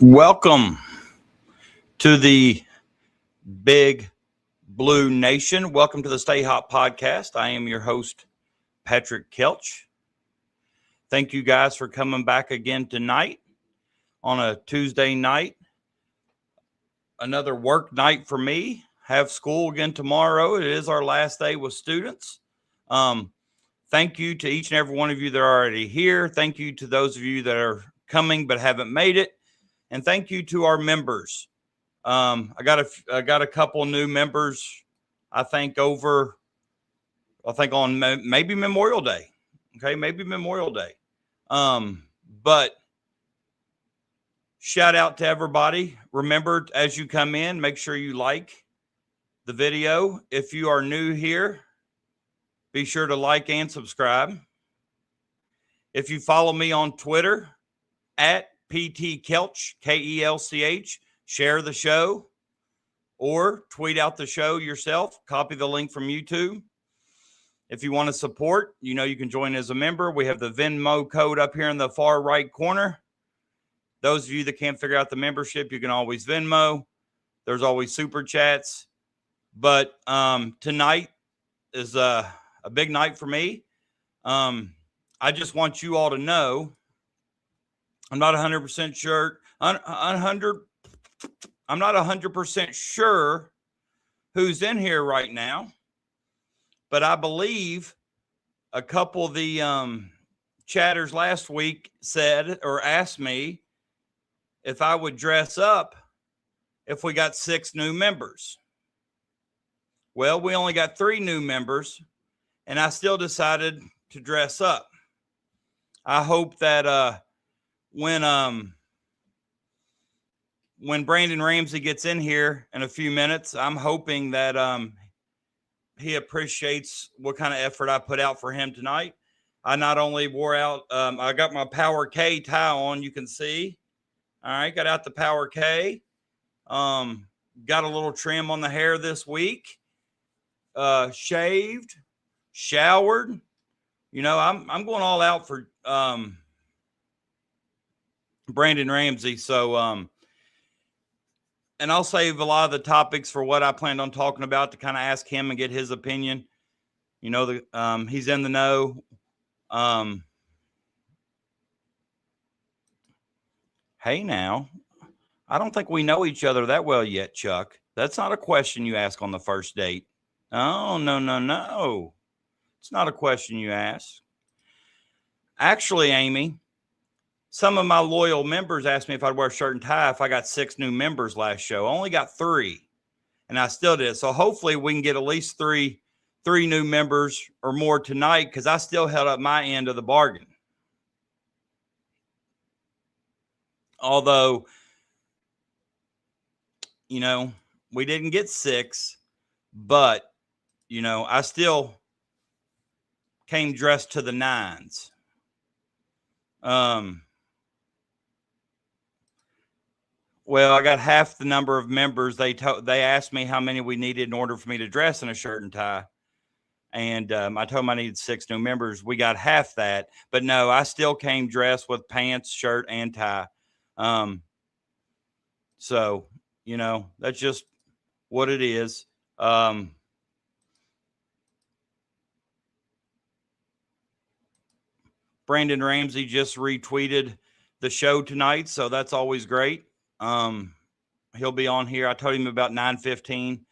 Welcome to the Big Blue Nation. Welcome to the Stay Hot podcast. I am your host, Patrick Kelsch. Thank you guys for coming back again tonight on a Tuesday night. Another work night for me. Have school again tomorrow. It is our last day with students. Thank you to each and every one of you that are already here. Thank you to those of you that are coming but haven't made it. And thank you to our members. I got a couple new members, I think on maybe Memorial Day. Okay, maybe Memorial Day. But shout out to everybody. Remember, as you come in, make sure you like the video. If you are new here, be sure to like and subscribe. If you follow me on Twitter at PT Kelch, Kelch, share the show or tweet out the show yourself. Copy the link from YouTube. If you want to support, you can join as a member. We have the Venmo code up here in the far right corner. Those of you that can't figure out the membership, you can always Venmo. There's always super chats. But tonight is a big night for me. I just want you all to know I'm not 100% sure. I'm not 100% sure who's in here right now, but I believe a couple of the chatters last week said or asked me if I would dress up if we got 6 new members. Well, we only got 3 new members, and I still decided to dress up. I hope that when Brandon Ramsey gets in here in a few minutes, I'm hoping that he appreciates what kind of effort I put out for him tonight. I not only wore out, I got my Power K tie on, you can see. All right, got out the Power K. Got a little trim on the hair this week. Shaved, showered. I'm going all out for Brandon Ramsey. So, and I'll save a lot of the topics for what I planned on talking about to kind of ask him and get his opinion. He's in the know. Hey now, I don't think we know each other that well yet, Chuck. That's not a question you ask on the first date. Oh, no. It's not a question you ask. Actually, Amy, some of my loyal members asked me if I'd wear a shirt and tie if I got 6 new members last show. I only got 3, and I still did. So hopefully we can get at least three new members or more tonight, because I still held up my end of the bargain. Although, we didn't get 6, but, I still came dressed to the nines. Well, I got half the number of members. They asked me how many we needed in order for me to dress in a shirt and tie. And I told them I needed 6 new members. We got half that. But no, I still came dressed with pants, shirt, and tie. So, that's just what it is. Brandon Ramsey just retweeted the show tonight, so that's always great. He'll be on here. I told him about 9:15,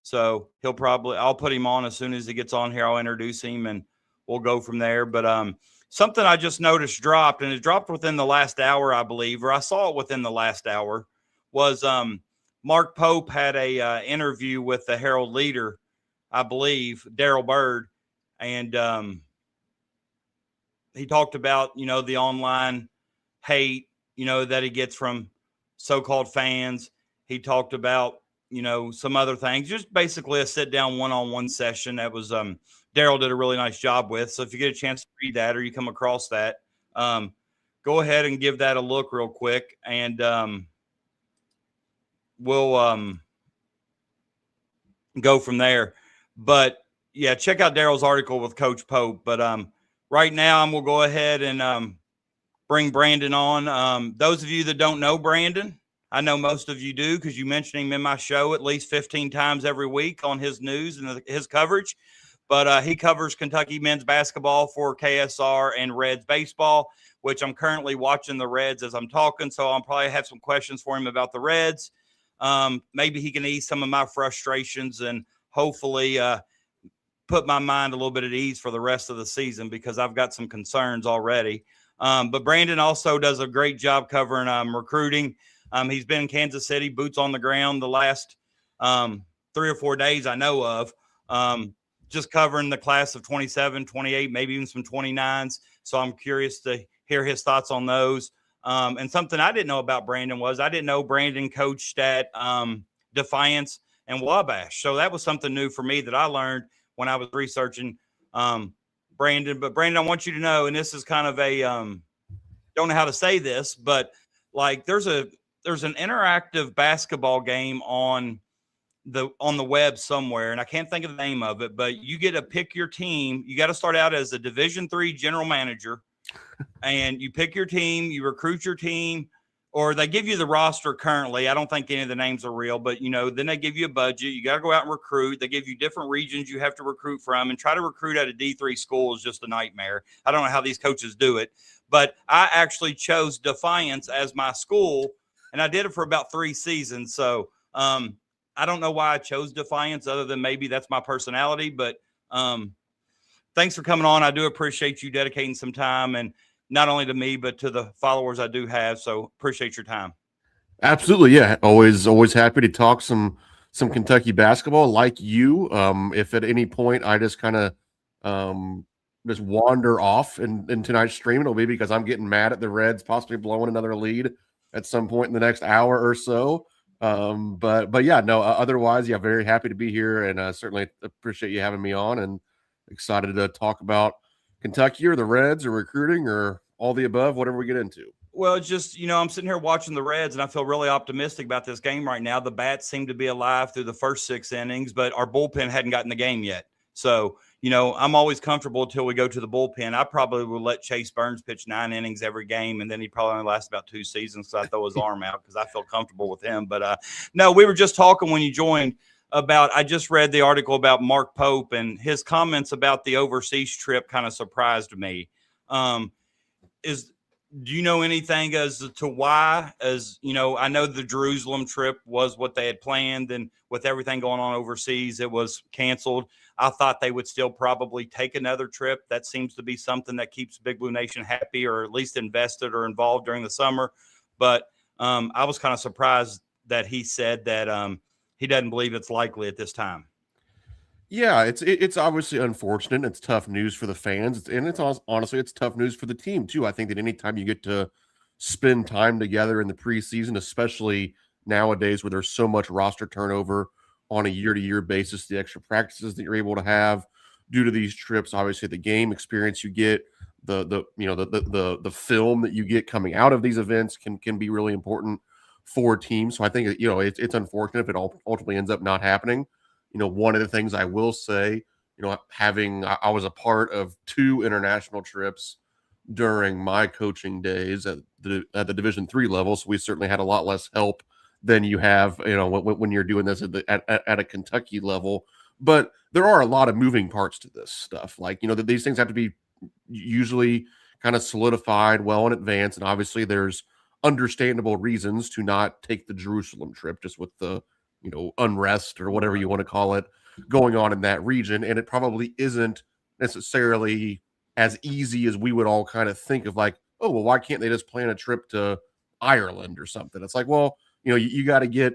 so I'll put him on as soon as he gets on here. I'll introduce him and we'll go from there. But something I just noticed dropped, and it dropped within the last hour, I believe, or I saw it within the last hour, was Mark Pope had a interview with the Herald Leader, I believe, Daryl Bird, and he talked about, the online hate, that he gets from so-called fans. He talked about, some other things, just basically a sit-down one-on-one session that was Daryl did a really nice job with. So if you get a chance to read that or you come across that, go ahead and give that a look real quick, and we'll go from there. But, yeah, check out Daryl's article with Coach Pope. But right now I'm going to go ahead and bring Brandon on. Those of you that don't know Brandon, I know most of you do because you mention him in my show at least 15 times every week on his news and his coverage. But he covers Kentucky men's basketball for KSR and Reds baseball, which I'm currently watching the Reds as I'm talking. So I'll probably have some questions for him about the Reds. Maybe he can ease some of my frustrations and hopefully put my mind a little bit at ease for the rest of the season because I've got some concerns already. But Brandon also does a great job covering recruiting. He's been in Kansas City, boots on the ground the last 3 or 4 days I know of, just covering the class of 27, 28, maybe even some 29s. So I'm curious to hear his thoughts on those. And something I didn't know about Brandon was I didn't know Brandon coached at Defiance and Wabash. So that was something new for me that I learned when I was researching Brandon. But Brandon, I want you to know, and this is kind of a don't know how to say this, but like there's an interactive basketball game on the web somewhere, and I can't think of the name of it, but you get to pick your team. You got to start out as a Division III general manager, and you pick your team, you recruit your team, or they give you the roster currently. I don't think any of the names are real, but, then they give you a budget. You got to go out and recruit. They give you different regions you have to recruit from, and try to recruit at a D3 school is just a nightmare. I don't know how these coaches do it, but I actually chose Defiance as my school, and I did it for about 3 seasons. So I don't know why I chose Defiance other than maybe that's my personality, but thanks for coming on. I do appreciate you dedicating some time, and not only to me, but to the followers I do have. So appreciate your time. Absolutely. Yeah. Always happy to talk some Kentucky basketball like you. If at any point I just kind of just wander off in tonight's stream, it'll be because I'm getting mad at the Reds possibly blowing another lead at some point in the next hour or so. But yeah, no, otherwise, yeah, very happy to be here, and certainly appreciate you having me on, and excited to talk about Kentucky or the Reds or recruiting or all the above, whatever we get into. Well, it's just, I'm sitting here watching the Reds, and I feel really optimistic about this game right now. The bats seem to be alive through the first 6 innings, but our bullpen hadn't gotten the game yet. So, I'm always comfortable until we go to the bullpen. I probably will let Chase Burns pitch 9 innings every game, and then he probably only lasts about 2 seasons, so I throw his arm out because I feel comfortable with him. But, no, we were just talking when you joined about – I just read the article about Mark Pope, and his comments about the overseas trip kind of surprised me. Do you know anything as to why? I know the Jerusalem trip was what they had planned, and with everything going on overseas, it was canceled. I thought they would still probably take another trip. That seems to be something that keeps Big Blue Nation happy, or at least invested or involved during the summer. But I was kind of surprised that he said that he doesn't believe it's likely at this time. Yeah, it's obviously unfortunate. It's tough news for the fans, and it's honestly tough news for the team too. I think that anytime you get to spend time together in the preseason, especially nowadays where there's so much roster turnover on a year-to-year basis, the extra practices that you're able to have due to these trips, obviously the game experience you get, the film that you get coming out of these events can be really important for teams. So I think it's unfortunate if it ultimately ends up not happening. One of the things I will say, I was a part of 2 international trips during my coaching days at the Division III level, so we certainly had a lot less help than you have, when you're doing this at a Kentucky level. But there are a lot of moving parts to this stuff. Like, that these things have to be usually kind of solidified well in advance, and obviously there's understandable reasons to not take the Jerusalem trip, just with the unrest or whatever you want to call it going on in that region. And it probably isn't necessarily as easy as we would all kind of think of, like, oh, well, why can't they just plan a trip to Ireland or something? It's like, well, you got to get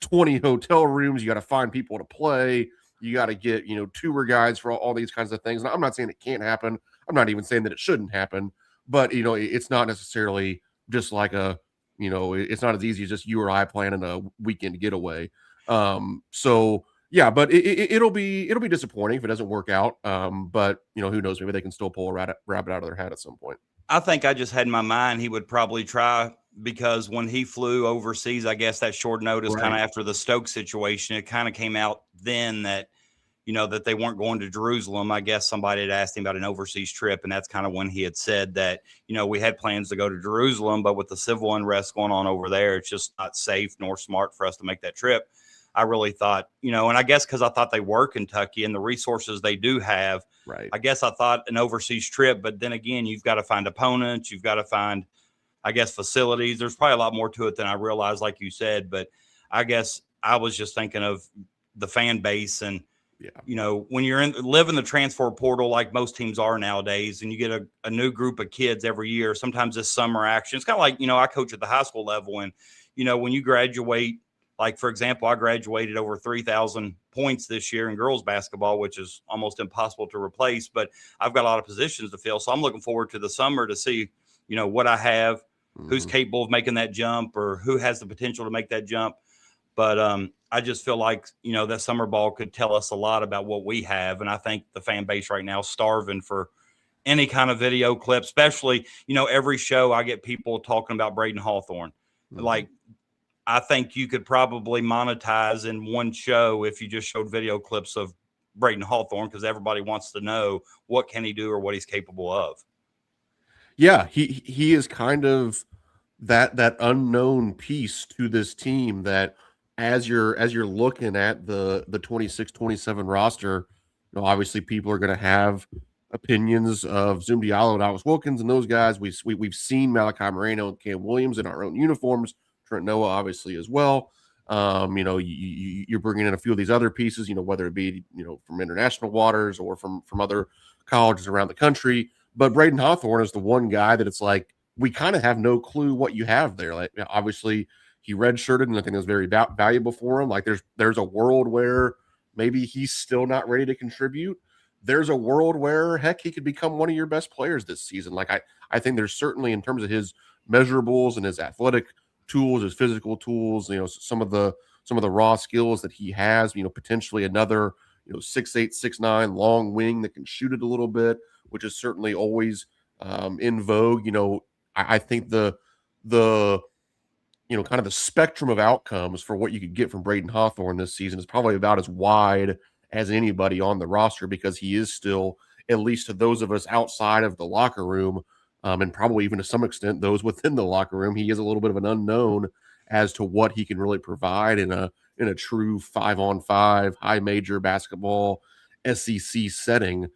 20 hotel rooms. You got to find people to play. You got to get, tour guides for all these kinds of things. And I'm not saying it can't happen. I'm not even saying that it shouldn't happen, but it's not necessarily just like it's not as easy as just you or I planning a weekend getaway. So yeah, but it'll be disappointing if it doesn't work out. But who knows? Maybe they can still pull a rabbit out of their hat at some point. I think I just had in my mind he would probably try, because when he flew overseas, I guess that short notice kind of after the Stokes situation, it kind of came out then that, that they weren't going to Jerusalem. I guess somebody had asked him about an overseas trip, and that's kind of when he had said that, we had plans to go to Jerusalem, but with the civil unrest going on over there, it's just not safe nor smart for us to make that trip. I really thought, and I guess because I thought they were Kentucky and the resources they do have, Right. I guess I thought an overseas trip, but then again, you've got to find opponents, you've got to find, I guess, facilities. There's probably a lot more to it than I realized, like you said, but I guess I was just thinking of the fan base and, when you're live in the transfer portal, like most teams are nowadays, and you get a new group of kids every year, sometimes this summer action, it's kind of like, I coach at the high school level, and, when you graduate, like, for example, I graduated over 3,000 points this year in girls basketball, which is almost impossible to replace, but I've got a lot of positions to fill. So I'm looking forward to the summer to see, what I have, who's capable of making that jump or who has the potential to make that jump. But I just feel like, that summer ball could tell us a lot about what we have. And I think the fan base right now is starving for any kind of video clip, especially, every show I get people talking about Braden Hawthorne. Like, I think you could probably monetize in one show if you just showed video clips of Braden Hawthorne, because everybody wants to know what can he do or what he's capable of. Yeah, he is kind of that unknown piece to this team that as you're looking at the 26-27 roster, obviously people are going to have opinions of Zoom Diallo and Alex Wilkins and those guys. We've seen Malachi Moreno and Cam Williams in our own uniforms, Trent Noah obviously as well. You're bringing in a few of these other pieces, whether it be, from international waters or from other colleges around the country. But Braden Hawthorne is the one guy that it's like, we kind of have no clue what you have there. Like, obviously he redshirted, and I think it was very valuable for him. Like there's a world where maybe he's still not ready to contribute. There's a world where heck, he could become one of your best players this season. Like I think there's certainly, in terms of his measurables and his athletic tools, his physical tools, some of the raw skills that he has, potentially another, 6'8", 6'9", long wing that can shoot it a little bit, which is certainly always in vogue. I think the kind of the spectrum of outcomes for what you could get from Braden Hawthorne this season is probably about as wide as anybody on the roster, because he is still, at least to those of us outside of the locker room, and probably even to some extent those within the locker room, he is a little bit of an unknown as to what he can really provide in a true 5-on-5 high major basketball SEC setting,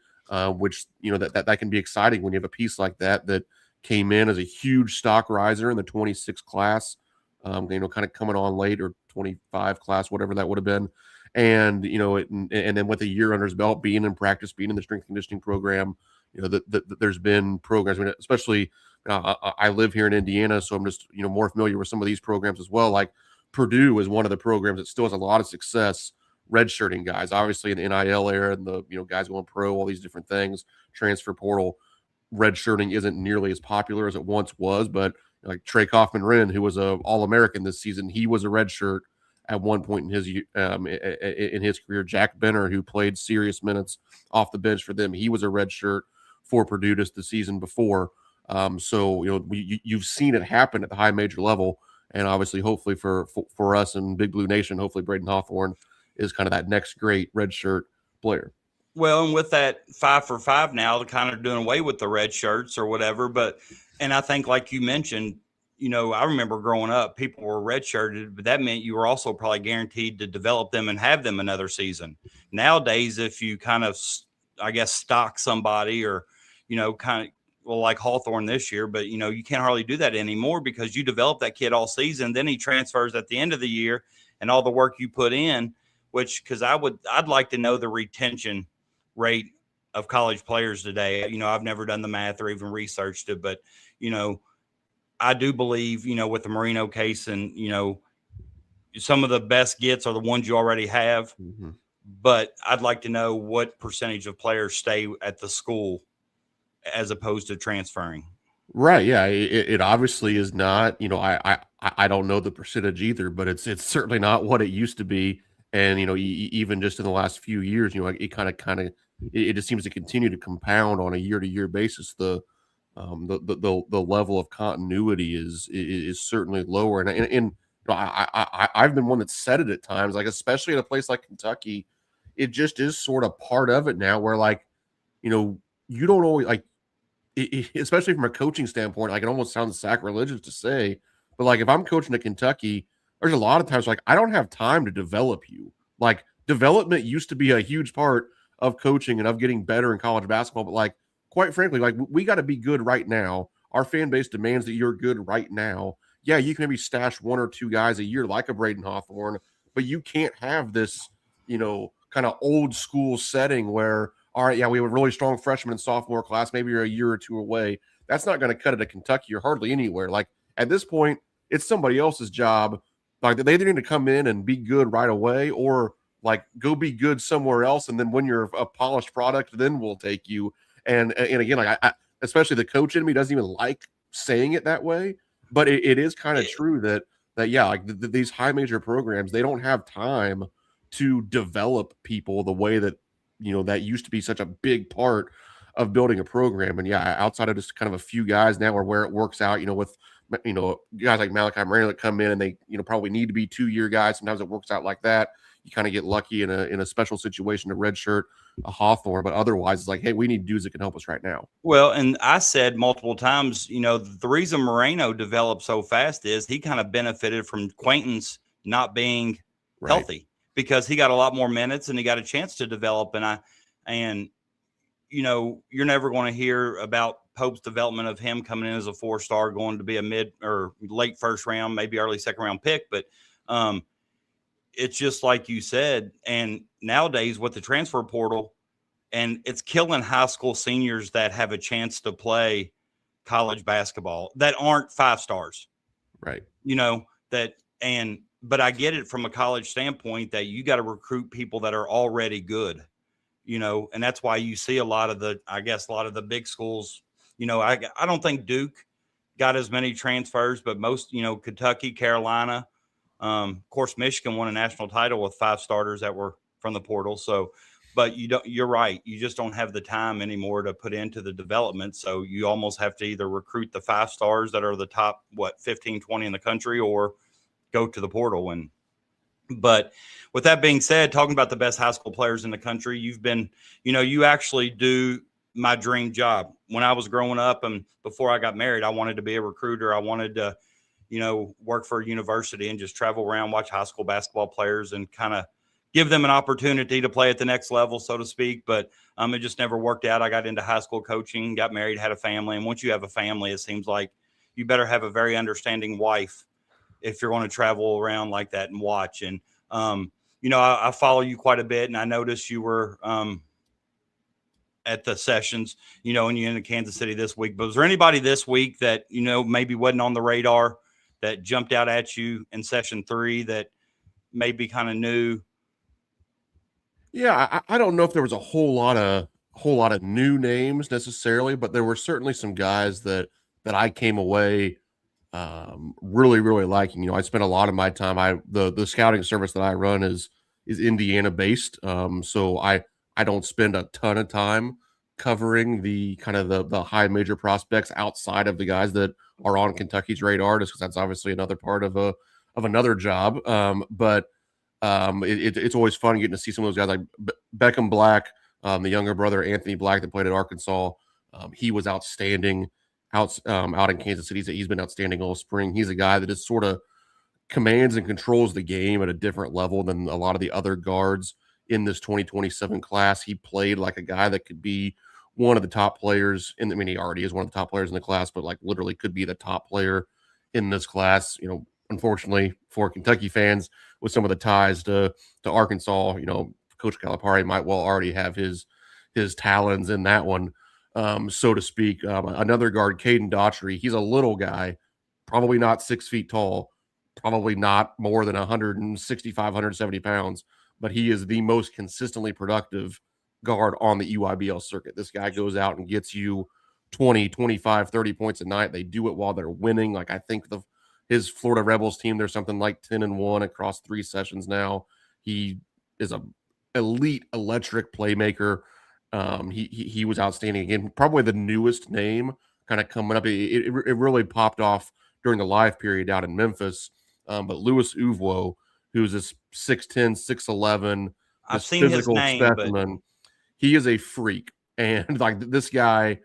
which that can be exciting when you have a piece like that came in as a huge stock riser in the 26 class, kind of coming on late, or 25 class, whatever that would have been. And, and then with a year under his belt, being in practice, being in the strength conditioning program, there's been programs, especially I live here in Indiana, so I'm just, more familiar with some of these programs as well. Like Purdue is one of the programs that still has a lot of success redshirting guys, obviously in the NIL era and the, guys going pro, all these different things, transfer portal. Redshirting isn't nearly as popular as it once was, but like Trey Kaufman-Renn, who was a All-American this season, he was a redshirt at one point in his career. Jack Benner, who played serious minutes off the bench for them, he was a redshirt for Purdue just the season before. So you've seen it happen at the high major level, and obviously, hopefully for us in Big Blue Nation, hopefully Braden Hawthorne is kind of that next great redshirt player. Well, and with that 5-for-5 now, they're kind of doing away with the red shirts or whatever. And I think, like you mentioned, I remember growing up, people were redshirted, but that meant you were also probably guaranteed to develop them and have them another season. Nowadays, if you kind of, I guess, stock somebody or, kind of, well, like Hawthorne this year, but, you can't hardly do that anymore, because you develop that kid all season. Then he transfers at the end of the year, and all the work you put in, because I'd like to know the retention rate of college players today. I've never done the math or even researched it, but, I do believe, with the Marino case and, some of the best gets are the ones you already have. Mm-hmm. But I'd like to know what percentage of players stay at the school as opposed to transferring. Right. Yeah. It obviously is not, I don't know the percentage either, but it's certainly not what it used to be. And, even just in the last few years, it kind of, it just seems to continue to compound on a year-to-year basis. The level of continuity is certainly lower. And I've been one that said it at times, like, especially in a place like Kentucky, it just is sort of part of it now where like, you don't always like, especially from a coaching standpoint, like it almost sounds sacrilegious to say, but like if I'm coaching at Kentucky, there's a lot of times like I don't have time to develop you. Like development used to be a huge part of coaching and of getting better in college basketball, but like quite frankly, like we got to be good right now. Our fan base demands that you're good right now. Yeah, you can maybe stash one or two guys a year like a Braden Hawthorne, but you can't have this, kind of old school setting where all right, yeah, we have a really strong freshman and sophomore class. Maybe you're a year or two away. That's not going to cut it at Kentucky or hardly anywhere. Like at this point, it's somebody else's job. Like they either need to come in and be good right away, or like go be good somewhere else. And then when you're a polished product, then we'll take you. And again, like I especially the coach in me doesn't even like saying it that way, but it is kind of true that yeah, like these high major programs, they don't have time to develop people the way that that used to be such a big part of building a program. And yeah, outside of just kind of a few guys now or where it works out, with guys like Malachi Moreno that come in and they probably need to be 2-year guys. Sometimes it works out like that. You kind of get lucky in a special situation to redshirt a Hawthorne, but otherwise it's like, hey, we need dudes that can help us right now. Well, and I said multiple times, the reason Moreno developed so fast is he kind of benefited from Quainton's not being healthy because he got a lot more minutes and he got a chance to develop. And you're never going to hear about Pope's development of him coming in as a 4-star, going to be a mid or late first round, maybe early second round pick. But it's just like you said. And nowadays with the transfer portal, and it's killing high school seniors that have a chance to play college basketball that aren't 5 stars. Right. But I get it from a college standpoint that you got to recruit people that are already good, and that's why you see a lot of the big schools, I don't think Duke got as many transfers, but most, Kentucky, Carolina, of course, Michigan won a national title with 5 starters that were from the portal. So, but you're right. You just don't have the time anymore to put into the development. So you almost have to either recruit the 5 stars that are the top, 15, 20 in the country, or go to the portal. But with that being said, talking about the best high school players in the country, you've been, you actually do my dream job. When I was growing up and before I got married, I wanted to be a recruiter. I wanted to, work for a university and just travel around, watch high school basketball players and kind of give them an opportunity to play at the next level, so to speak. But it just never worked out. I got into high school coaching, got married, had a family. And once you have a family, it seems like you better have a very understanding wife if you're going to travel around like that and watch. And, I follow you quite a bit, and I noticed you were at the sessions, and you're in Kansas City this week. But was there anybody this week that, maybe wasn't on the radar that jumped out at you in session 3 that maybe kind of new? Yeah, I don't know if there was a whole lot of new names necessarily, but there were certainly some guys that I came away really, really liking. I spent a lot of my time. The scouting service that I run is Indiana based. So I don't spend a ton of time covering the kind of the high major prospects outside of the guys that are on Kentucky's radar, just because that's obviously another part of another job. But it's always fun getting to see some of those guys like Beckham Black, the younger brother Anthony Black that played at Arkansas. He was outstanding out in Kansas City. He's been outstanding all spring. He's a guy that just sort of commands and controls the game at a different level than a lot of the other guards in this 2027 class. He played like a guy that could be one of the top players he already is one of the top players in the class, but like literally could be the top player in this class. Unfortunately for Kentucky fans, with some of the ties to Arkansas, Coach Calipari might well already have his talons in that one, so to speak. Another guard, Caden Daughtry, he's a little guy, probably not 6 feet tall, probably not more than 165, 170 pounds, but he is the most consistently productive guard on the EYBL circuit. This guy goes out and gets you 20, 25, 30 points a night. They do it while they're winning. Like I think his Florida Rebels team, there's something like 10-1 across 3 sessions now. He is a elite electric playmaker. He was outstanding again. Probably the newest name kind of coming up. It really popped off during the live period out in Memphis. But Louis Uvo, who's this 6'10", 6'11", I've this seen his physical name, but specimen. He is a freak. And like this guy,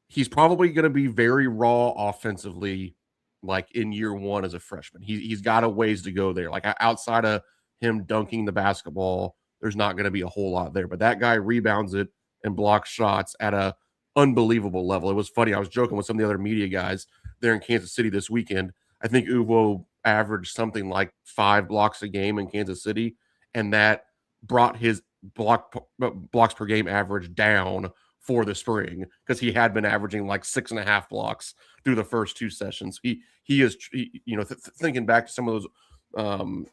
he's probably going to be very raw offensively, like in year one as a freshman. He's got a ways to go there. Like outside of him dunking the basketball, there's not going to be a whole lot there. But that guy rebounds it and blocks shots at a unbelievable level. It was funny. I was joking with some of the other media guys there in Kansas City this weekend. I think Uvo averaged something like 5 blocks a game in Kansas City, and that brought his blocks per game average down for the spring because he had been averaging like 6.5 blocks through the first 2 sessions. He is, thinking back to some of those,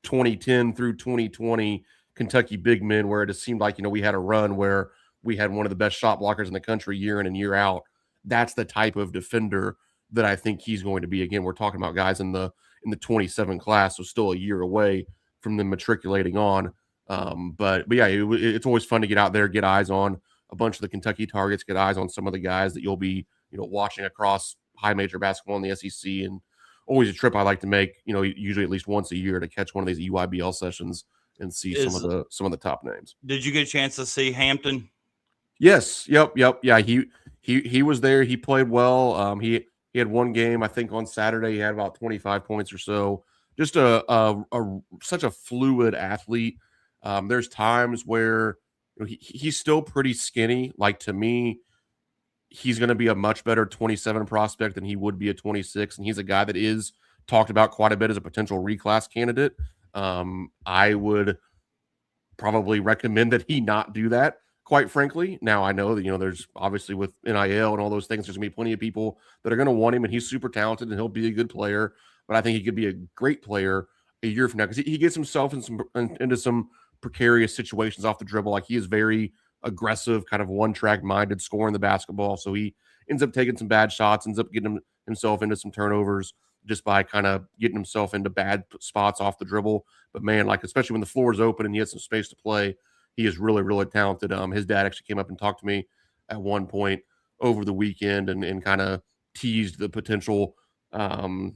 2010 through 2020 Kentucky big men where it just seemed like, we had a run where we had one of the best shot blockers in the country year in and year out. That's the type of defender that I think he's going to be. Again, we're talking about guys in the 27 class, so still a year away from them matriculating on. But yeah, it's always fun to get out there, get eyes on a bunch of the Kentucky targets, get eyes on some of the guys that you'll be, watching across high major basketball in the SEC. And always a trip I like to make, usually at least once a year to catch one of these EYBL sessions and see some of the top names. Did you get a chance to see Hampton? Yes. Yep. Yeah. He was there. He played well. He had one game, I think on Saturday, he had about 25 points or so. Just such a fluid athlete. There's times where he's still pretty skinny. Like to me, he's going to be a much better 27 prospect than he would be a 26. And he's a guy that is talked about quite a bit as a potential reclass candidate. I would probably recommend that he not do that, quite frankly. Now I know that, there's obviously with NIL and all those things, there's gonna be plenty of people that are going to want him, and he's super talented and he'll be a good player. But I think he could be a great player a year from now because he gets himself into some precarious situations off the dribble. Like he is very aggressive, kind of one-track minded, scoring the basketball. So he ends up taking some bad shots, ends up getting himself into some turnovers just by kind of getting himself into bad spots off the dribble. But man, like especially when the floor is open and he has some space to play, he is really, really talented. His dad actually came up and talked to me at one point over the weekend and kind of teased the potential of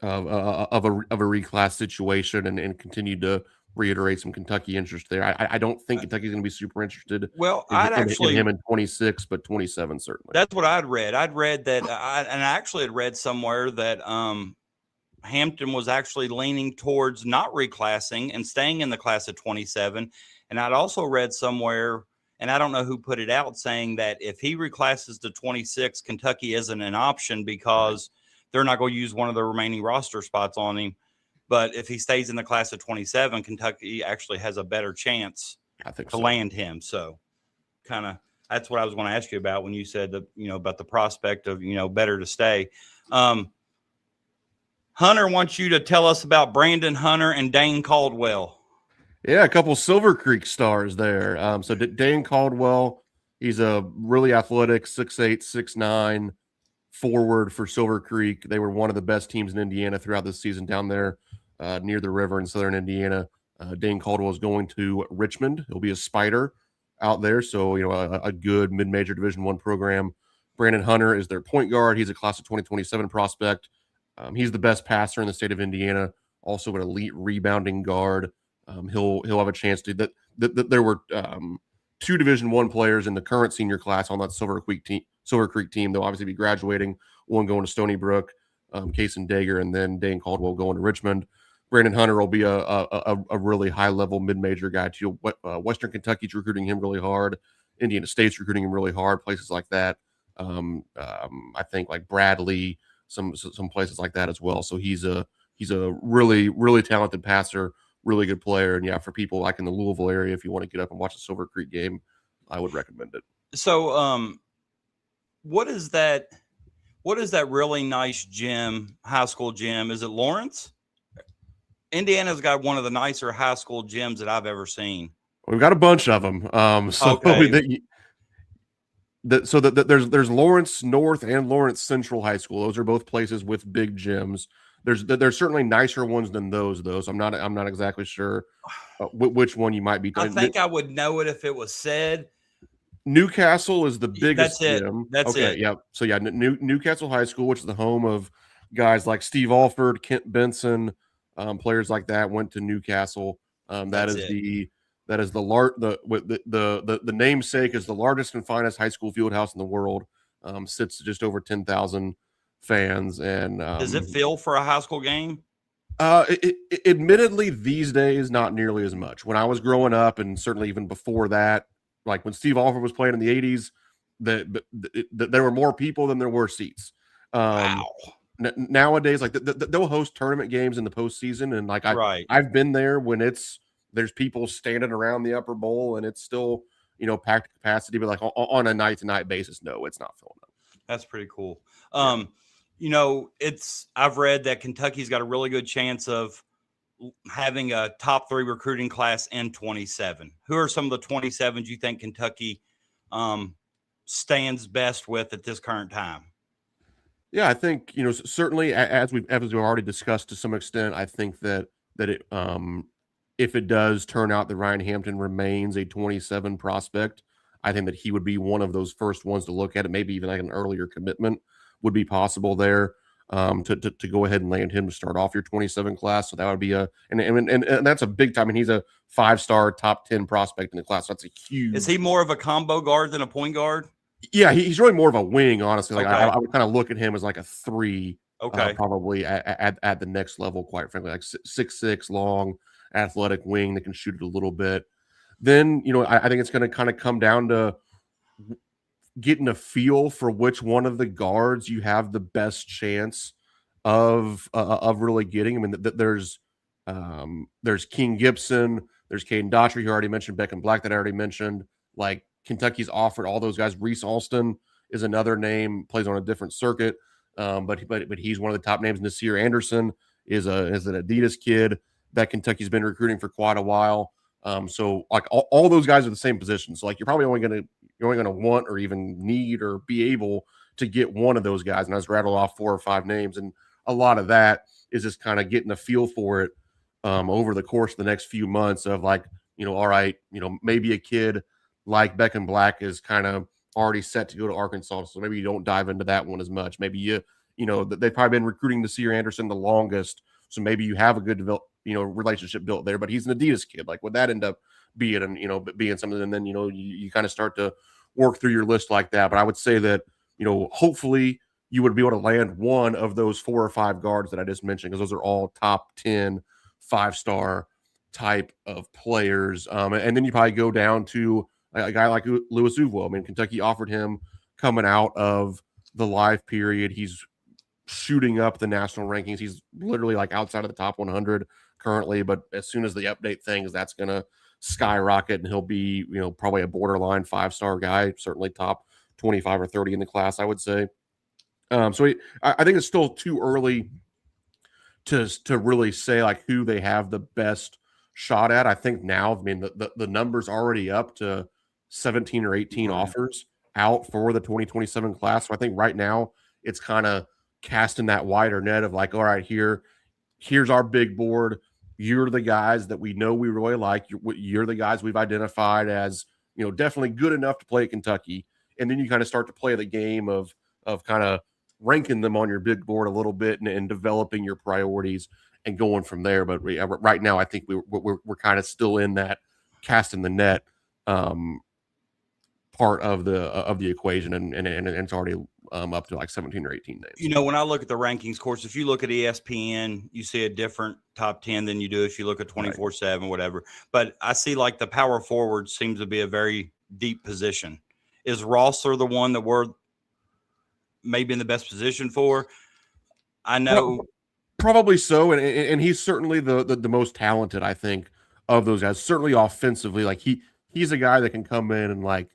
a reclass situation and continued to reiterate some Kentucky interest there. I don't think Kentucky's going to be super interested. Well, in him in 26, but 27 certainly. That's what I'd read. I'd read that, I actually had read somewhere that Hampton was actually leaning towards not reclassing and staying in the class of 27. And I'd also read somewhere, and I don't know who put it out, saying that if he reclasses to 26, Kentucky isn't an option because they're not going to use one of the remaining roster spots on him. But if he stays in the class of 27, Kentucky actually has a better chance to land him. So kind of that's what I was going to ask you about when you said that, about the prospect of, better to stay. Hunter wants you to tell us about Brandon Hunter and Dane Caldwell. Yeah, a couple Silver Creek stars there. So Dane Caldwell, he's a really athletic 6'8", 6'9" forward for Silver Creek. They were one of the best teams in Indiana throughout this season down there near the river in southern Indiana. Dane Caldwell is going to Richmond. He'll be a Spider out there, so a good mid-major Division I program. Brandon Hunter is their point guard. He's a class of 2027 prospect. He's the best passer in the state of Indiana, also an elite rebounding guard. He'll have a chance to that. There were 2 Division I players in the current senior class on that Silver Creek team. They'll obviously be graduating. One going to Stony Brook, Kaysen Dager, and then Dane Caldwell going to Richmond. Brandon Hunter will be a really high level mid major guy too. Western Kentucky's recruiting him really hard. Indiana State's recruiting him really hard. Places like that. I think like Bradley, some places like that as well. So he's a really, really talented passer, really good player. And yeah, for people like in the Louisville area, if you want to get up and watch a Silver Creek game, I would recommend it. So what is that really nice gym, high school gym? Is it Lawrence? Indiana's got one of the nicer high school gyms that I've ever seen. We've got a bunch of them. There's Lawrence North and Lawrence Central High School. Those are both places with big gyms. There's certainly nicer ones than those. I'm not exactly sure which one you might be. I think I would know it if it was said. Newcastle is the biggest gym. That's it. Yeah. So yeah, Newcastle High School, which is the home of guys like Steve Alford, Kent Benson, players like that, went to Newcastle. That That's is it. the namesake is the largest and finest high school field house in the world. Sits just over 10,000 fans, and Does it feel for a high school game? admittedly, these days, not nearly as much. When I was growing up, and certainly even before that, like when Steve Alford was playing in the '80s, there were more people than there were seats. Um, Wow. Nowadays, like they'll host tournament games in the postseason, and like Right. I've been there when there's people standing around the upper bowl, and it's still packed capacity, but like on a night to night basis, no, it's not filling up. That's pretty cool. Yeah. I've read that Kentucky's got a really good chance of having a top 3 recruiting class in 27. Who are some of the 27s you think Kentucky stands best with at this current time? Yeah, I think certainly as we've already discussed to some extent. I think that it if it does turn out that Ryan Hampton remains a 27 prospect, I think that he would be one of those first ones to look at it. Maybe even like an earlier commitment would be possible there, to go ahead and land him to start off your 27 class. So that would be and that's a big time. And he's a 5-star top 10 prospect in the class. So that's a huge. Is he more of a combo guard than a point guard? Yeah, he's really more of a wing, honestly. Like Okay. I would kind of look at him as like a 3, Okay. probably at the next level. Quite frankly, like 6'6", long, athletic wing that can shoot it a little bit. Then I think it's going to kind of come down to getting a feel for which one of the guards you have the best chance of really getting. I mean, there's King Gibson, there's Caden Daughtry, who I already mentioned, Beckham Black that I already mentioned. Like Kentucky's offered all those guys. Reese Alston is another name, plays on a different circuit, but he's one of the top names. Nasir Anderson is an Adidas kid that Kentucky's been recruiting for quite a while. So like all those guys are the same position. So like you're only going to want or even need or be able to get one of those guys. And I just rattle off 4 or 5 names, and a lot of that is just kind of getting a feel for it over the course of the next few months of like, all right, maybe a kid like Beckham Black is kind of already set to go to Arkansas. So maybe you don't dive into that one as much. Maybe they've probably been recruiting Nasir Anderson the longest. So maybe you have a good relationship built there, but he's an Adidas kid. Like would that end up being, and being something, and then, you kind of start to work through your list like that. But I would say that, hopefully you would be able to land one of those 4 or 5 guards that I just mentioned, because those are all top 10, 5-star type of players. And then you probably go down to a guy like Louis Uvo. I mean, Kentucky offered him coming out of the live period. He's shooting up the national rankings. He's literally like outside of the top 100 currently, but as soon as the update things, that's going to skyrocket, and he'll be, probably a borderline 5-star guy, certainly top 25 or 30 in the class, I would say. I think it's still too early to really say like who they have the best shot at. I think now, I mean, the number's already up to 17 or 18 offers out for the 2027 class. So I think right now it's kind of casting that wider net of like, all right, here's our big board. You're the guys that we know we really like. You're the guys we've identified as, definitely good enough to play at Kentucky. And then you kind of start to play the game of kind of ranking them on your big board a little bit, and developing your priorities and going from there. But right now, I think we're kind of still in that casting the net part of the equation, and it's already up to like 17 or 18 names. When I look at the rankings, of course, if you look at ESPN, you see a different top 10 than you do if you look at 24/7, whatever. But I see like the power forward seems to be a very deep position. Is Rosser the one that we're maybe in the best position for? I know. Probably so. And he's certainly the most talented, I think, of those guys. Certainly offensively. Like he's a guy that can come in and like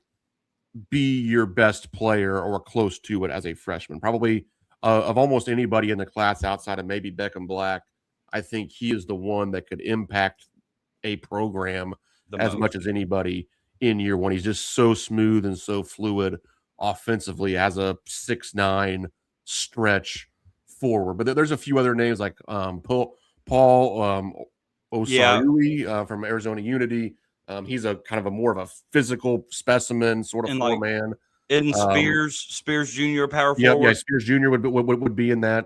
be your best player or close to it as a freshman. Probably of almost anybody in the class outside of maybe Beckham Black, I think he is the one that could impact a program as much as anybody in year one. He's just so smooth and so fluid offensively as a 6'9" stretch forward. But there's a few other names like Paul Osarui from Arizona Unity. He's a kind of a more of a physical specimen, sort of four-man. And Spears Jr. power forward. Yeah, Spears Jr. would be in that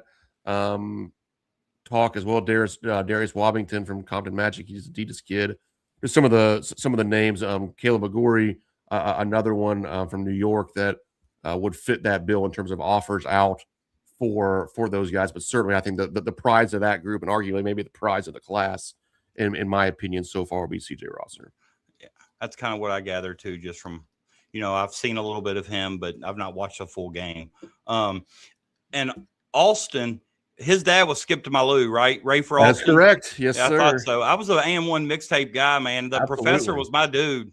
talk as well. Darius Wobbington from Compton Magic. He's a Adidas kid. There's some of the names. Caleb Aguri, another one from New York that would fit that bill in terms of offers out for those guys. But certainly, I think the prize of that group, and arguably maybe the prize of the class, in my opinion, so far, will be CJ Rossner. Yeah, that's kind of what I gathered too, just from, I've seen a little bit of him, but I've not watched a full game. And Austin, his dad was Skip to my Lou, right? Ray for Austin. That's correct. Yes, yeah, sir. I thought so. I was an AM1 mixtape guy, man. The Absolutely. professor was my dude.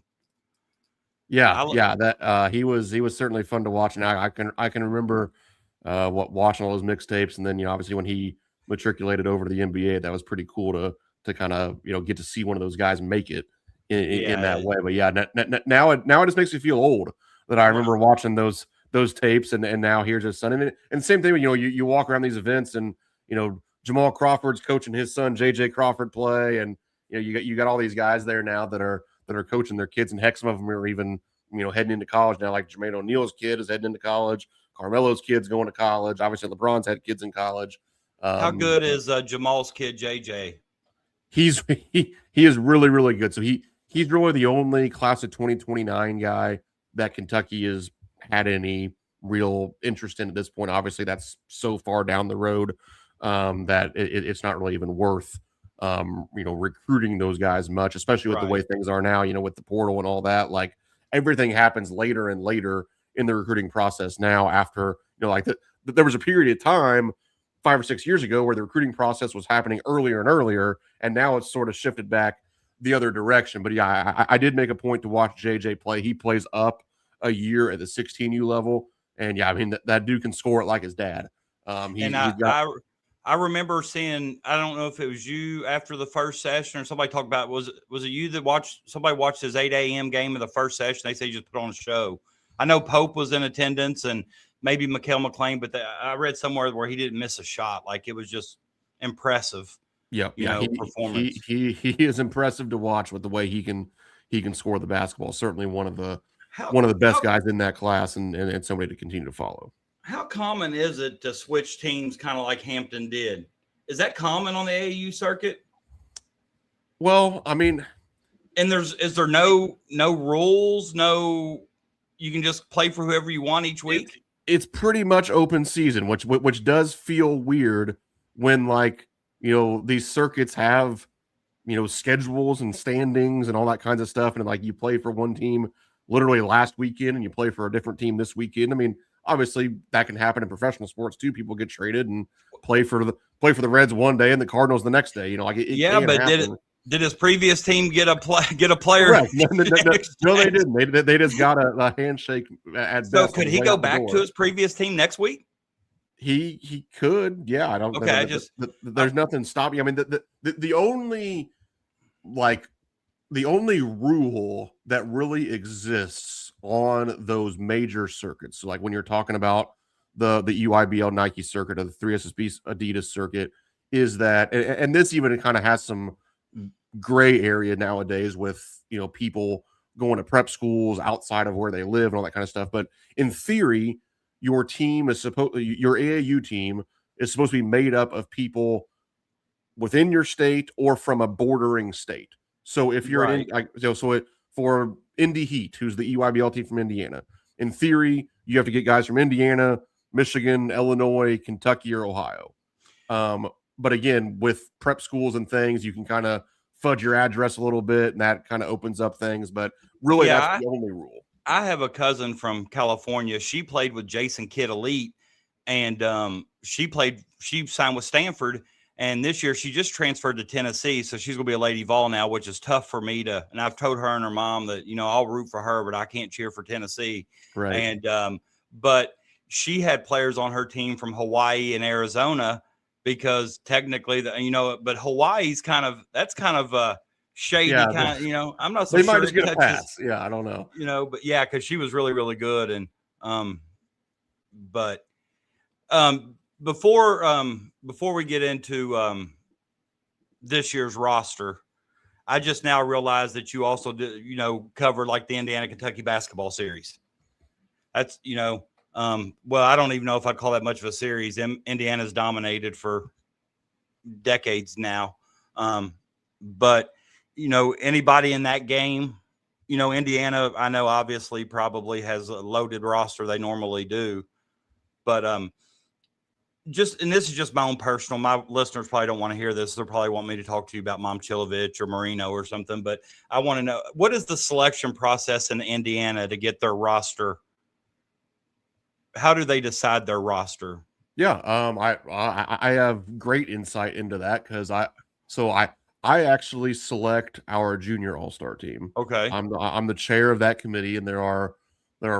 Yeah, that he was certainly fun to watch, and I can remember watching all those mixtapes, and then obviously when he matriculated over to the NBA, that was pretty cool to kind of get to see one of those guys make it in that way. But yeah, now it just makes me feel old that I remember watching those tapes, and now here's his son, and same thing. You walk around these events, and Jamal Crawford's coaching his son JJ Crawford play, and you got all these guys there now that are coaching their kids, and heck, some of them are even heading into college now. Like Jermaine O'Neal's kid is heading into college. Carmelo's kid's going to college. Obviously, LeBron's had kids in college. How good is Jamal's kid JJ? He is really, really good. So he's really the only class of 2029 guy that Kentucky has had any real interest in at this point. Obviously, that's so far down the road that it's not really even worth recruiting those guys much, especially with the way things are now, with the portal and all that. Like, everything happens later and later in the recruiting process now after, there was a period of time 5 or 6 years ago where the recruiting process was happening earlier and earlier, and now it's sort of shifted back the other direction. But yeah, I did make a point to watch JJ play. He plays up a year at the 16U level, and yeah, I mean, that dude can score it like his dad. I remember seeing, I don't know if it was you after the first session or somebody talked about, was it you that somebody watched his 8 a.m. game of the first session? They say he just put on a show. I know Pope was in attendance and maybe Mikael McLean, but I read somewhere where he didn't miss a shot. Like, it was just impressive. Performance. He is impressive to watch with the way he can score the basketball. Certainly one of the best guys in that class, and somebody to continue to follow. How common is it to switch teams kind of like Hampton did? Is that common on the AAU circuit? Well, I mean, and is there no rules? No, you can just play for whoever you want each week? It's pretty much open season, which does feel weird when, like, these circuits have, schedules and standings and all that kinds of stuff. And like, you play for one team literally last weekend and you play for a different team this weekend. I mean, obviously that can happen in professional sports too. People get traded and play for the Reds one day and the Cardinals the next day. But did his previous team get a player? Correct. No, they didn't. They just got a handshake at best. So could he go back to his previous team next week? He could. Yeah, I don't. Okay, there's nothing stopping. I mean, the only rule that really exists on those major circuits, so like when you're talking about the UIBL Nike circuit or the 3SSB Adidas circuit, is that, and this even kind of has some gray area nowadays with people going to prep schools outside of where they live and all that kind of stuff. But in theory, your AAU team is supposed to be made up of people within your state or from a bordering state. So if you're for Indy Heat, who's the EYBL team from Indiana, in theory, you have to get guys from Indiana, Michigan, Illinois, Kentucky, or Ohio. But again, with prep schools and things, you can kind of fudge your address a little bit, and that kind of opens up things. But really, that's the only rule. I have a cousin from California. She played with Jason Kidd Elite, and she signed with Stanford. And this year she just transferred to Tennessee. So she's going to be a Lady Vol now, which is tough for me to, and I've told her and her mom that, I'll root for her, but I can't cheer for Tennessee. Right. And, but she had players on her team from Hawaii and Arizona because technically, but Hawaii's kind of shady kind of, I'm not so they sure. They might just get a pass. Yeah, I don't know. But yeah, because she was really, really good. And, before we get into this year's roster, I just now realized that you also did, cover like the Indiana Kentucky basketball series. That's, well, I don't even know if I'd call that much of a series. Indiana's dominated for decades now. But, anybody in that game, Indiana, I know obviously probably has a loaded roster. They normally do. But and this is just my own personal, my listeners probably don't want to hear this. They'll probably want me to talk to you about Momchilovich or Marino or something. But I want to know, what is the selection process in Indiana to get their roster? How do they decide their roster? Yeah, I have great insight into that because I actually select our junior all-star team. Okay. I'm the chair of that committee, and there are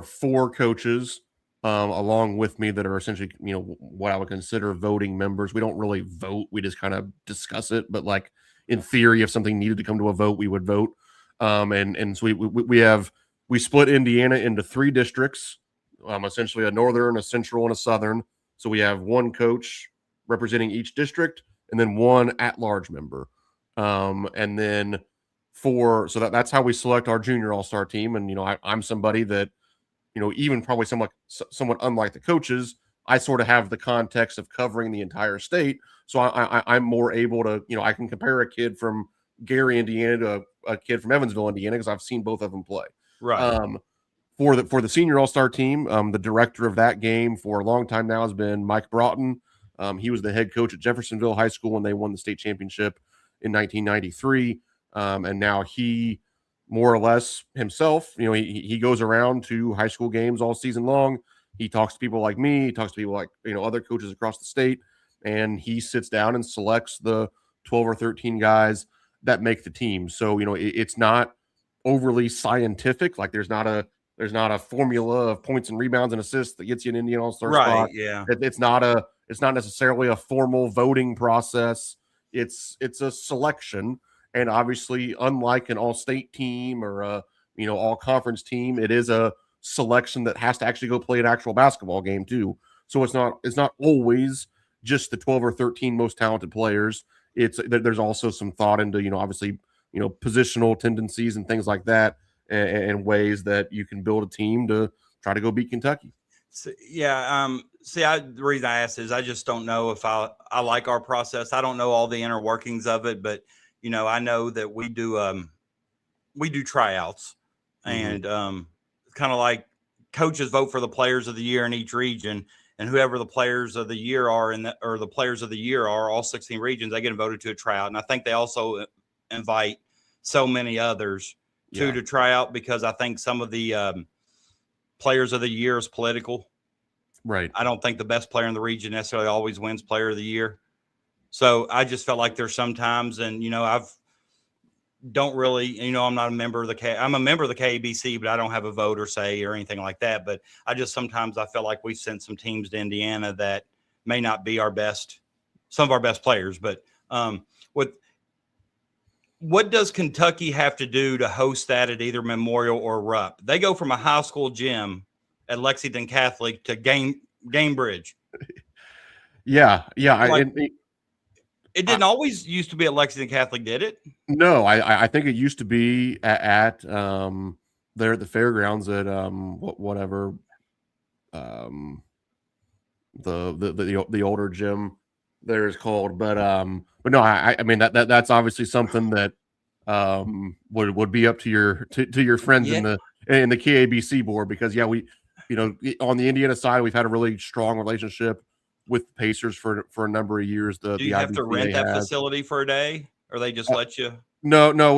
4 coaches along with me that are essentially what I would consider voting members. We don't really vote; we just kind of discuss it. But like in theory, if something needed to come to a vote, we would vote. And so we split Indiana into 3 districts, essentially a northern, a central, and a southern. So we have 1 coach representing each district, and then 1 at-large member. And then so that's how we select our junior all-star team. And I'm somebody that even probably somewhat unlike the coaches, I sort of have the context of covering the entire state. So I'm more able to I can compare a kid from Gary, Indiana, to a kid from Evansville, Indiana, because I've seen both of them play. Right. For the senior all-star team, the director of that game for a long time now has been Mike Broughton. He was the head coach at Jeffersonville High School when they won the state championship in 1993. And now he more or less himself, he goes around to high school games all season long. He talks to people like me. He talks to people like, other coaches across the state. And he sits down and selects the 12 or 13 guys that make the team. So, it's not overly scientific. Like there's not a formula of points and rebounds and assists that gets you an Indiana All-Star spot. Yeah. It's not necessarily a formal voting process. It's a selection. And obviously, unlike an all-state team or a all-conference team, it is a selection that has to actually go play an actual basketball game too. So it's not always just the 12 or 13 most talented players. There's also some thought into obviously positional tendencies and things like that, and ways that you can build a team to try to go beat Kentucky. So, yeah. The reason I asked is I just don't know if I like our process. I don't know all the inner workings of it, but I know that we do tryouts, and kind of like coaches vote for the players of the year in each region, and whoever the players of the year are the players of the year are, all 16 regions, they get voted to a tryout. And I think they also invite so many others to try out, because I think some of the players of the year is political. Right. I don't think the best player in the region necessarily always wins player of the year. So I just felt like there's sometimes, and don't really, I'm not a member of I'm a member of the KABC, but I don't have a vote or say or anything like that. But sometimes I feel like we've sent some teams to Indiana that may not be some of our best players. But what does Kentucky have to do to host that at either Memorial or Rupp? They go from a high school gym at Lexington Catholic to Gamebridge. Yeah. It didn't always used to be at Lexington Catholic, did it? No, I think it used to be at there at the fairgrounds at whatever the older gym there is called. But no, I mean that's obviously something that would be up to your friends in the KABC board, because we on the Indiana side, we've had a really strong relationship with the Pacers for a number of years. Do you have to rent that facility for a day, or they just let you? No,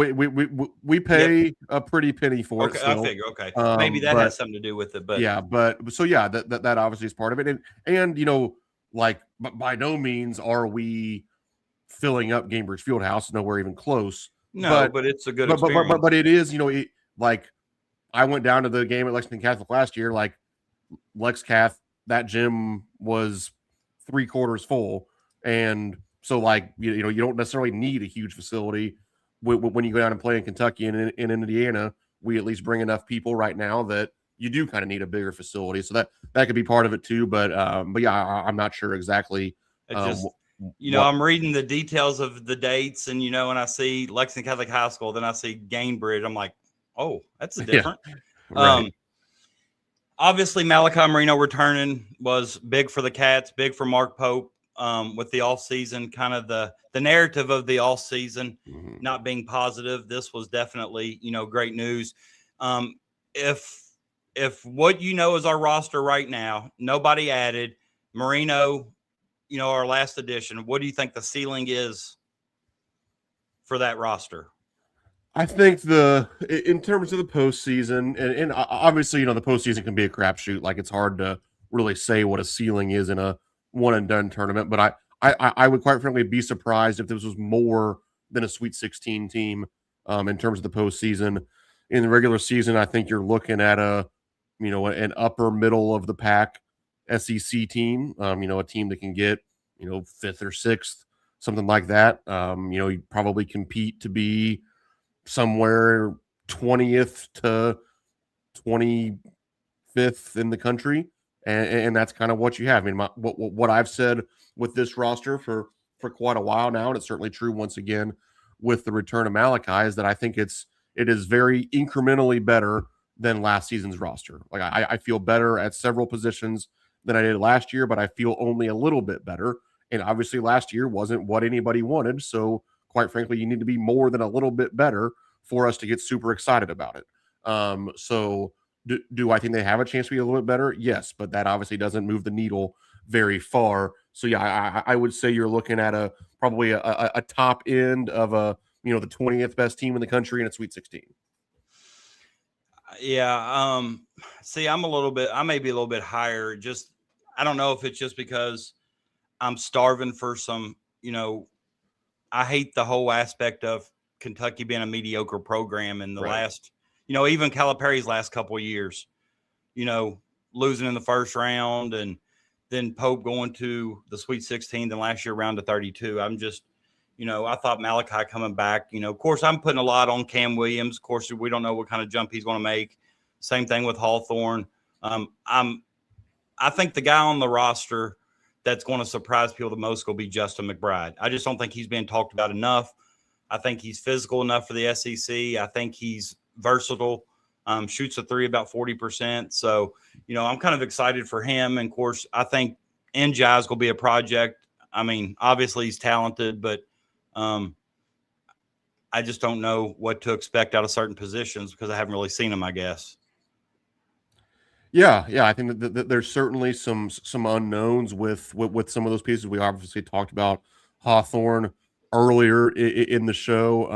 we pay a pretty penny for it. Okay, I figure. Okay, maybe that has something to do with it. But that obviously is part of it, and like by no means are we filling up Gamebridge Fieldhouse, nowhere even close. No, but it's a good experience. But it is, like I went down to the game at Lexington Catholic last year. Like Lex Cath, that gym was 3/4 full, and so like you don't necessarily need a huge facility when you go down and play in Kentucky and in Indiana. We at least bring enough people right now that you do kind of need a bigger facility, so that could be part of it too. But yeah, I'm not sure exactly. I'm reading the details of the dates, and when I see Lexington Catholic High School, then I see Gamebridge, I'm like, oh, that's different. Right. Obviously, Malachi Marino returning was big for the Cats, big for Mark Pope. with the off season, kind of the narrative of the off season Mhm. not being positive. This was definitely, great news. Um, if what is our roster right now, nobody added Marino, our last addition, what do you think the ceiling is for that roster? I think in terms of the postseason, and obviously, the postseason can be a crapshoot. Like, it's hard to really say what a ceiling is in a one and done tournament. But I would quite frankly be surprised if this was more than a Sweet 16 team in terms of the postseason. In the regular season, I think you're looking at an upper middle of the pack SEC team. A team that can get fifth or sixth, something like that. You probably compete to be somewhere 20th to 25th in the country, and that's kind of what you have. I mean, what I've said with this roster for quite a while now, and it's certainly true once again with the return of Malachi, is that I think it is very incrementally better than last season's roster. Like, I feel better at several positions than I did last year, but I feel only a little bit better. And obviously, last year wasn't what anybody wanted, so quite frankly, you need to be more than a little bit better for us to get super excited about it. So do I think they have a chance to be a little bit better? Yes, but that obviously doesn't move the needle very far. So yeah, I would say you're looking at probably a top end of the 20th best team in the country in a Sweet 16. Yeah. See, I may be a little bit higher. Just, I don't know if it's just because I'm starving for some, I hate the whole aspect of Kentucky being a mediocre program in the Right. last, even Calipari's last couple of years, losing in the first round and then Pope going to the Sweet 16, then last year round to 32. I'm just, I thought Malachi coming back, of course, I'm putting a lot on Cam Williams. Of course, we don't know what kind of jump he's going to make. Same thing with Hawthorne. I think the guy on the roster that's going to surprise people the most will be Justin McBride. I just don't think he's being talked about enough. I think he's physical enough for the SEC. I think he's versatile, shoots a three about 40%. So, I'm kind of excited for him. And, of course, I think Njai is going to be a project. I mean, obviously he's talented, but I just don't know what to expect out of certain positions because I haven't really seen him, I guess. Yeah, I think that there's certainly some unknowns with some of those pieces. We obviously talked about Hawthorne earlier in the show.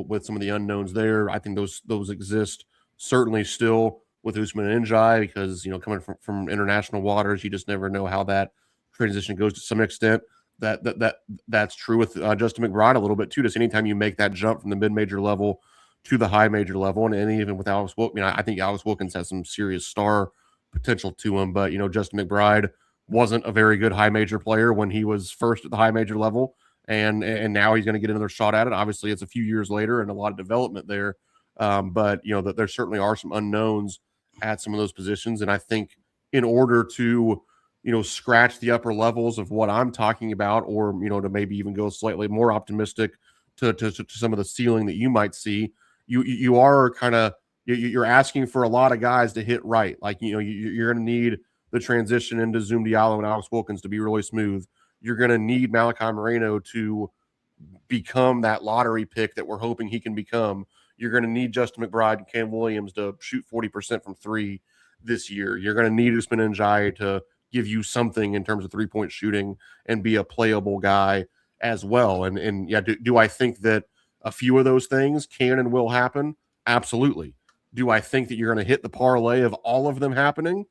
With some of the unknowns there, I think those exist certainly still with Usman and Njai because coming from international waters, you just never know how that transition goes to some extent. That's true with Justin McBride a little bit too. Just anytime you make that jump from the mid-major level to the high major level, and even with Alex Wilkins, I think Alex Wilkins has some serious star potential to him. But Justin McBride wasn't a very good high major player when he was first at the high major level, and now he's going to get another shot at it. Obviously, it's a few years later and a lot of development there, but that there certainly are some unknowns at some of those positions, and I think in order to scratch the upper levels of what I'm talking about, or to maybe even go slightly more optimistic to some of the ceiling that you might see. You are kind of you're asking for a lot of guys to hit right. Like you're going to need the transition into Zoom Diallo and Alex Wilkins to be really smooth. You're going to need Malachi Moreno to become that lottery pick that we're hoping he can become. You're going to need Justin McBride and Cam Williams to shoot 40% from three this year. You're going to need Usman Njai to give you something in terms of 3-point shooting and be a playable guy as well. And yeah, do I think that a few of those things can and will happen? Absolutely. Do I think that you're going to hit the parlay of all of them happening?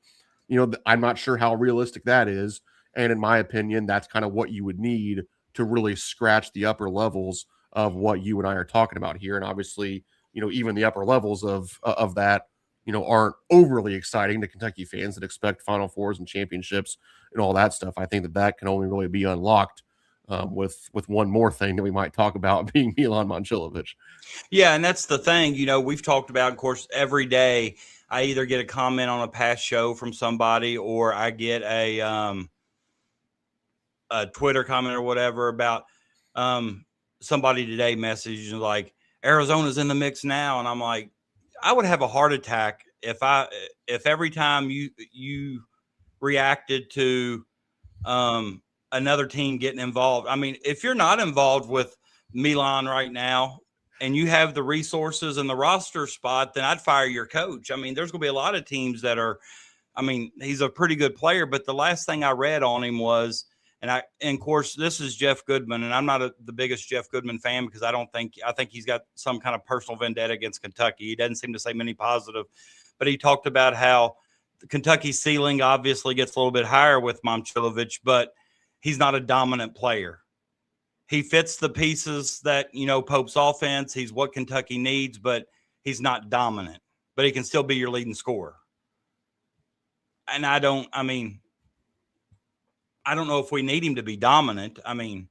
I'm not sure how realistic that is. And in my opinion, that's kind of what you would need to really scratch the upper levels of what you and I are talking about here. And obviously, even the upper levels of that, aren't overly exciting to Kentucky fans that expect Final Fours and championships and all that stuff. I think that can only really be unlocked with one more thing that we might talk about being Milan Momcilovic. Yeah, and that's the thing. We've talked about, of course, every day I either get a comment on a past show from somebody or I get a Twitter comment or whatever about somebody today messaging like Arizona's in the mix now, and I'm like, I would have a heart attack if every time you reacted to a another team getting involved. I mean, if you're not involved with Milan right now and you have the resources and the roster spot, then I'd fire your coach. I mean, there's going to be a lot of teams that are, I mean, he's a pretty good player, but the last thing I read on him was, and of course, this is Jeff Goodman, and I'm not the biggest Jeff Goodman fan because I think he's got some kind of personal vendetta against Kentucky. He doesn't seem to say many positive, but he talked about how Kentucky's ceiling obviously gets a little bit higher with Momcilovic, but he's not a dominant player. He fits the pieces that, Pope's offense. He's what Kentucky needs, but he's not dominant, but he can still be your leading scorer. And I don't know if we need him to be dominant. I mean,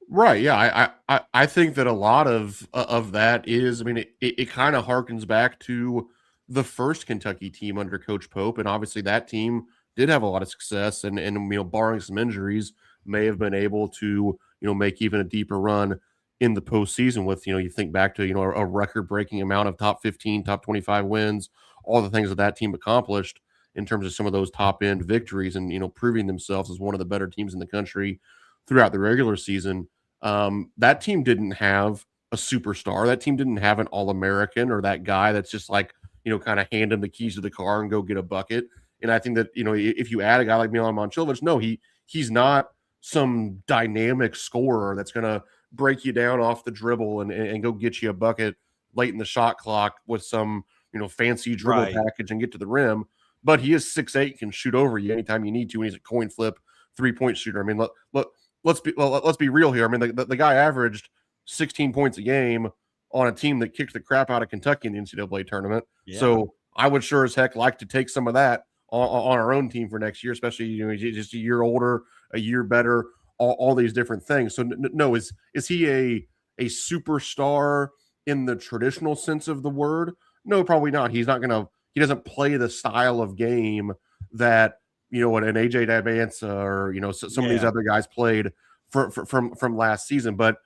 right. Yeah. I think that a lot of that is, I mean, it kind of harkens back to the first Kentucky team under Coach Pope. And obviously that team did have a lot of success and barring some injuries, may have been able to, make even a deeper run in the postseason with, you think back to, a record breaking amount of top 15, top 25 wins, all the things that team accomplished in terms of some of those top end victories and, proving themselves as one of the better teams in the country throughout the regular season. That team didn't have a superstar. That team didn't have an All-American or that guy that's just like, kind of hand him the keys to the car and go get a bucket. And I think that, if you add a guy like Milan Momcilovic, no, he's not some dynamic scorer that's going to break you down off the dribble and go get you a bucket late in the shot clock with some, fancy dribble package and get to the rim. But he is 6'8", can shoot over you anytime you need to, and he's a coin flip 3-point shooter. I mean, let's be real here. I mean, the guy averaged 16 points a game on a team that kicked the crap out of Kentucky in the NCAA tournament. Yeah. So I would sure as heck like to take some of that on our own team for next year, especially just a year older, a year better, all these different things. So no, is he a superstar in the traditional sense of the word? No, probably not. He doesn't play the style of game that an AJ Dabansa or some of these other guys played from last season. But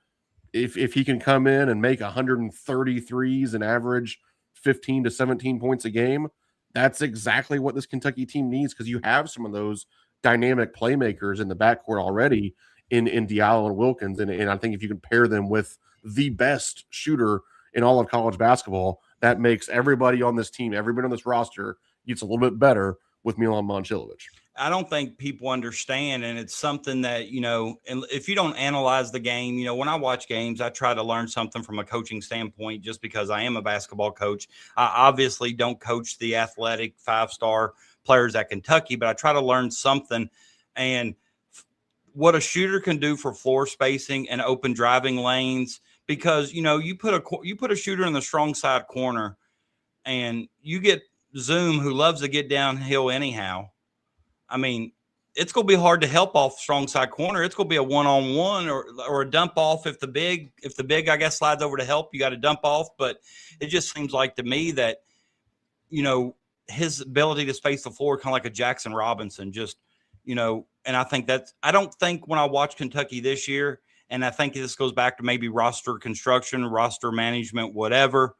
if he can come in and make 133s and average 15 to 17 points a game, that's exactly what this Kentucky team needs, because you have some of those dynamic playmakers in the backcourt already in Diallo and Wilkins. And I think if you can pair them with the best shooter in all of college basketball, that makes everybody on this team, everybody on this roster gets a little bit better with Milan Momcilovic. I don't think people understand, and it's something that, and if you don't analyze the game, when I watch games, I try to learn something from a coaching standpoint just because I am a basketball coach. I obviously don't coach the athletic 5-star players at Kentucky, but I try to learn something. And what a shooter can do for floor spacing and open driving lanes, because, you put a shooter in the strong side corner and you get Zoom, who loves to get downhill anyhow. I mean, it's going to be hard to help off strong side corner. It's going to be a one-on-one or a dump off. If the big, I guess, slides over to help, you got to dump off. But it just seems like to me that, his ability to space the floor, kind of like a Jackson Robinson, just, and I think I don't think when I watch Kentucky this year, and I think this goes back to maybe roster construction, roster management, whatever.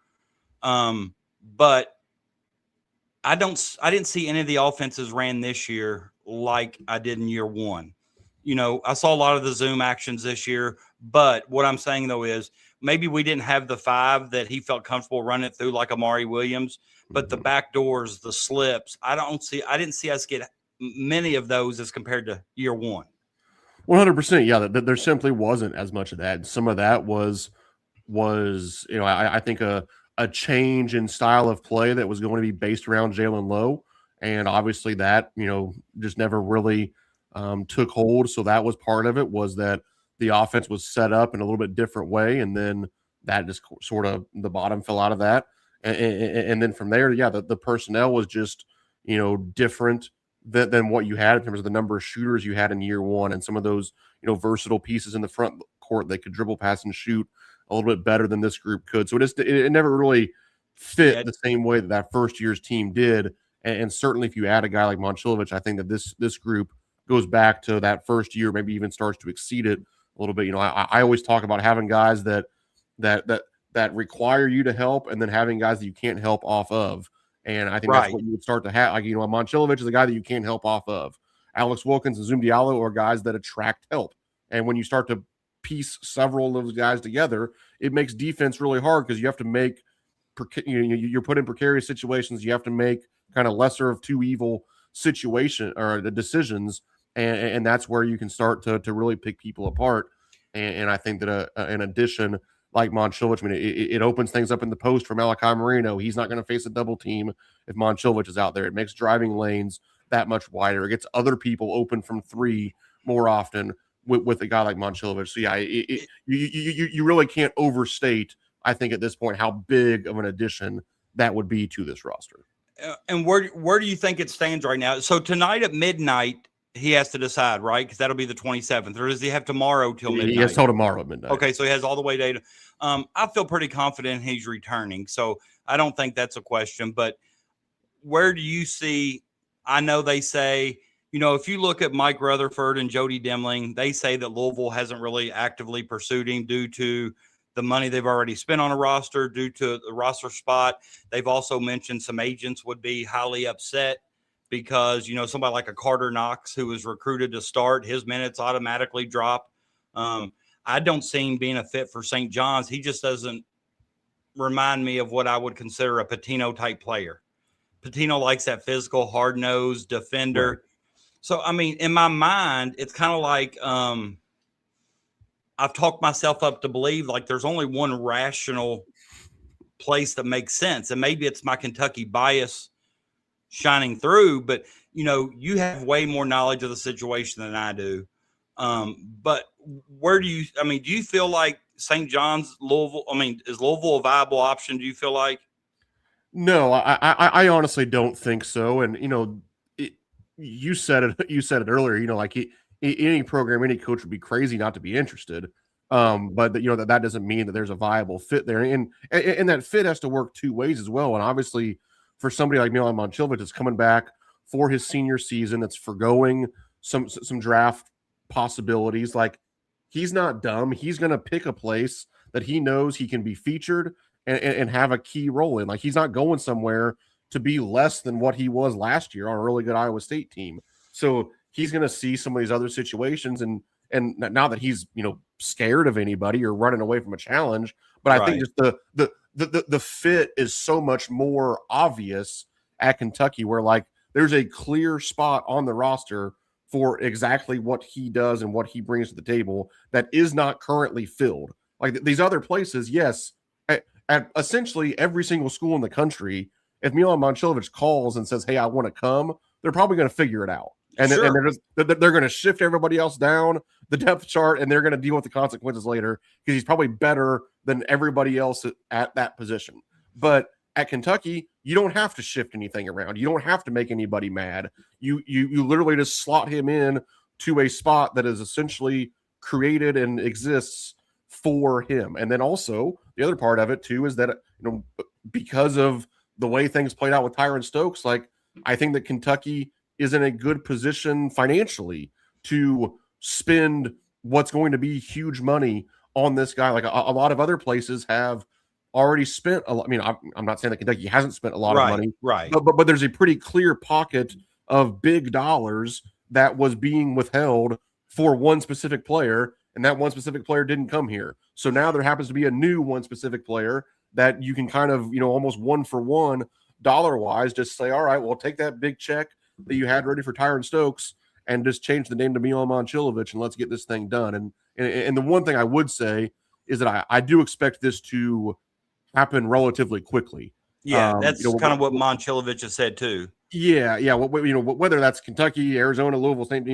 But I didn't see any of the offenses ran this year like I did in year one. I saw a lot of the Zoom actions this year, but what I'm saying though is maybe we didn't have the 5 that he felt comfortable running it through like Amari Williams, but the back doors, the slips, I didn't see us get many of those as compared to year one. 100%. Yeah. There simply wasn't as much of that. Some of that was, I think a change in style of play that was going to be based around Jalen Lowe. And obviously that, just never really took hold. So that was part of it, was that the offense was set up in a little bit different way. And then that just sort of the bottom fell out of that. And then from there, the personnel was just, different than what you had in terms of the number of shooters you had in year one, and some of those, versatile pieces in the front court that could dribble, pass, and shoot a little bit better than this group could. So it never really fit the same way that first year's team did. And certainly if you add a guy like Momcilovic, I think that this group goes back to that first year, maybe even starts to exceed it a little bit. I always talk about having guys that require you to help, and then having guys that you can't help off of. And I think that's what you would start to have. Like, Momcilovic is a guy that you can't help off of. Alex Wilkins and Zoom Diallo are guys that attract help. And when you start to piece several of those guys together, it makes defense really hard because you have to make you're put in precarious situations. You have to make kind of lesser of two evil situation or the decisions, and that's where you can start to really pick people apart. And I think that an addition like Moncilvich, I mean, it opens things up in the post for Malachi Marino. He's not going to face a double team if Moncilvich is out there. It makes driving lanes that much wider. It gets other people open from three more often with a guy like Moncilvich. So yeah, you really can't overstate, I think, at this point, how big of an addition that would be to this roster. And where do you think it stands right now? So tonight at midnight, he has to decide, right? Because that'll be the 27th. Or does he have tomorrow till midnight? He has till tomorrow at midnight. Okay, so he has all the way to. I feel pretty confident he's returning, so I don't think that's a question. But where do you see? I know they say, if you look at Mike Rutherford and Jody Demling, they say that Louisville hasn't really actively pursued him due to the money they've already spent on a roster, due to the roster spot. They've also mentioned some agents would be highly upset because, somebody like a Carter Knox who was recruited to start, his minutes automatically drop. I don't see him being a fit for St. John's. He just doesn't remind me of what I would consider a Patino type player. Patino likes that physical, hard-nosed defender. Right. So, I mean, in my mind, it's kind of like I've talked myself up to believe like there's only one rational place that makes sense. And maybe it's my Kentucky bias shining through, but, you have way more knowledge of the situation than I do. But do you feel like St. John's, Louisville, is Louisville a viable option? Do you feel like? No, I honestly don't think so. And, you said it earlier, like any program, any coach would be crazy not to be interested. But that doesn't mean that there's a viable fit there. And that fit has to work two ways as well. And obviously for somebody like Milan Moncilvich that's coming back for his senior season, that's forgoing some draft possibilities, like he's not dumb. He's going to pick a place that he knows he can be featured and have a key role in. Like he's not going somewhere to be less than what he was last year on a really good Iowa State team. So he's going to see some of these other situations and now that he's, scared of anybody or running away from a challenge, but I think just the fit is so much more obvious at Kentucky where like there's a clear spot on the roster for exactly what he does and what he brings to the table that is not currently filled. Like these other places, yes, at essentially every single school in the country, if Milan Moncilvich calls and says, "Hey, I want to come," they're probably going to figure it out. And, sure. and they're going to shift everybody else down the depth chart, and they're going to deal with the consequences later because he's probably better than everybody else at that position. But at Kentucky, you don't have to shift anything around. You don't have to make anybody mad. You literally just slot him in to a spot that is essentially created and exists for him. And then also the other part of it too is that because of the way things played out with Tyron Stokes, like I think that Kentucky is in a good position financially to spend what's going to be huge money on this guy. Like a lot of other places have already spent a lot. I mean, I'm not saying that Kentucky hasn't spent a lot of money, right? But there's a pretty clear pocket of big dollars that was being withheld for one specific player, and that one specific player didn't come here. So now there happens to be a new one specific player that you can kind of, almost one for one dollar-wise just say, all right, well, take that big check that you had ready for Tyron Stokes and just change the name to Milan Moncilvich and let's get this thing done. And the one thing I would say is that I do expect this to happen relatively quickly. Yeah, that's kind of what Moncilvich has said too. Yeah. Whether that's Kentucky, Arizona, Louisville State,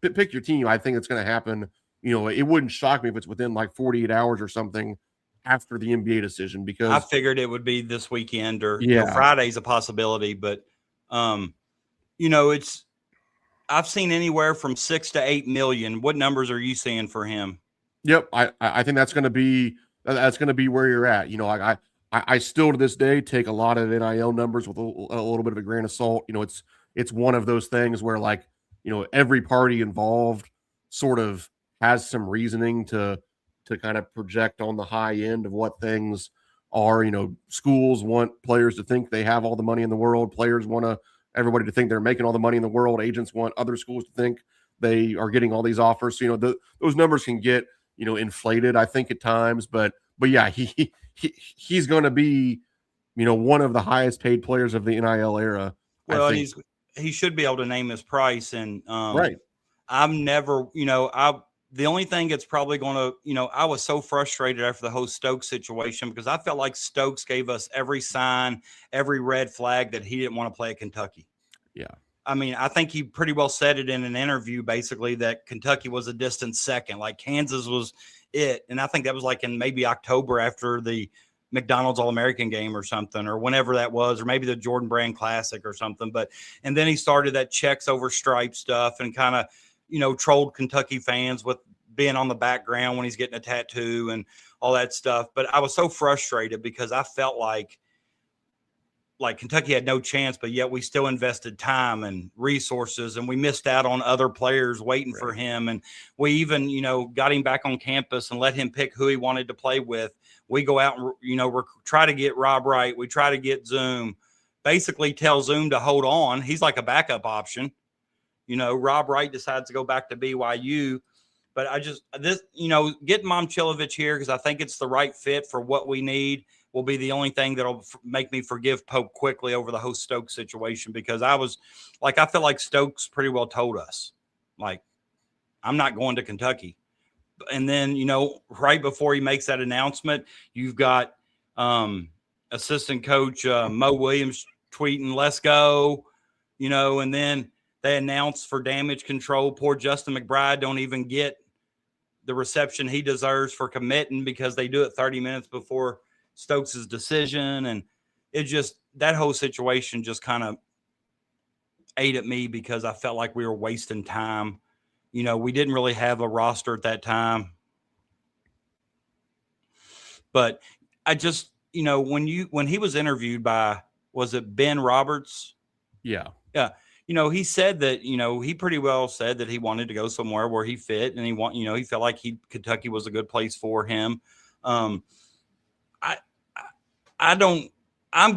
pick your team. I think it's going to happen. It wouldn't shock me if it's within like 48 hours or something after the NBA decision, because I figured it would be this weekend or Friday's a possibility, but I've seen anywhere from 6 to 8 million. What numbers are you seeing for him? Yep, I think that's going to be where you're at. I still to this day take a lot of NIL numbers with a little bit of a grain of salt. It's one of those things where every party involved sort of has some reasoning to kind of project on the high end of what things are. Schools want players to think they have all the money in the world. Players want to everybody to think they're making all the money in the world. Agents want other schools to think they are getting all these offers. So, those numbers can get, inflated, I think, at times. But yeah, he's going to be, one of the highest paid players of the NIL era. Well, I and think. he should be able to name his price. And Right. I'm never, the only thing that's probably going to, I was so frustrated after the whole Stokes situation because I felt like Stokes gave us every sign, every red flag that he didn't want to play at Kentucky. Yeah. I mean, I think he pretty well said it in an interview, basically, that Kentucky was a distant second, like Kansas was it. And I think that was like in maybe October after the McDonald's All-American game or something, or whenever that was, or maybe the Jordan Brand Classic or something. And then he started that checks over stripes stuff and kind of, trolled Kentucky fans with being on the background when he's getting a tattoo and all that stuff. But I was so frustrated because I felt like Kentucky had no chance, but yet we still invested time and resources, and we missed out on other players waiting for him. And we even, got him back on campus and let him pick who he wanted to play with. We go out and, try to get Rob Wright. We try to get Zoom, basically tell Zoom to hold on. He's like a backup option. Rob Wright decides to go back to BYU. But getting Momcilovic here, because I think it's the right fit for what we need, will be the only thing that'll make me forgive Pope quickly over the whole Stokes situation, because I feel like Stokes pretty well told us, like, I'm not going to Kentucky. And then, right before he makes that announcement, you've got assistant coach Mo Williams tweeting, "Let's go," and then they announce for damage control. Poor Justin McBride don't even get the reception he deserves for committing because they do it 30 minutes before Stokes' decision. And that whole situation just kind of ate at me because I felt like we were wasting time. We didn't really have a roster at that time. But I just, when he was interviewed by, was it Ben Roberts? Yeah. Yeah. He said that, he pretty well said that he wanted to go somewhere where he fit, and he felt like Kentucky was a good place for him. I'm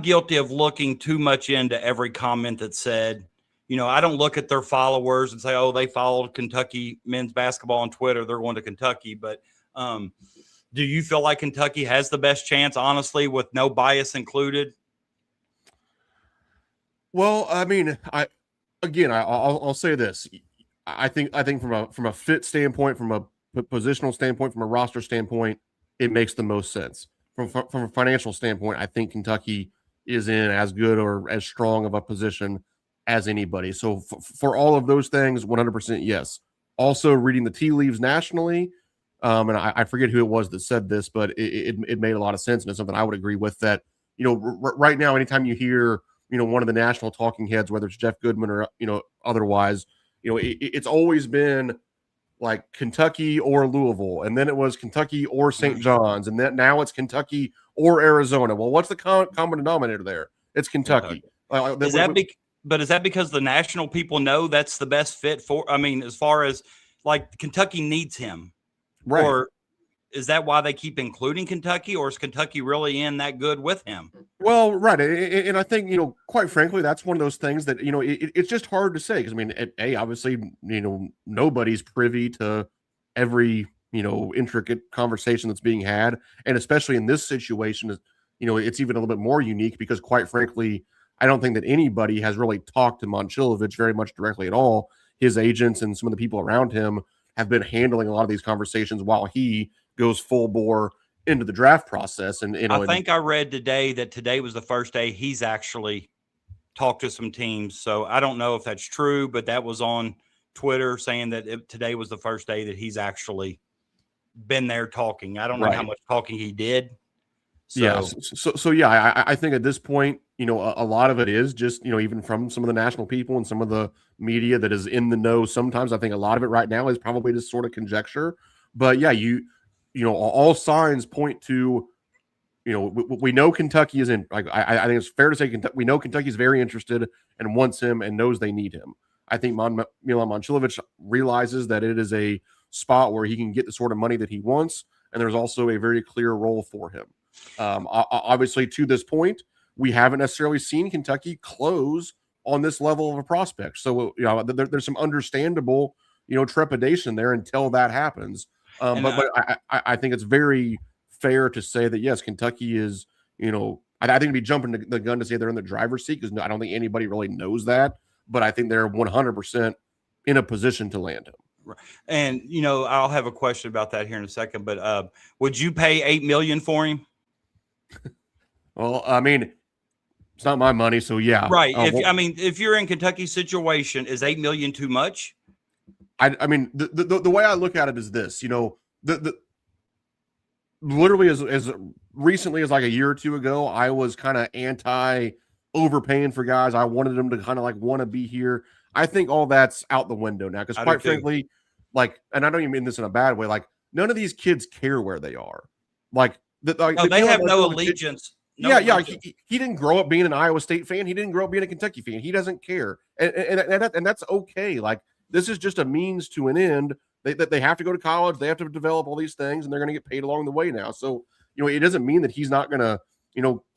guilty of looking too much into every comment that said, I don't look at their followers and say, oh, they followed Kentucky men's basketball on Twitter, they're going to Kentucky. But do you feel like Kentucky has the best chance, honestly, with no bias included? Well, I mean, I'll say this. I think from a fit standpoint, from a positional standpoint, from a roster standpoint, it makes the most sense. From a financial standpoint, I think Kentucky is in as good or as strong of a position as anybody. So for all of those things, 100% yes. Also, reading the tea leaves nationally, and I forget who it was that said this, but it made a lot of sense, and it's something I would agree with. That right now, anytime you hear one of the national talking heads, whether it's Jeff Goodman or otherwise, it's always been like Kentucky or Louisville, and then it was Kentucky or St. John's, and then now it's Kentucky or Arizona. Well, what's the common denominator there? It's Kentucky. Is that because the national people know that's the best fit for? I mean, as far as like Kentucky needs him, right? Or is that why they keep including Kentucky, or is Kentucky really in that good with him? Well, right, and I think quite frankly, that's one of those things that it's just hard to say, because I mean, obviously, nobody's privy to every intricate conversation that's being had, and especially in this situation, it's even a little bit more unique because, quite frankly, I don't think that anybody has really talked to Momcilovic very much directly at all. His agents and some of the people around him have been handling a lot of these conversations while he goes full bore into the draft process. And I think I read today that today was the first day he's actually talked to some teams. So I don't know if that's true, but that was on Twitter saying that today was the first day that he's actually been there talking. I don't know how much talking he did. So. Yeah. So yeah, I think at this point, a lot of it is just, even from some of the national people and some of the media that is in the know sometimes, I think a lot of it right now is probably just sort of conjecture. But yeah, all signs point to, we know Kentucky is in. Like, I think it's fair to say we know Kentucky's very interested and wants him and knows they need him. I think Milan Momcilovic realizes that it is a spot where he can get the sort of money that he wants, and there's also a very clear role for him. Obviously, to this point, we haven't necessarily seen Kentucky close on this level of a prospect. So, there's some understandable, trepidation there until that happens. But I think it's very fair to say that, yes, Kentucky is, I think it'd be jumping the gun to say they're in the driver's seat because I don't think anybody really knows that. But I think they're 100% in a position to land him. And, I'll have a question about that here in a second, but would you pay $8 million for him? Well, I mean, it's not my money, so yeah. Right. If you're in Kentucky's situation, is $8 million too much? I mean, the way I look at it is this, literally as recently as like a year or two ago, I was kind of anti overpaying for guys. I wanted them to kind of like want to be here. I think all that's out the window now because quite frankly, and I don't even mean this in a bad way, like none of these kids care where they are. They have no allegiance. He didn't grow up being an Iowa State fan. He didn't grow up being a Kentucky fan. He doesn't care, and that's okay. Like this is just a means to an end. They have to go to college. They have to develop all these things, and they're going to get paid along the way now. So it doesn't mean that he's not going to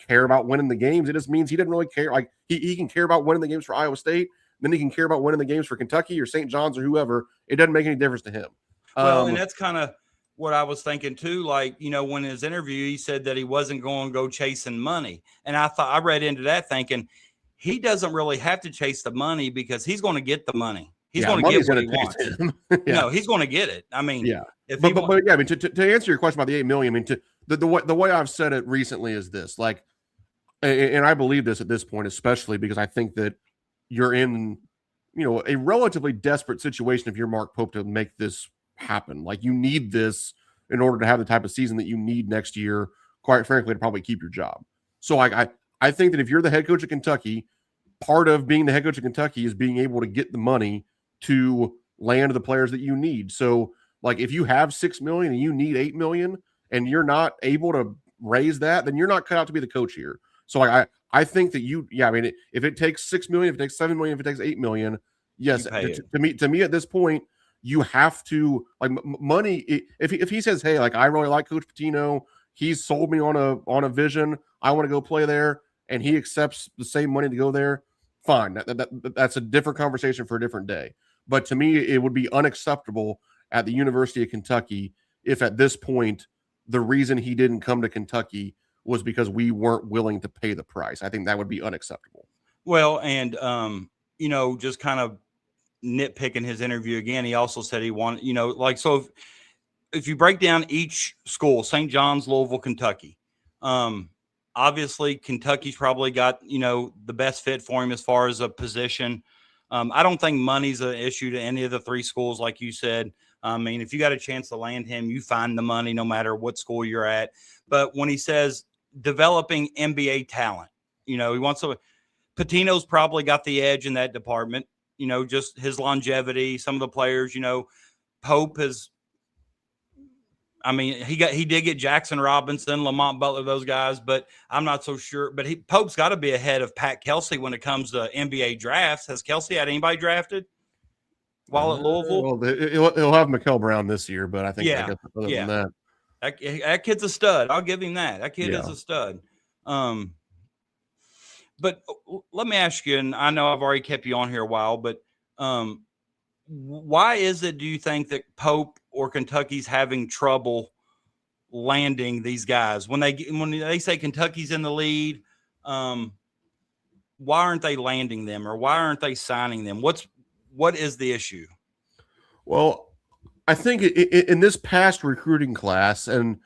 care about winning the games. It just means he doesn't really care. Like he can care about winning the games for Iowa State, then he can care about winning the games for Kentucky or St. John's or whoever. It doesn't make any difference to him. Well, and that's kind of what I was thinking too. Like, when in his interview, he said that he wasn't going to go chasing money. And I read into that thinking he doesn't really have to chase the money because he's going to get the money. He's going to get what he wants. No, he's going to get it. I mean, to answer your question about the $8 million, I mean, the way I've said it recently is this, like, and I believe this at this point, especially because I think that you're in, a relatively desperate situation if you're Mark Pope to make this happen. Like you need this in order to have the type of season that you need next year, quite frankly, to probably keep your job. So I think that if you're the head coach of Kentucky, part of being the head coach of Kentucky is being able to get the money to land the players that you need. So like if you have $6 million and you need $8 million and you're not able to raise that, then you're not cut out to be the coach here. So I think that if it takes $6 million, if it takes $7 million, if it takes $8 million, yes, to me at this point, you have to like money. If he says, hey, like I really like Coach Pitino, he's sold me on a vision, I want to go play there, and he accepts the same money to go there, fine. That's a different conversation for a different day. But to me, it would be unacceptable at the University of Kentucky if at this point the reason he didn't come to Kentucky was because we weren't willing to pay the price. I think that would be unacceptable. Well, and just kind of nitpicking his interview again, he also said he wanted, so if you break down each school, St. John's, Louisville, Kentucky, obviously Kentucky's probably got, the best fit for him as far as a position. I don't think money's an issue to any of the three schools, like you said. I mean, if you got a chance to land him, you find the money no matter what school you're at. But when he says developing NBA talent, he wants to – Pitino's probably got the edge in that department, just his longevity, some of the players, Pope has – I mean, he did get Jackson Robinson, Lamont Butler, those guys, but I'm not so sure. But Pope's got to be ahead of Pat Kelsey when it comes to NBA drafts. Has Kelsey had anybody drafted while at Louisville? Well, he'll have Mikael Brown this year, but I think other than that. That kid's a stud. I'll give him that. That kid is a stud. But let me ask you, and I know I've already kept you on here a while, but why is it, do you think, that Pope or Kentucky's having trouble landing these guys? When they say Kentucky's in the lead, why aren't they landing them, or why aren't they signing them? What is the issue? Well, I think in this past recruiting class, and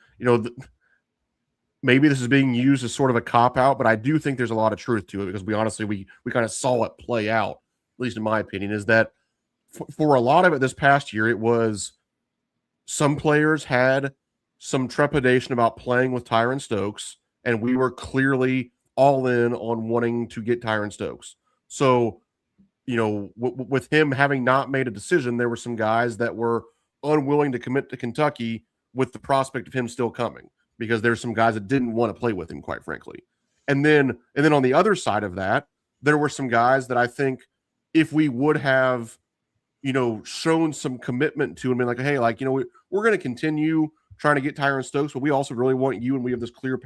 maybe this is being used as sort of a cop-out, but I do think there's a lot of truth to it because we kind of saw it play out, at least in my opinion, is that for a lot of it this past year, it was some players had some trepidation about playing with Tyron Stokes, and we were clearly all in on wanting to get Tyron Stokes. So, with him having not made a decision, there were some guys that were unwilling to commit to Kentucky with the prospect of him still coming, because there's some guys that didn't want to play with him, quite frankly. And then on the other side of that, there were some guys that I think if we would have, shown some commitment to him and like, hey, like, we're going to continue trying to get Tyron Stokes, but we also really want you, and we have this clear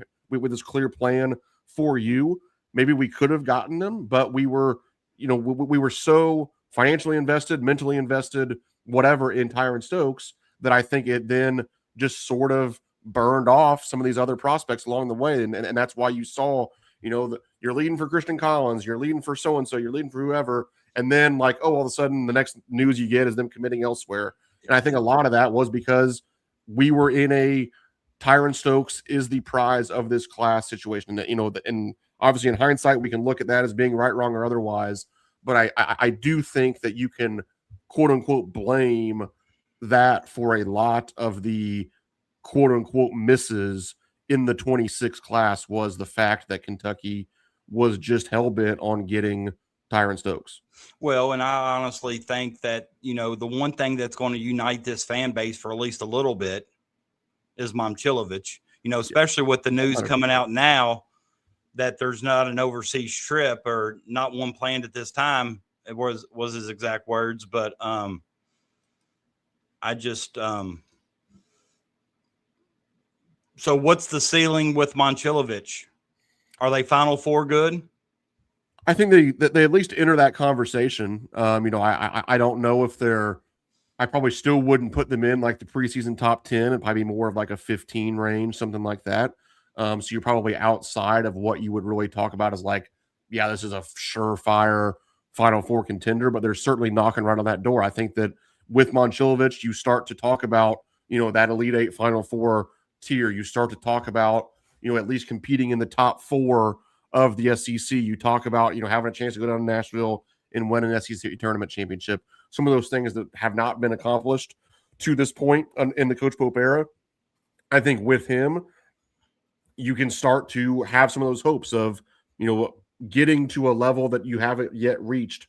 plan for you. Maybe we could have gotten them, but we were we were so financially invested, mentally invested, whatever, in Tyron Stokes, that I think it then just sort of burned off some of these other prospects along the way. And that's why you saw, you're leading for Christian Collins, you're leading for so-and-so, you're leading for whoever. And then like, oh, all of a sudden the next news you get is them committing elsewhere. And I think a lot of that was because we were in a Tyron Stokes is the prize of this class situation. That, and obviously in hindsight, we can look at that as being right, wrong, or otherwise. But I do think that you can, quote unquote, blame that for a lot of the quote unquote misses in the 26 class was the fact that Kentucky was just hell bent on getting Tyron Stokes. Well, and I honestly think that, the one thing that's going to unite this fan base for at least a little bit is Momcilovic, especially with the news coming out now that there's not an overseas trip or not one planned at this time. It was his exact words, but I just so what's the ceiling with Momcilovic? Are they Final Four good? I think they at least enter that conversation. I don't know if they're. I probably still wouldn't put them in like the preseason top 10. It'd probably be more of like a 15 range, something like that. So you're probably outside of what you would really talk about as like, yeah, this is a surefire Final Four contender, but they're certainly knocking right on that door. I think that with Momcilovic, you start to talk about, that Elite Eight Final Four tier. You start to talk about, at least competing in the top 4 of the SEC. You talk about, having a chance to go down to Nashville and win an SEC tournament championship. Some of those things that have not been accomplished to this point in the Coach Pope era. I think with him, you can start to have some of those hopes of, getting to a level that you haven't yet reached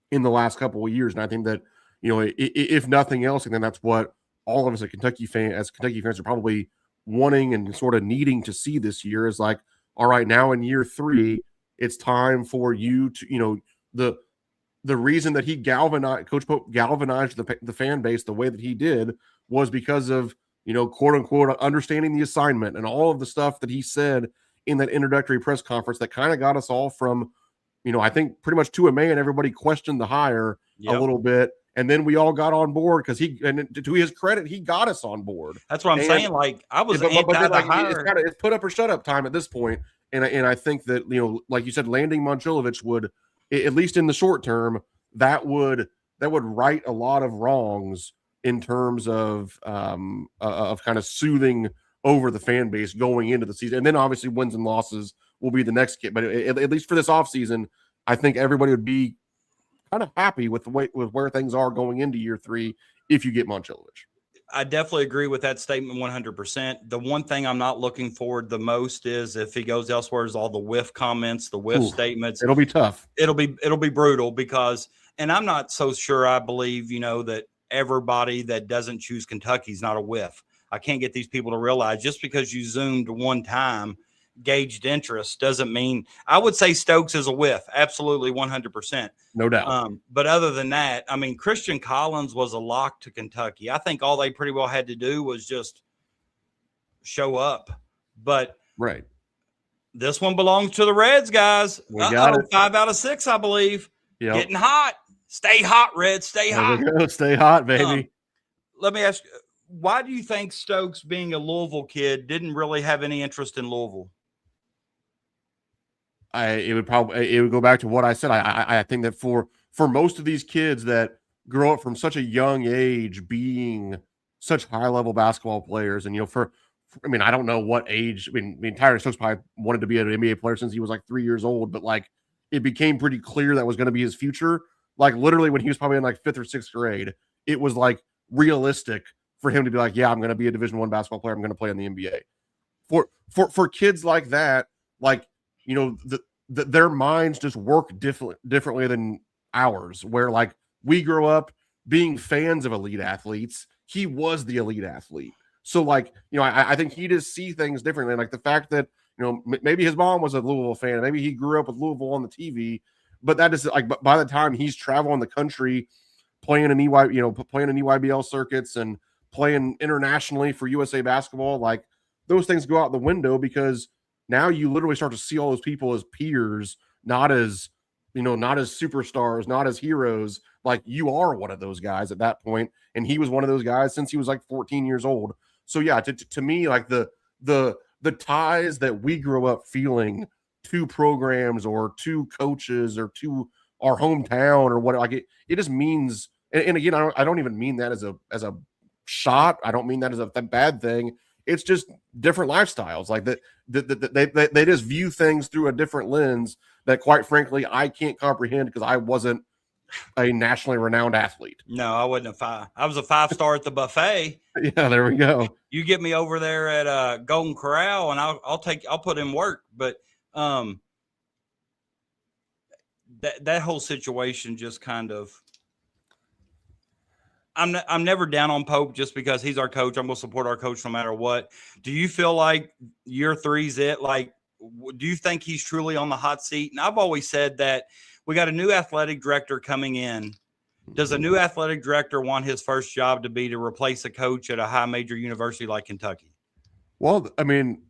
in the last couple of years. And I think that, if nothing else, and then that's what all of us as Kentucky fans are probably wanting and sort of needing to see this year is like, all right, now in year 3, it's time for you to, the reason that Coach Pope galvanized the fan base the way that he did was because of, quote unquote, understanding the assignment and all of the stuff that he said in that introductory press conference that kind of got us all from, I think pretty much to a man, everybody questioned the hire a little bit. And then we all got on board because to his credit, he got us on board. That's what I'm saying. Like I was anti the hire. It's put up or shut up time at this point. And I think that, like you said, landing Momcilovic would, at least in the short term, that would right a lot of wrongs in terms of kind of soothing over the fan base going into the season. And then obviously wins and losses will be the next kit. But at least for this offseason, I think everybody would be kind of happy with where things are going into year 3 if you get Momcilovic. I definitely agree with that statement 100%. The one thing I'm not looking forward the most is if he goes elsewhere is all the whiff comments, the whiff statements. It'll be tough. It'll be brutal because, and I'm not so sure I believe, that everybody that doesn't choose Kentucky is not a whiff. I can't get these people to realize just because you zoomed one time, gauged interest doesn't mean. I would say Stokes is a whiff. Absolutely 100%. No doubt. But other than that, I mean, Christian Collins was a lock to Kentucky. I think all they pretty well had to do was just show up. But right. This one belongs to the Reds, guys. We got it. 5 out of 6, I believe. Yep. Getting hot. Stay hot, Reds. Stay hot. There we go. Stay hot, baby. Let me ask you, why do you think Stokes, being a Louisville kid, didn't really have any interest in Louisville? It would go back to what I said. I think that for most of these kids that grow up from such a young age being such high level basketball players, and I don't know what age. I mean, Tyron Stokes probably wanted to be an NBA player since he was like 3 years old, but like it became pretty clear that was going to be his future. Like literally when he was probably in like 5th or 6th grade, it was like realistic for him to be like, yeah, I'm going to be a Division I basketball player. I'm going to play in the NBA. For kids like that, like, their minds just work differently than ours, where like we grow up being fans of elite athletes. He was the elite athlete. So like, I think he just see things differently. Like the fact that, maybe his mom was a Louisville fan. Maybe he grew up with Louisville on the TV, but that is like, by the time he's traveling the country, playing in EYBL circuits and playing internationally for USA basketball, like those things go out the window because now you literally start to see all those people as peers, not as not as superstars, not as heroes. Like, you are one of those guys at that point, and he was one of those guys since he was like 14 years old. So yeah, to me, like the ties that we grew up feeling to programs or to coaches or to our hometown or what, like it just means. And again, I don't even mean that as a shot. I don't mean that as a bad thing. It's just different lifestyles. Like that, they just view things through a different lens that, quite frankly, I can't comprehend because I wasn't a nationally renowned athlete. No, I wasn't a 5. I was a 5-star at the buffet. Yeah, there we go. You get me over there at Golden Corral, and I'll put in work. But that whole situation just kind of. I'm never down on Pope just because he's our coach. I'm going to support our coach no matter what. Do you feel like year 3's it? Like, do you think he's truly on the hot seat? And I've always said that we got a new athletic director coming in. Does a new athletic director want his first job to be to replace a coach at a high major university like Kentucky? Well, I mean,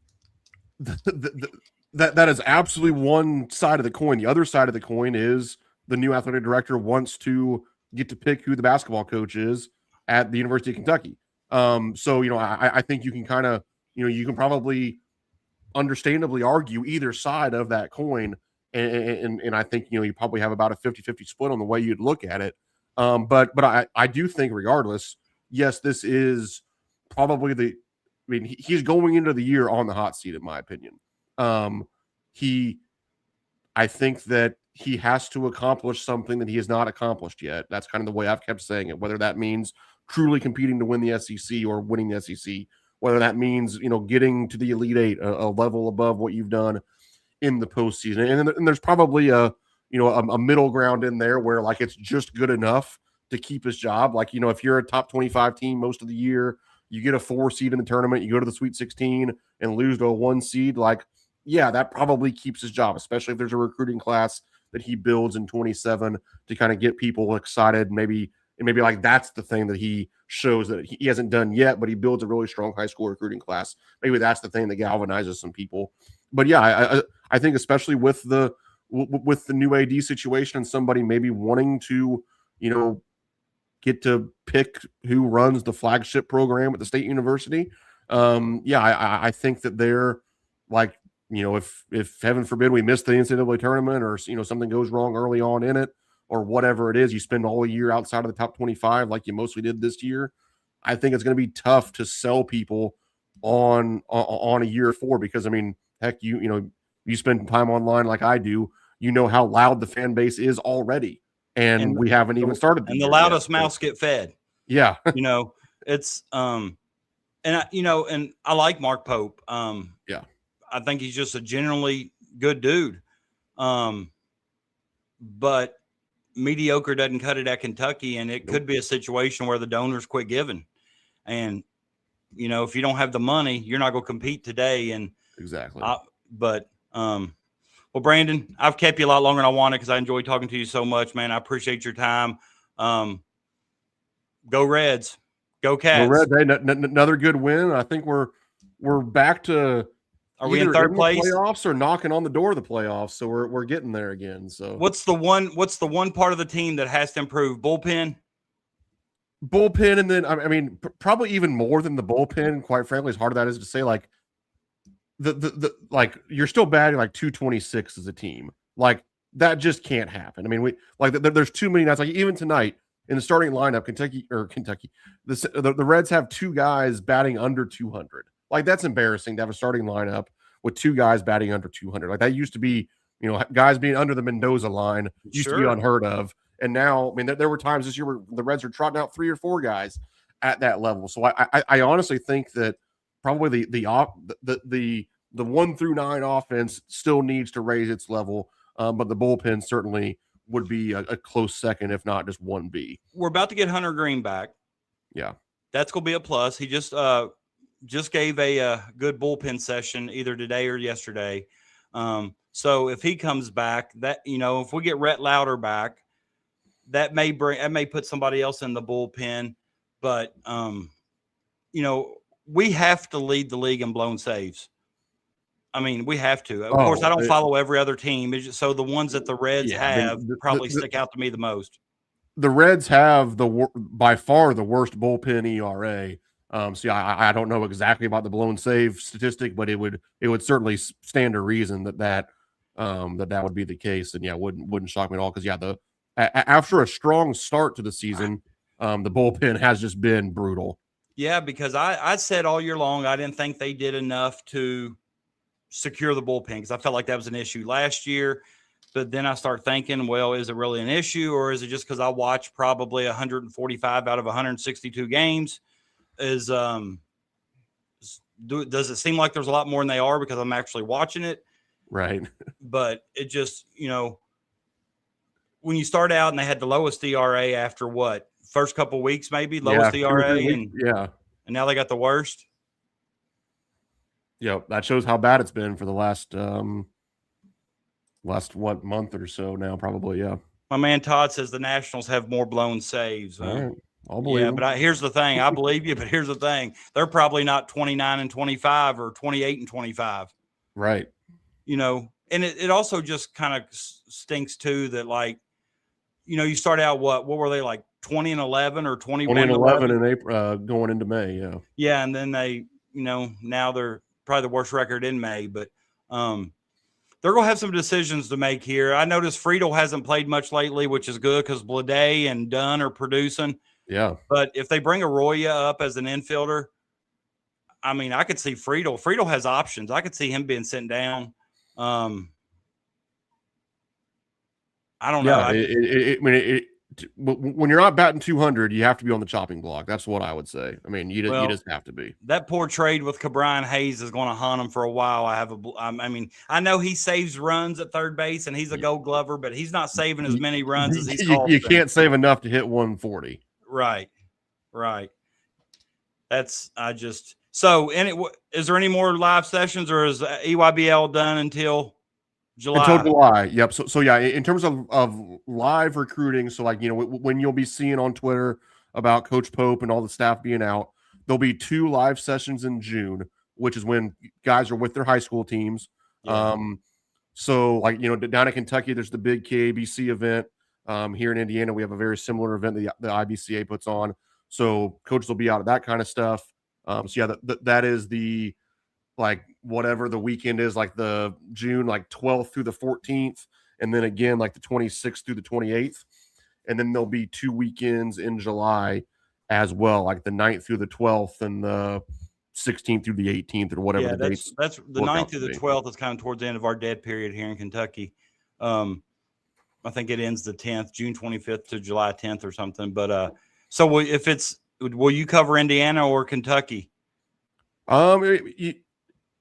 that is absolutely one side of the coin. The other side of the coin is the new athletic director wants to get to pick who the basketball coach is at the University of Kentucky. So, I think you can kind of, you can probably understandably argue either side of that coin. And I think, you probably have about a 50-50 split on the way you'd look at it. But I do think regardless, yes, this is probably he's going into the year on the hot seat, in my opinion. I think that he has to accomplish something that he has not accomplished yet. That's kind of the way I've kept saying it, whether that means truly competing to win the SEC or winning the SEC, whether that means, getting to the Elite Eight, a level above what you've done in the postseason. And there's probably a middle ground in there where, like, it's just good enough to keep his job. Like, if you're a top 25 team most of the year, you get a 4 seed in the tournament, you go to the Sweet 16 and lose to a 1 seed, like, yeah, that probably keeps his job, especially if there's a recruiting class that he builds in 27 to kind of get people excited. Maybe like that's the thing that he shows that he hasn't done yet, but he builds a really strong high school recruiting class. Maybe that's the thing that galvanizes some people. But yeah, I think especially with the new AD situation and somebody maybe wanting to, get to pick who runs the flagship program at the state university. I think that they're like, if heaven forbid we miss the NCAA tournament or, something goes wrong early on in it or whatever it is, you spend all year outside of the top 25 like you mostly did this year. I think it's going to be tough to sell people on a year 4 because, I mean, heck, you spend time online like I do, how loud the fan base is already. And we haven't even started. And the loudest mouths get fed. Yeah. It's and I like Mark Pope. Yeah. I think he's just a generally good dude. But mediocre doesn't cut it at Kentucky, and it could be a situation where the donors quit giving. And, if you don't have the money, you're not going to compete today. And exactly. Well, Brandon, I've kept you a lot longer than I wanted because I enjoy talking to you so much, man. I appreciate your time. Go Reds. Go Cats. Go Reds. Hey, another good win. I think we're back to – are we in third place? Playoffs or knocking on the door of the playoffs, so we're getting there again. So what's the one part of the team that has to improve? Bullpen, and then I mean probably even more than the bullpen. Quite frankly, as hard as that is to say, like the like you're still batting like 226 as a team. Like that just can't happen. I mean, there's too many nights. Like even tonight in the starting lineup, Kentucky, the Reds have 2 guys batting under 200. Like, that's embarrassing to have a starting lineup with 2 guys batting under 200. Like, that used to be, guys being under the Mendoza line used to be unheard of. And now, I mean, there were times this year where the Reds are trotting out 3 or 4 guys at that level. So I honestly think that probably the 1 through 9 offense still needs to raise its level, but the bullpen certainly would be a close second, if not just 1B. We're about to get Hunter Green back. Yeah, that's going to be a plus. He just gave a good bullpen session either today or yesterday. So if he comes back, that if we get Rhett Lauder back, that may put somebody else in the bullpen. But we have to lead the league in blown saves. I mean, we have to. Of course, I don't follow every other team. So the ones that the Reds have probably stick out to me the most. The Reds have by far the worst bullpen ERA. So yeah, I don't know exactly about the blown save statistic, but it would certainly stand to reason that would be the case. And yeah, wouldn't shock me at all, because yeah, after a strong start to the season, the bullpen has just been brutal. Yeah, because I said all year long I didn't think they did enough to secure the bullpen, because I felt like that was an issue last year. But then I start thinking, well, is it really an issue, or is it just because I watched probably 145 out of 162 games? Does it seem like there's a lot more than they are because I'm actually watching it? Right. But it just, when you start out and they had the lowest ERA after what? First couple of weeks, maybe lowest ERA, and now they got the worst. Yeah, that shows how bad it's been for the last month or so now, probably. Yeah. My man Todd says the Nationals have more blown saves. All right, I'll believe him. But here's the thing: I believe you, but here's the thing: they're probably not 29-25 or 28-25. Right. And it also just kind of stinks too that, like, you start out what were they, like 20-11 or 21-11 in April, going into May? Yeah. Yeah, and then they, now they're probably the worst record in May, but they're going to have some decisions to make here. I noticed Friedel hasn't played much lately, which is good because Blade and Dunn are producing. Yeah. But if they bring Arroyo up as an infielder, I mean, I could see Friedel. Friedel has options. I could see him being sent down. I don't know. When you're not batting 200, you have to be on the chopping block. That's what I would say. I mean, you just have to be. That poor trade with Cabrian Hayes is going to haunt him for a while. I know he saves runs at third base and he's a Gold Glover, but he's not saving as many runs as he's called. You can't save enough to hit 140. Right. So, is there any more live sessions, or is EYBL done until July? Until July. Yep. So yeah, in terms of live recruiting, so like, when you'll be seeing on Twitter about Coach Pope and all the staff being out, there'll be 2 live sessions in June, which is when guys are with their high school teams. Yeah. So like, down in Kentucky, there's the big KABC event. Here in Indiana, we have a very similar event that the IBCA puts on. So coaches will be out at that kind of stuff. So yeah, that is the, like, whatever the weekend is, like the June, like 12th through the 14th. And then again, like the 26th through the 28th. And then there'll be 2 weekends in July as well, like the 9th through the 12th and the 16th through the 18th, or whatever the dates. That's the 9th through the 12th is kind of towards the end of our dead period here in Kentucky. I think it ends the 10th, June 25th to July 10th or something. But so will you cover Indiana or Kentucky?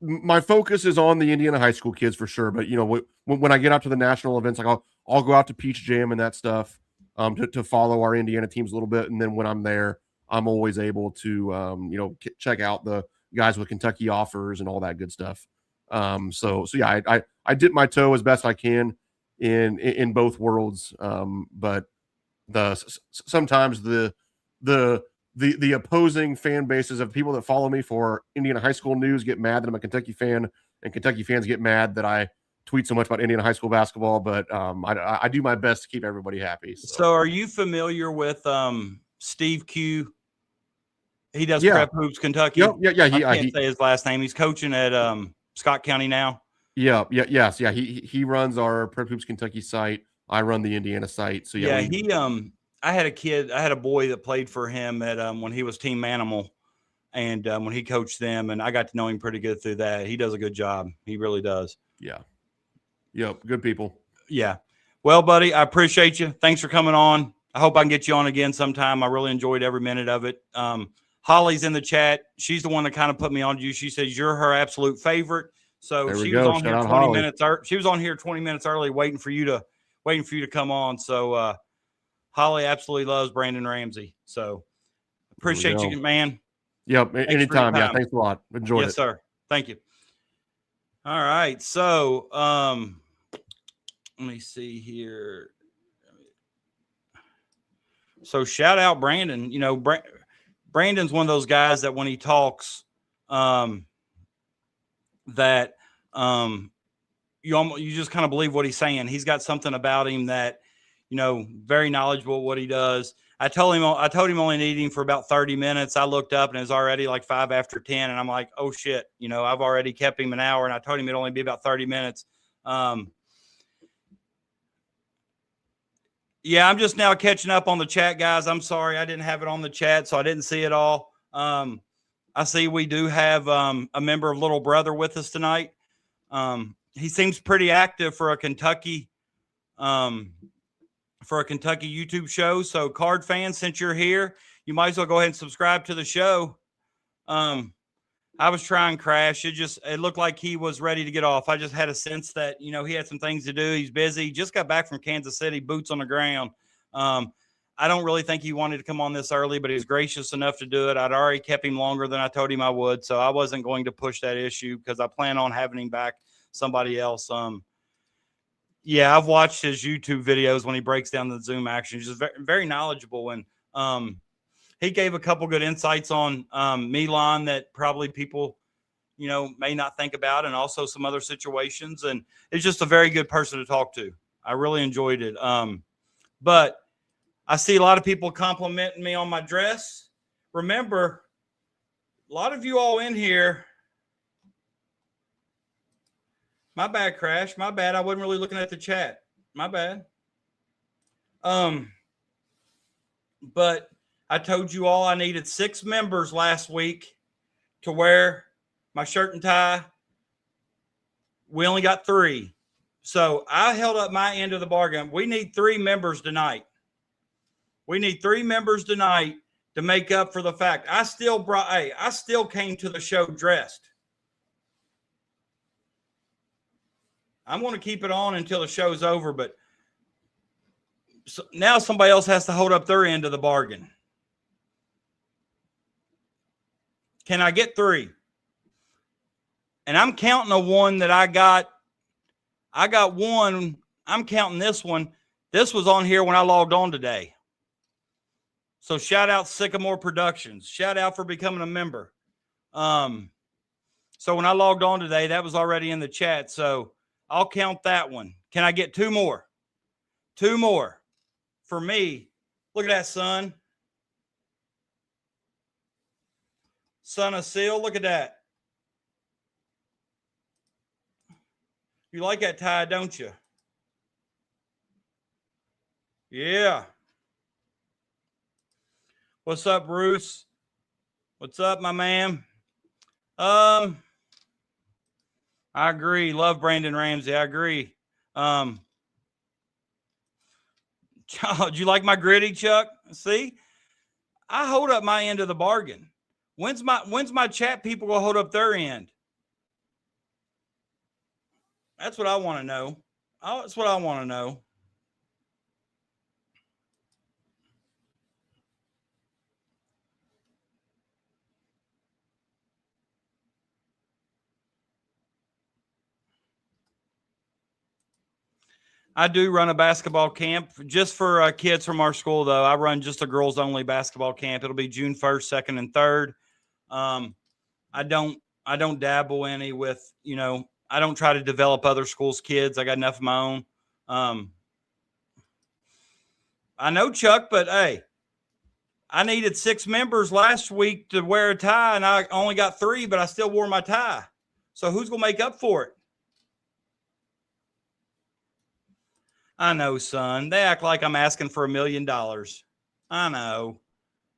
My focus is on the Indiana high school kids for sure. But when I get out to the national events, like I'll go out to Peach Jam and that stuff, to follow our Indiana teams a little bit. And then when I'm there, I'm always able to check out the guys with Kentucky offers and all that good stuff. So yeah, I dip my toe as best I can in both worlds. But sometimes the opposing fan bases of people that follow me for Indiana high school news get mad that I'm a Kentucky fan, and Kentucky fans get mad that I tweet so much about Indiana high school basketball. But I do my best to keep everybody happy. So are you familiar with Steve Q? He does Prep Hoops Kentucky. Yeah. I can't say his last name. He's coaching at Scott County now. Yeah. He runs our Prep Hoops Kentucky site. I run the Indiana site. So yeah, I had a boy that played for him at when he was Team Manimal, and when he coached them, and I got to know him pretty good through that. He does a good job. He really does. Yeah. Yep. Good people. Yeah. Well, buddy, I appreciate you. Thanks for coming on. I hope I can get you on again sometime. I really enjoyed every minute of it. Holly's in the chat. She's the one that kind of put me on you. She says you're her absolute favorite. So she was on here 20 minutes. She was on here 20 minutes early, waiting for you to come on. So Holly absolutely loves Brandon Ramsey. So appreciate you, man. Yep. Anytime. Yeah. Thanks a lot. Enjoyed it. Yes, sir. Thank you. All right. So let me see here. So shout out Brandon. Brandon's one of those guys that when he talks, that You just kind of believe what he's saying. He's got something about him that, very knowledgeable at what he does. I told him only needed him for about 30 minutes. I looked up and it was already like 5 after 10. And I'm like, oh shit, I've already kept him an hour, and I told him it'd only be about 30 minutes. Yeah, I'm just now catching up on the chat, guys. I'm sorry. I didn't have it on the chat, so I didn't see it all. I see we do have a member of Little Brother with us tonight. He seems pretty active for a Kentucky YouTube show. So Card fans, since you're here, you might as well go ahead and subscribe to the show. I was trying Crash. It looked like he was ready to get off. I just had a sense that, he had some things to do. He's busy. He just got back from Kansas City, boots on the ground. I don't really think he wanted to come on this early, but he was gracious enough to do it. I'd already kept him longer than I told him I would, so I wasn't going to push that issue because I plan on having him back somebody else. Yeah, I've watched his YouTube videos when he breaks down the Zoom action. He's just very, very knowledgeable, and he gave a couple good insights on Milan that probably people, may not think about, and also some other situations. And it's just a very good person to talk to. I really enjoyed it. But I see a lot of people complimenting me on my dress. Remember, a lot of you all in here. My bad, Crash. My bad. I wasn't really looking at the chat. My bad. But I told you all I needed 6 members last week to wear my shirt and tie. We only got 3. So I held up my end of the bargain. We need 3 members tonight. We need 3 members tonight to make up for the fact I still came to the show dressed. I'm going to keep it on until the show's over, but now somebody else has to hold up their end of the bargain. Can I get 3? And I'm counting a one that I got. I got one. I'm counting this one. This was on here when I logged on today. So shout out Sycamore Productions. Shout out for becoming a member. So when I logged on today, that was already in the chat. So I'll count that one. Can I get 2 more? 2 more for me. Look at that, son. Son of Seal. Look at that. You like that tie, don't you? Yeah. What's up, Bruce? What's up, my man? I agree. Love Brandon Ramsey. I agree. Do you like my gritty, Chuck? See? I hold up my end of the bargain. When's my chat people gonna hold up their end? That's what I want to know. That's what I want to know. I do run a basketball camp just for kids from our school, though. I run just a girls only basketball camp. It'll be June 1st, 2nd, and 3rd. I don't dabble any with, I don't try to develop other schools' kids. I got enough of my own. I know, Chuck, but hey, I needed 6 members last week to wear a tie, and I only got 3, but I still wore my tie. So who's going to make up for it? I know, son. They act like I'm asking for $1 million. I know.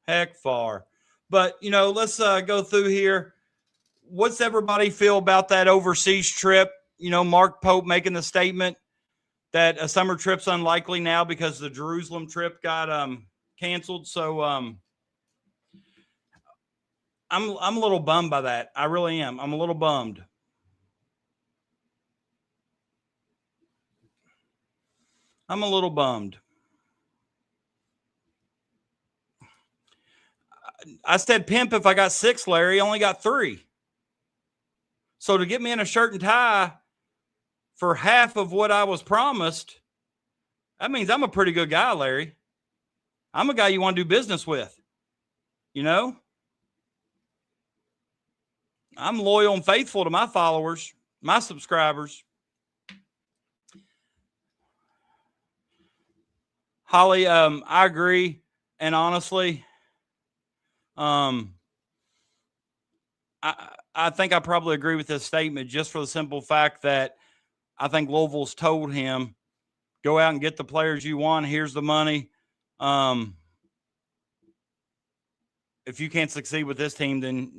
Heck far. But, let's go through here. What's everybody feel about that overseas trip? Mark Pope making the statement that a summer trip's unlikely now because the Jerusalem trip got canceled. So I'm a little bummed by that. I really am. I'm a little bummed. I'm a little bummed. I said pimp if I got 6, Larry. I only got 3. So to get me in a shirt and tie for half of what I was promised, that means I'm a pretty good guy, Larry. I'm a guy you want to do business with. I'm loyal and faithful to my followers. my subscribers. Holly, I agree. And honestly, I think I probably agree with this statement just for the simple fact that I think Louisville's told him, go out and get the players you want. Here's the money. If you can't succeed with this team, then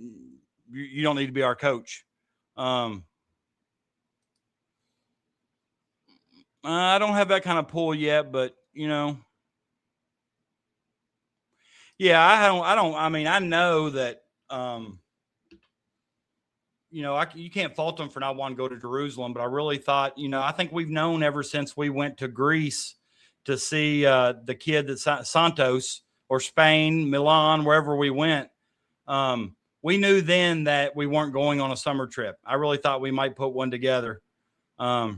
you don't need to be our coach. I don't have that kind of pull yet, but yeah, I mean, I know that, you can't fault them for not wanting to go to Jerusalem, but I really thought, I think we've known ever since we went to Greece to see the kid that Santos or Spain, Milan, wherever we went. We knew then that we weren't going on a summer trip. I really thought we might put one together. But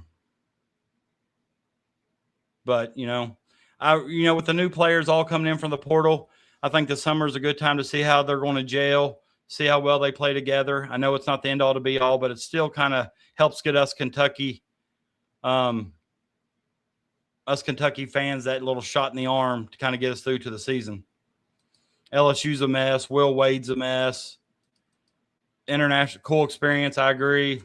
with the new players all coming in from the portal, I think the summer is a good time to see how they're going to gel, see how well they play together. I know it's not the end all to be all, but it still kind of helps get us Kentucky fans that little shot in the arm to kind of get us through to the season. LSU's a mess. Will Wade's a mess. International cool experience. I agree.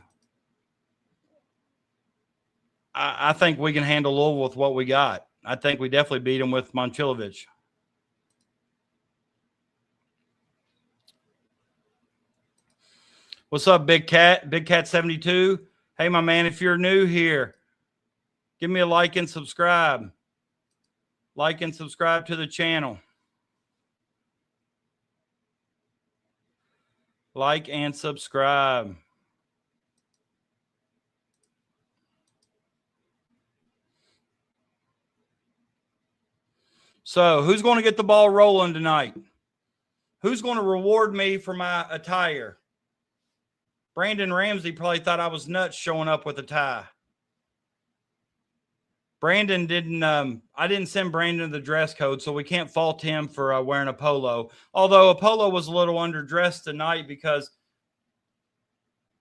I think we can handle Louisville with what we got. I think we definitely beat them with Momcilovic. What's up, Big Cat? Big Cat 72. Hey, my man, if you're new here, give me a like and subscribe. Like and subscribe to the channel. Like and subscribe. So, who's going to get the ball rolling tonight? Who's going to reward me for my attire? Brandon Ramsey probably thought I was nuts showing up with a tie. Brandon didn't. I didn't send Brandon the dress code, so we can't fault him for wearing a polo. Although a polo was a little underdressed tonight because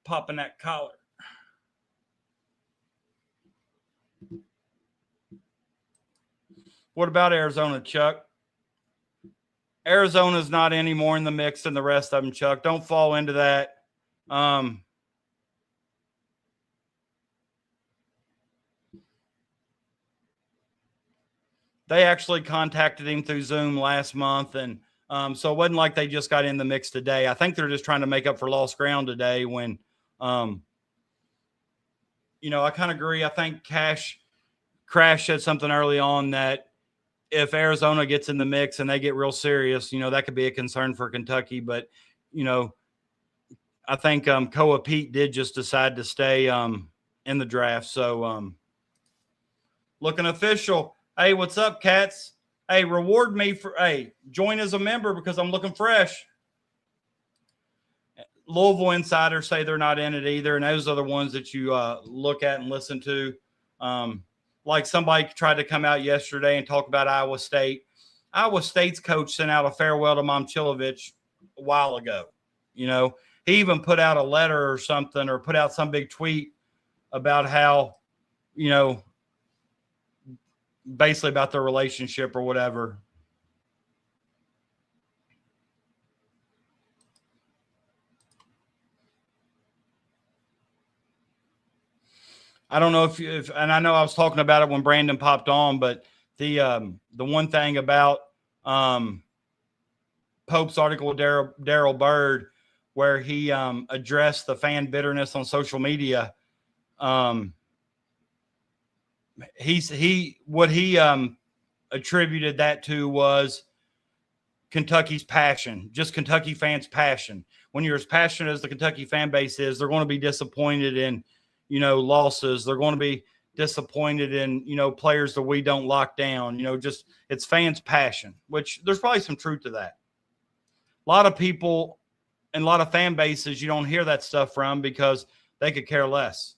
popping that collar. What about Arizona, Chuck? Arizona's not any more in the mix than the rest of them, Chuck. Don't fall into that. They actually contacted him through Zoom last month, and so it wasn't like they just got in the mix today. I think they're just trying to make up for lost ground today when, I kind of agree. I think Crash said something early on that if Arizona gets in the mix and they get real serious, that could be a concern for Kentucky. But, I think Koa Pete did just decide to stay in the draft. So looking official. Hey, what's up, cats? Hey, reward me for, join as a member because I'm looking fresh. Louisville insiders say they're not in it either, and those are the ones that you look at and listen to. Like somebody tried to come out yesterday and talk about Iowa State. Iowa State's coach sent out a farewell to Momcilovic a while ago. He even put out a letter or something, or put out some big tweet about how, basically about their relationship or whatever. I don't know if and I know I was talking about it when Brandon popped on, but the one thing about Pope's article with Daryl Bird, where he addressed the fan bitterness on social media, he attributed that to was Kentucky's passion, just Kentucky fans' passion. When you're as passionate as the Kentucky fan base is, they're going to be disappointed in, losses. They're going to be disappointed in, players that we don't lock down. Just it's fans' passion, which there's probably some truth to that. A lot of people and a lot of fan bases you don't hear that stuff from because they could care less.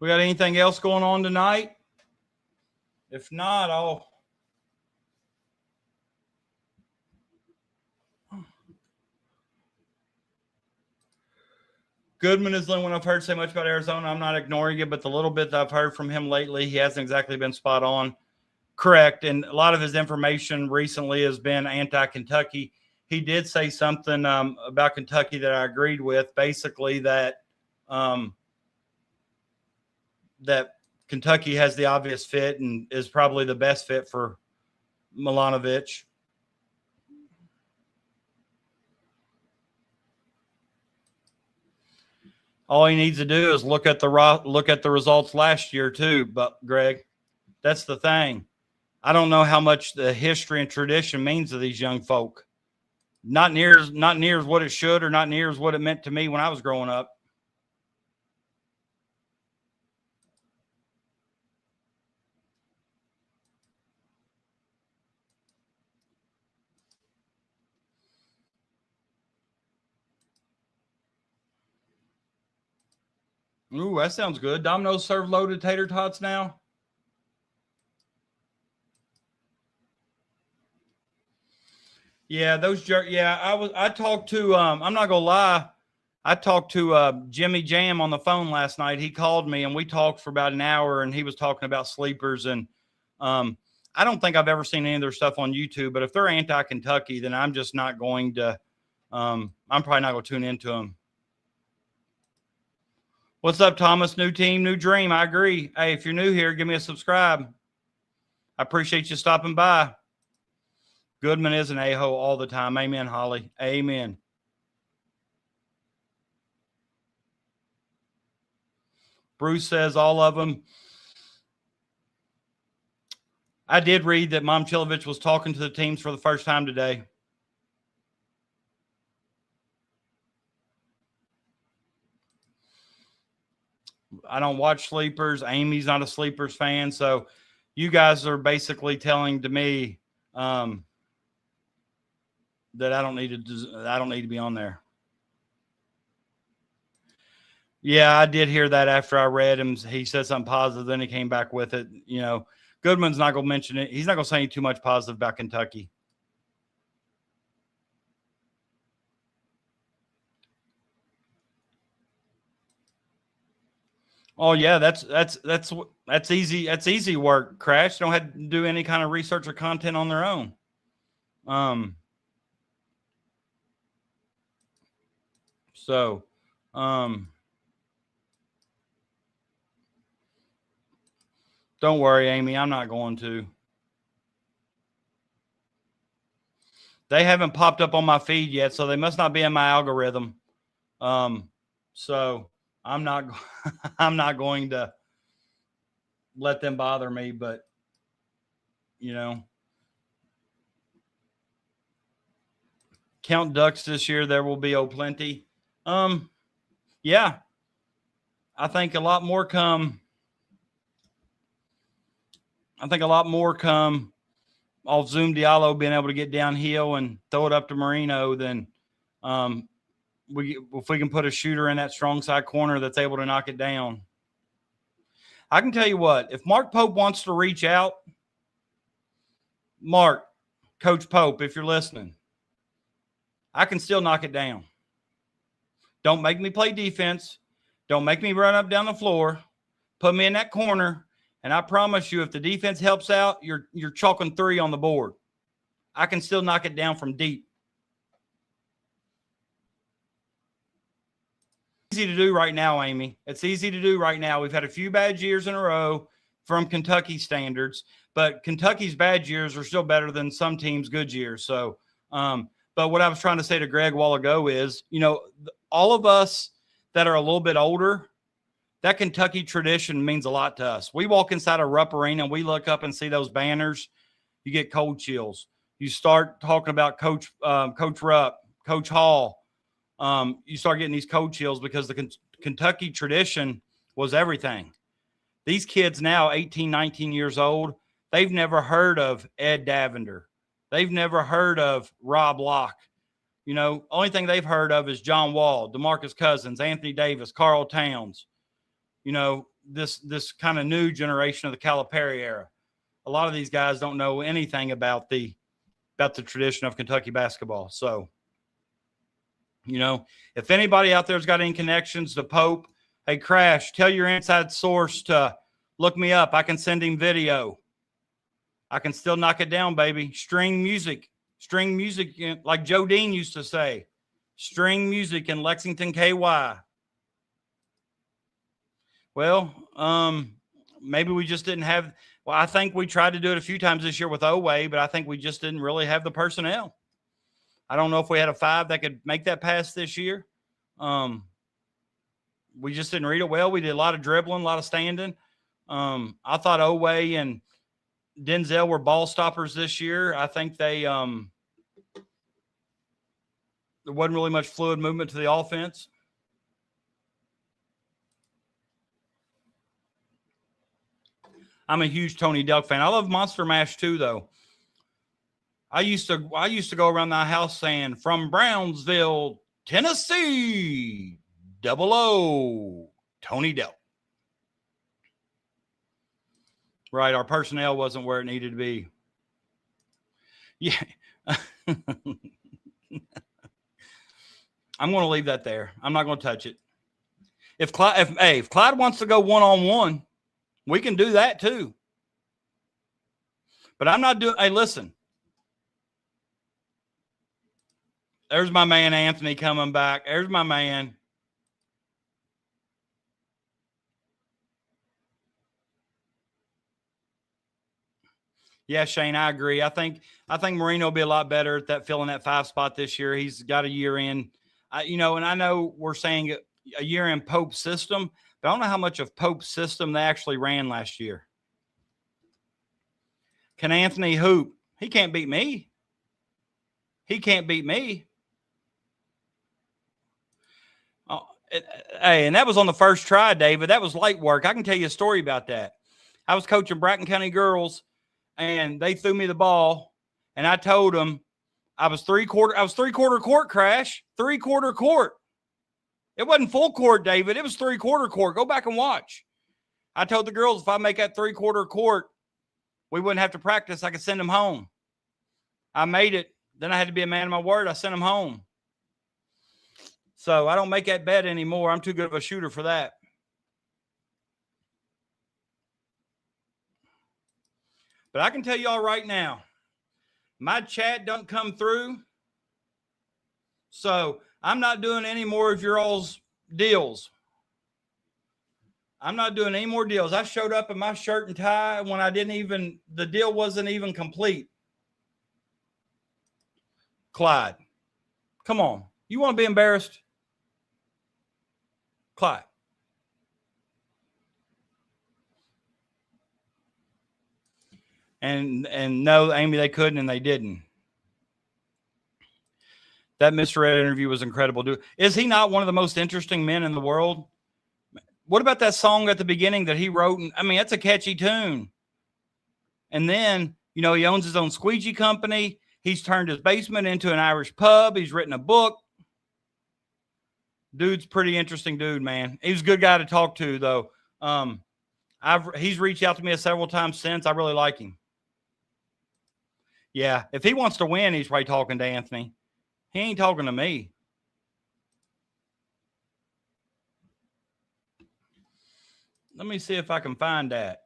We got anything else going on tonight? If not, I'll. Goodman is the only one I've heard say much about Arizona. I'm not ignoring it, but the little bit that I've heard from him lately, he hasn't exactly been spot on. Correct. And a lot of his information recently has been anti-Kentucky. He did say something about Kentucky that I agreed with, basically that that Kentucky has the obvious fit and is probably the best fit for Milanovic. All he needs to do is look at the results last year too. But Greg, that's the thing. I don't know how much the history and tradition means to these young folk. Not near as what it should, or not near as what it meant to me when I was growing up. Ooh, that sounds good. Domino's serve loaded tater tots now. Yeah, those jerk. Yeah, I talked to. I'm not gonna lie. I talked to Jimmy Jam on the phone last night. He called me and we talked for about an hour, and he was talking about sleepers. And I don't think I've ever seen any of their stuff on YouTube. But if they're anti-Kentucky, then I'm just not going to. I'm probably not going to tune into them. What's up, Thomas? New team, new dream. I agree. Hey, if you're new here, give me a subscribe. I appreciate you stopping by. Goodman is an a-hole all the time. Amen, Holly. Amen. Bruce says all of them. I did read that Momchilovich was talking to the teams for the first time today. I don't watch sleepers. Amy's not a sleepers fan. So you guys are basically telling to me that I don't need to be on there. Yeah, I did hear that after I read him. He said something positive, then he came back with it. You know, Goodman's not going to mention it. He's not going to say too much positive about Kentucky. Oh yeah, that's easy. That's easy work. Crash don't have to do any kind of research or content on their own. Don't worry, Amy. I'm not going to. They haven't popped up on my feed yet, so they must not be in my algorithm. So I'm not I'm not going to let them bother me, but you know, count ducks this year. There will be plenty. Yeah, I think a lot more come. Off Zoom Diallo being able to get downhill and throw it up to Marino than if we can put a shooter in that strong side corner that's able to knock it down. I can tell you what, if Mark Pope wants to reach out, Mark, Coach Pope, if you're listening, I can still knock it down. Don't make me play defense. Don't make me run up down the floor. Put me in that corner, and I promise you, if the defense helps out, you're chalking 3 on the board. I can still knock it down from deep. Easy to do right now, Amy. It's easy to do right now. We've had a few bad years in a row from Kentucky standards, but Kentucky's bad years are still better than some teams' good years. So, but what I was trying to say to Greg a while ago is, you know, all of us that are a little bit older, that Kentucky tradition means a lot to us. We walk inside a Rupp Arena and we look up and see those banners, you get cold chills. You start talking about Coach Rupp, Coach Hall. You start getting these cold chills because the Kentucky tradition was everything. These kids now, 18, 19 years old, they've never heard of Ed Davender. They've never heard of Rob Locke. You know, only thing they've heard of is John Wall, DeMarcus Cousins, Anthony Davis, Carl Towns. You know, this kind of new generation of the Calipari era. A lot of these guys don't know anything about the tradition of Kentucky basketball. So, you know, if anybody out there's got any connections to Pope, hey, Crash, tell your inside source to look me up. I can send him video. I can still knock it down, baby. String music, like Joe Dean used to say, string music in Lexington, KY. Well, maybe we just didn't have. Well, I think we tried to do it a few times this year with Oway, but I think we just didn't really have the personnel. I don't know if we had a 5 that could make that pass this year. We just didn't read it well. We did a lot of dribbling, a lot of standing. I thought Oway and Denzel were ball stoppers this year. I think there wasn't really much fluid movement to the offense. I'm a huge Tony Delk fan. I love Monster Mash too, though. I used to go around the house saying, from Brownsville, Tennessee, 00, Tony Delk. Right, our personnel wasn't where it needed to be. Yeah. I'm going to leave that there. I'm not going to touch it. If Clyde wants to go one-on-one, we can do that too. But I'm not doing – hey, listen. There's my man Anthony coming back. There's my man. Yeah, Shane, I agree. I think Marino will be a lot better at that filling that 5 spot this year. He's got a year in. And I know we're saying a year in Pope's system, but I don't know how much of Pope's system they actually ran last year. Can Anthony hoop? He can't beat me. He can't beat me. Hey, and that was on the first try, David. That was light work. I can tell you a story about that. I was coaching Bratton County girls, and they threw me the ball, and I told them I was three-quarter court, Crash. Three-quarter court. It wasn't full court, David. It was three-quarter court. Go back and watch. I told the girls if I make that three-quarter court, we wouldn't have to practice. I could send them home. I made it. Then I had to be a man of my word. I sent them home. So I don't make that bet anymore. I'm too good of a shooter for that. But I can tell y'all right now, my chat don't come through. So I'm not doing any more of your all's deals. I'm not doing any more deals. I showed up in my shirt and tie when the deal wasn't even complete. Clyde, come on. You want to be embarrassed? Clyde. And no, Amy, they couldn't, and they didn't. That Mr. Ed interview was incredible. Is he not one of the most interesting men in the world? What about that song at the beginning that he wrote? I mean, that's a catchy tune. And then, he owns his own squeegee company. He's turned his basement into an Irish pub. He's written a book. Dude's pretty interesting dude, man. He's a good guy to talk to, though. He's reached out to me several times since. I really like him. Yeah, if he wants to win, he's probably talking to Anthony. He ain't talking to me. Let me see if I can find that.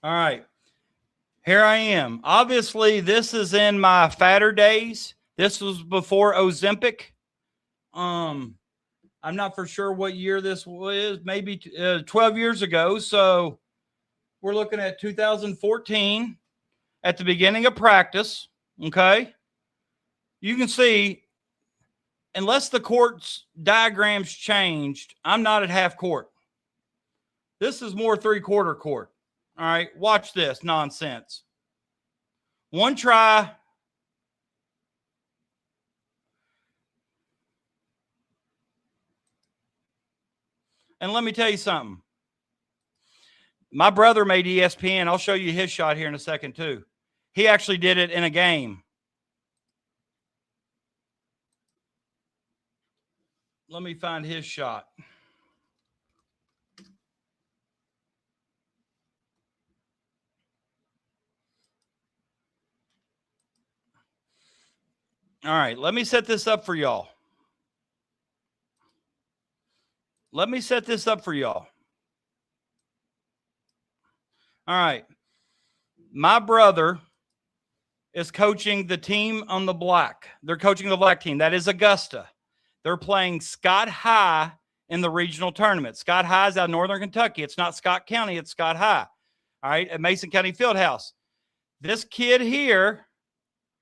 All right. Here I am. Obviously, this is in my fatter days. This was before Ozempic. I'm not for sure what year this was. Maybe 12 years ago. So we're looking at 2014 at the beginning of practice. Okay. You can see, unless the court's diagrams changed, I'm not at half court. This is more three-quarter court. All right, watch this nonsense. One try. And let me tell you something. My brother made ESPN. I'll show you his shot here in a second, too. He actually did it in a game. Let me find his shot. All right, let me set this up for y'all. Let me set this up for y'all. All right. My brother is coaching the team on the black. They're coaching the black team. That is Augusta. They're playing Scott High in the regional tournament. Scott High is out of Northern Kentucky. It's not Scott County. It's Scott High. All right, at Mason County Fieldhouse. This kid here,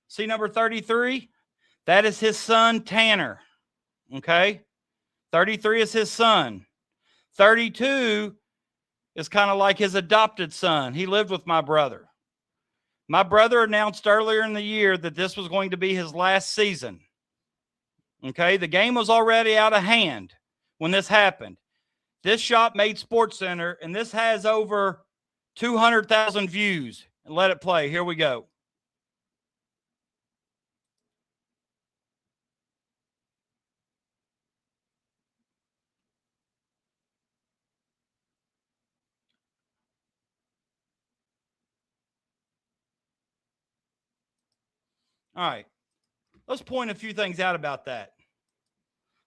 see number 33? That is his son, Tanner. Okay? 33 is his son. 32 is kind of like his adopted son. He lived with my brother. My brother announced earlier in the year that this was going to be his last season. Okay? The game was already out of hand when this happened. This shot made SportsCenter, and this has over 200,000 views. And let it play. Here we go. All right. Let's point a few things out about that.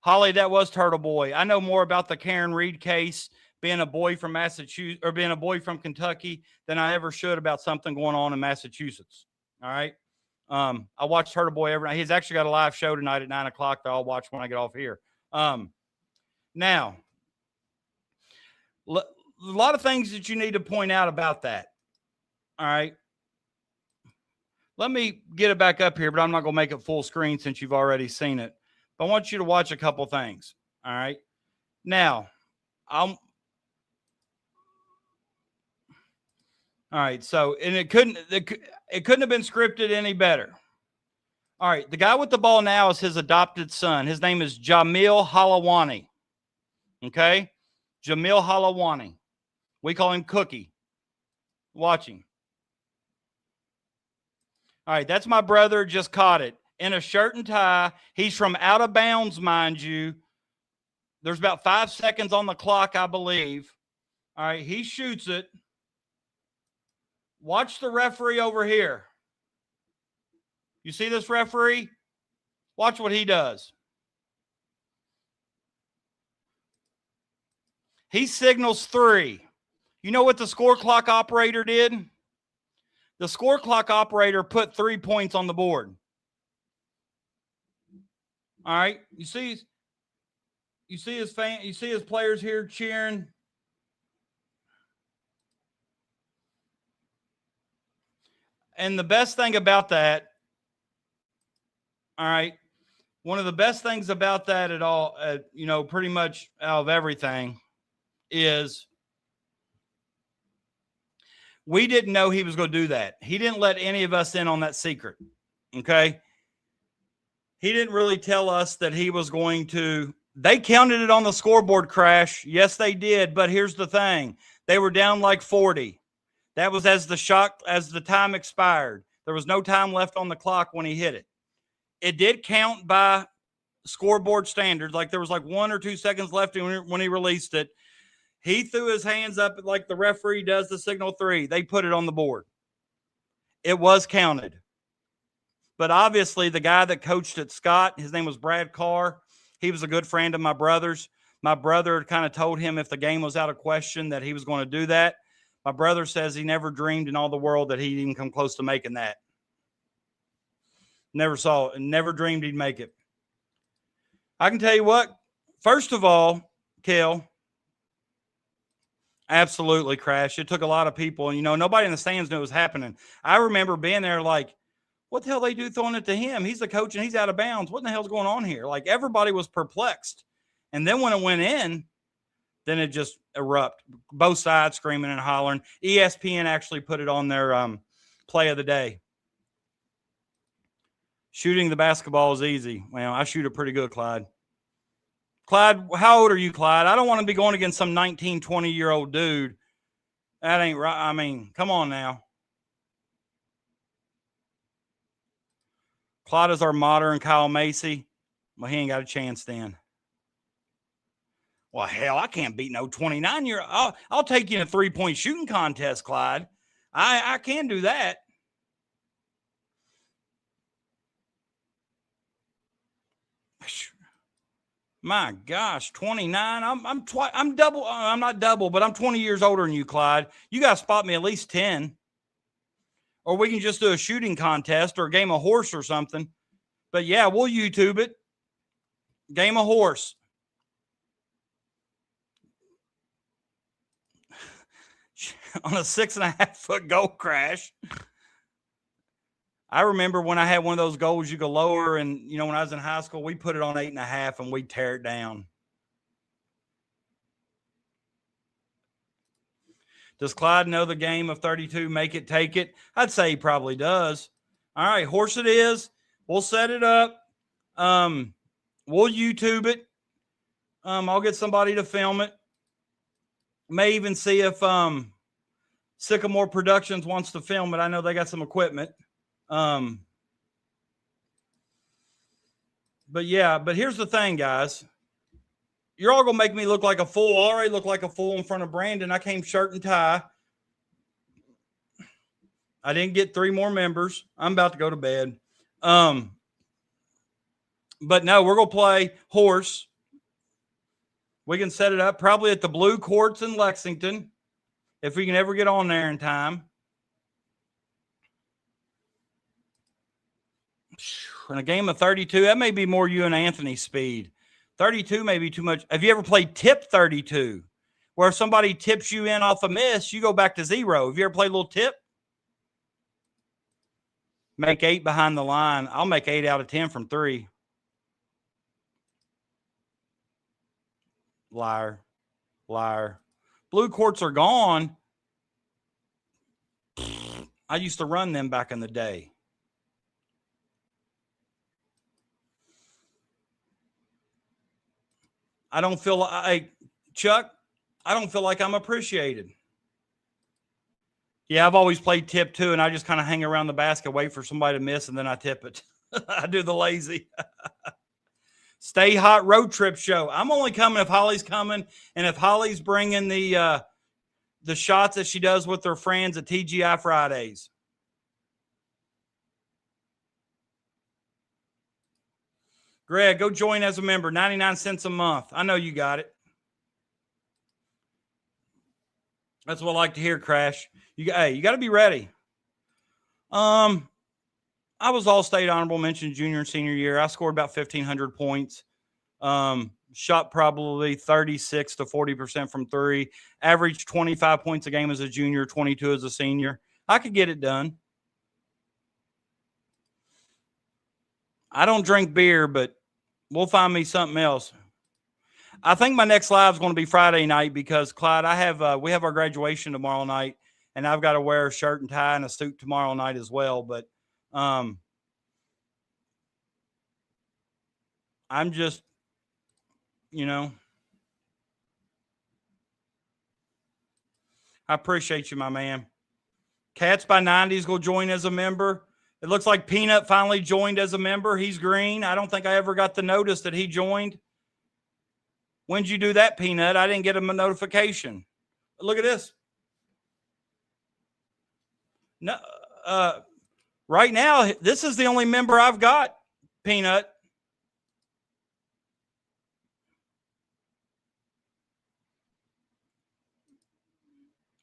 Holly, that was Turtle Boy. I know more about the Karen Reed case, being a boy from Massachusetts or being a boy from Kentucky, than I ever should about something going on in Massachusetts. All right. I watch Turtle Boy every night. He's actually got a live show tonight at 9:00 that I'll watch when I get off here. Now, a lot of things that you need to point out about that. All right. Let me get it back up here, but I'm not going to make it full screen since you've already seen it. But I want you to watch a couple things. All right. Now, all right. So, and it couldn't have been scripted any better. All right. The guy with the ball now is his adopted son. His name is Jamil Halawani. Okay. Jamil Halawani. We call him Cookie. Watch him. All right. That's my brother. Just caught it in a shirt and tie. He's from out of bounds, mind you. There's about 5 seconds on the clock, I believe. All right. He shoots it. Watch the referee over here. You see this referee? Watch what he does. He signals 3. You know what the score clock operator did? The score clock operator put 3 points on the board. All right. You see his players here cheering. And the best thing about that, all right, one of the best things about that at all, pretty much out of everything, is we didn't know he was going to do that. He didn't let any of us in on that secret. Okay. He didn't really tell us that he was going to. They counted it on the scoreboard, Crash. Yes, they did. But here's the thing. They were down like 40. That was as the time expired. There was no time left on the clock when he hit it. It did count by scoreboard standards. Like there was like 1 or 2 seconds left when he released it. He threw his hands up like the referee does the signal 3. They put it on the board. It was counted. But obviously the guy that coached at Scott, his name was Brad Carr. He was a good friend of my brother's. My brother kind of told him if the game was out of question that he was going to do that. My brother says he never dreamed in all the world that he'd even come close to making that. Never saw it and never dreamed he'd make it. I can tell you what, first of all, Kel, absolutely, Crash. It took a lot of people, and, nobody in the stands knew it was happening. I remember being there like, what the hell they do throwing it to him? He's the coach, and he's out of bounds. What in the hell's going on here? Like, everybody was perplexed. And then when it went in, then it just erupted. Both sides screaming and hollering. ESPN actually put it on their play of the day. Shooting the basketball is easy. Well, I shoot it pretty good, Clyde. Clyde, how old are you, Clyde? I don't want to be going against some 19, 20-year-old dude. That ain't right. I mean, come on now. Clyde is our modern Kyle Macy. Well, he ain't got a chance then. Well, hell, I can't beat no 29-year-old. I'll take you in a three-point shooting contest, Clyde. I can do that. My gosh, 29. I'm double. I'm not double, but I'm 20 years older than you, Clyde. You got to spot me at least 10. Or we can just do a shooting contest or a game of horse or something. But yeah, we'll YouTube it. Game of horse. On a 6.5-foot goal crash. I remember when I had one of those goals you go lower, and you know, when I was in high school, we put it on 8.5 and we tear it down. Does Clyde know the game of 32? Make it, take it. I'd say he probably does. All right, horse it is. We'll set it up. We'll YouTube it. I'll get somebody to film it. May even see if Sycamore Productions wants to film it. I know they got some equipment. But yeah, but here's the thing, guys. You're all going to make me look like a fool. I already look like a fool in front of Brandon. I came shirt and tie. I didn't get 3 more members. I'm about to go to bed. But no, we're going to play horse. We can set it up probably at the Blue Courts in Lexington, if we can ever get on there in time. In a game of 32, that may be more you and Anthony's speed. 32 may be too much. Have you ever played tip 32? Where if somebody tips you in off a miss, you go back to 0. Have you ever played a little tip? Make 8 behind the line. I'll make 8 out of 10 from 3. Liar. Liar. Blue courts are gone. I used to run them back in the day. I don't feel like, Chuck, I don't feel like I'm appreciated. Yeah, I've always played tip too, and I just kind of hang around the basket, wait for somebody to miss, and then I tip it. I do the lazy. Stay Hot road trip show. I'm only coming if Holly's coming, and if Holly's bringing the shots that she does with her friends at TGI Fridays. Greg, go join as a member. 99 cents a month. I know you got it. That's what I like to hear, Crash. You got to be ready. I was all-state honorable mention junior and senior year. I scored about 1,500 points. Shot probably 36 to 40% from 3. Averaged 25 points a game as a junior, 22 as a senior. I could get it done. I don't drink beer, but we'll find me something else. I think my next live is going to be Friday night because, Clyde, we have our graduation tomorrow night, and I've got to wear a shirt and tie and a suit tomorrow night as well. But I'm just, I appreciate you, my man. Cats by 90s will join as a member. It looks like Peanut finally joined as a member. He's green. I don't think I ever got the notice that he joined. When'd you do that, Peanut? I didn't get him a notification. Look at this. No, right now, this is the only member I've got, Peanut.